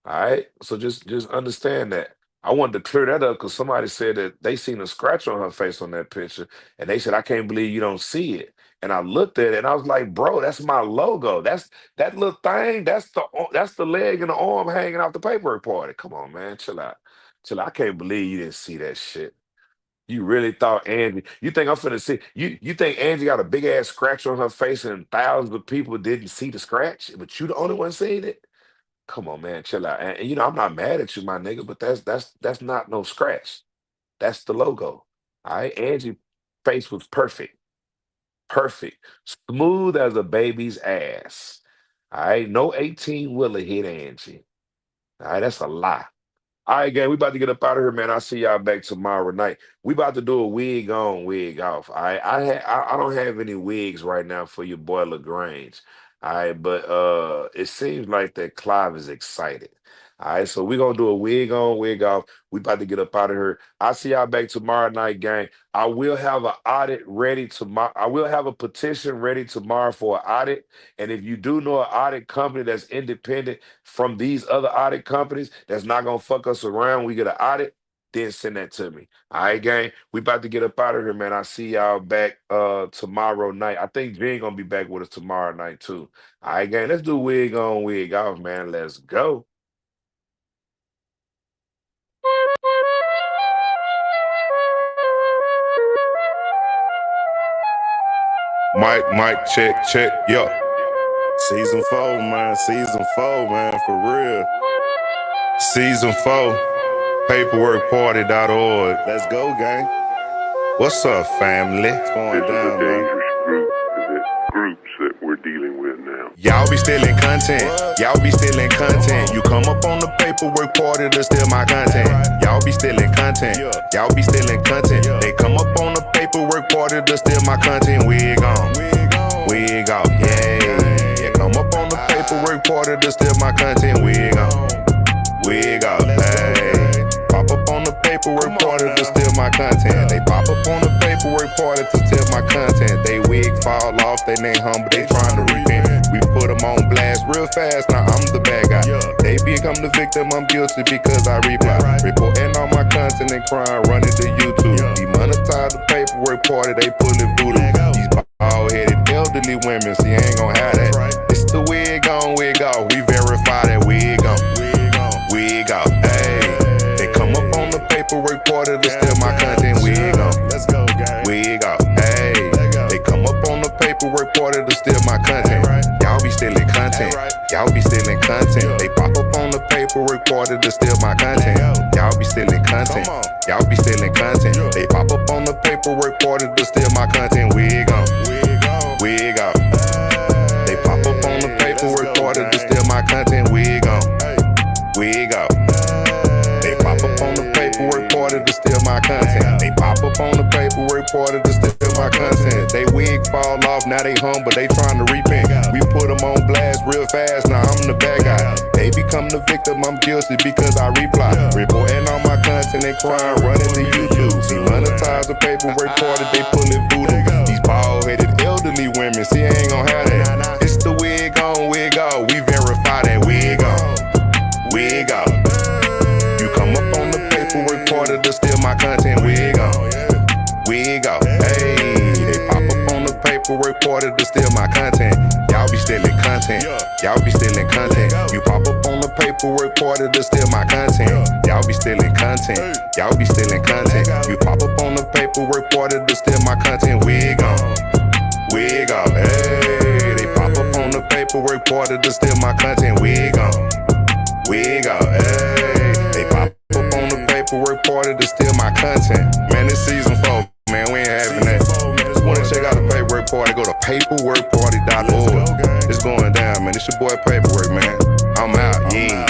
All right. So just understand that. I wanted to clear that up because somebody said that they seen a scratch on her face on that picture, and they said, I can't believe you don't see it. And I looked at it and I was like, bro, that's my logo. That's that little thing. That's the leg and the arm hanging off the paperwork party. Come on, man. Chill out. Chill out. I can't believe you didn't see that shit. You really thought Angie, you think I'm finna see, you think Angie got a big ass scratch on her face and thousands of people didn't see the scratch, but you the only one seeing it? Come on, man, chill out. And you know, I'm not mad at you, my nigga, but that's not no scratch. That's the logo. All right. Angie face was perfect. Perfect. Smooth as a baby's ass. All right. No 18 wheeler hit Angie. All right, that's a lie. All right, gang, we about to get up out of here, man. I'll see y'all back tomorrow night. We about to do a wig on, wig off. All right, I don't have any wigs right now for your boy LaGrange. All right, but it seems like that Clive is excited. All right, so we're gonna do a wig on, wig off. We about to get up out of here. I'll see y'all back tomorrow night, gang. I will have an audit ready tomorrow. I will have a petition ready tomorrow for an audit. And if you do know an audit company that's independent from these other audit companies that's not gonna fuck us around, we get an audit, then send that to me. All right, gang. We about to get up out of here, man. I'll see y'all back tomorrow night. I think Jen gonna be back with us tomorrow night too. All right, gang. Let's do wig on, wig off, man. Let's go. Mic, check, yo. Season 4, man. Season 4, man, for real. Season 4, paperworkparty.org. Let's go, gang. What's up, family? What's going down, man? Groups that we're dealing with now. Y'all be stealing content. Y'all be stealing content. You come up on the paperwork party to steal my content. Y'all be stealing content. Y'all be stealing content. They come up on the paperwork party to steal my content. Wig on. Wig off. Yeah. Come up on the paperwork party to steal my content. Wig on. Wig off. Hey. Pop up on the paperwork party to steal my content. They pop up on the paperwork party to steal my content. They wig fall off, they ain't humble, they trying to repent. We put them on blast real fast, now I'm the bad guy. They become the victim, I'm guilty because I reply. Reporting all my content and crime, running to YouTube. Demonetize the paperwork party, they pulling voodoo. These bald-headed elderly women, see, I ain't gon' have that. It's the wig on, wig off, we verify that wig on. Wig off, hey. They come up on the paperwork party to steal my content, wig on. Wig off, hey. They come up on the paperwork party to steal my content. Y'all be stealing content. Y'all be stealing content. They pop up on the paperwork party to steal my content. Y'all be stealing content. Y'all be stealing content. They pop up on the paperwork party to steal my content. Wig on. Wig off. They pop up on the paperwork party to steal my content. Wig on. Wig off. They pop up on the paperwork party to steal my content. They pop up on the paperwork party to steal my content. They wig fall off, now they humble, they trying to repent. We put them on blast real fast, now I'm the bad guy. They become the victim, I'm guilty because I reply. Reporting all my content and crime, running to YouTube. See, monetize the paperwork party, they pulling voodoo. These bald-headed elders women. See, I ain't gon' have that. It's the wig on, wig off. We verify that wig on, wig off. You come up on the paperwork part of the steal my content. Wig on, wig off. Hey, they pop up on the paperwork part of the steal my content. Y'all be stealing content. Y'all be stealing content. You pop up on the paperwork part of the steal my content. Y'all be stealing content. Y'all be stealing content. You pop up on the paperwork part of the steal my content. Wig on, wig off. Hey, they pop up on the paperwork part of the steal my content. Wig on, wig off. Hey, they pop up on the paperwork part of the steal my content. Man, this season 4, man, we ain't having that. Wanna check out the paperwork party? Go to paperworkparty.org. It's going down, man. It's your boy Paperwork, man. I'm out. Yeah.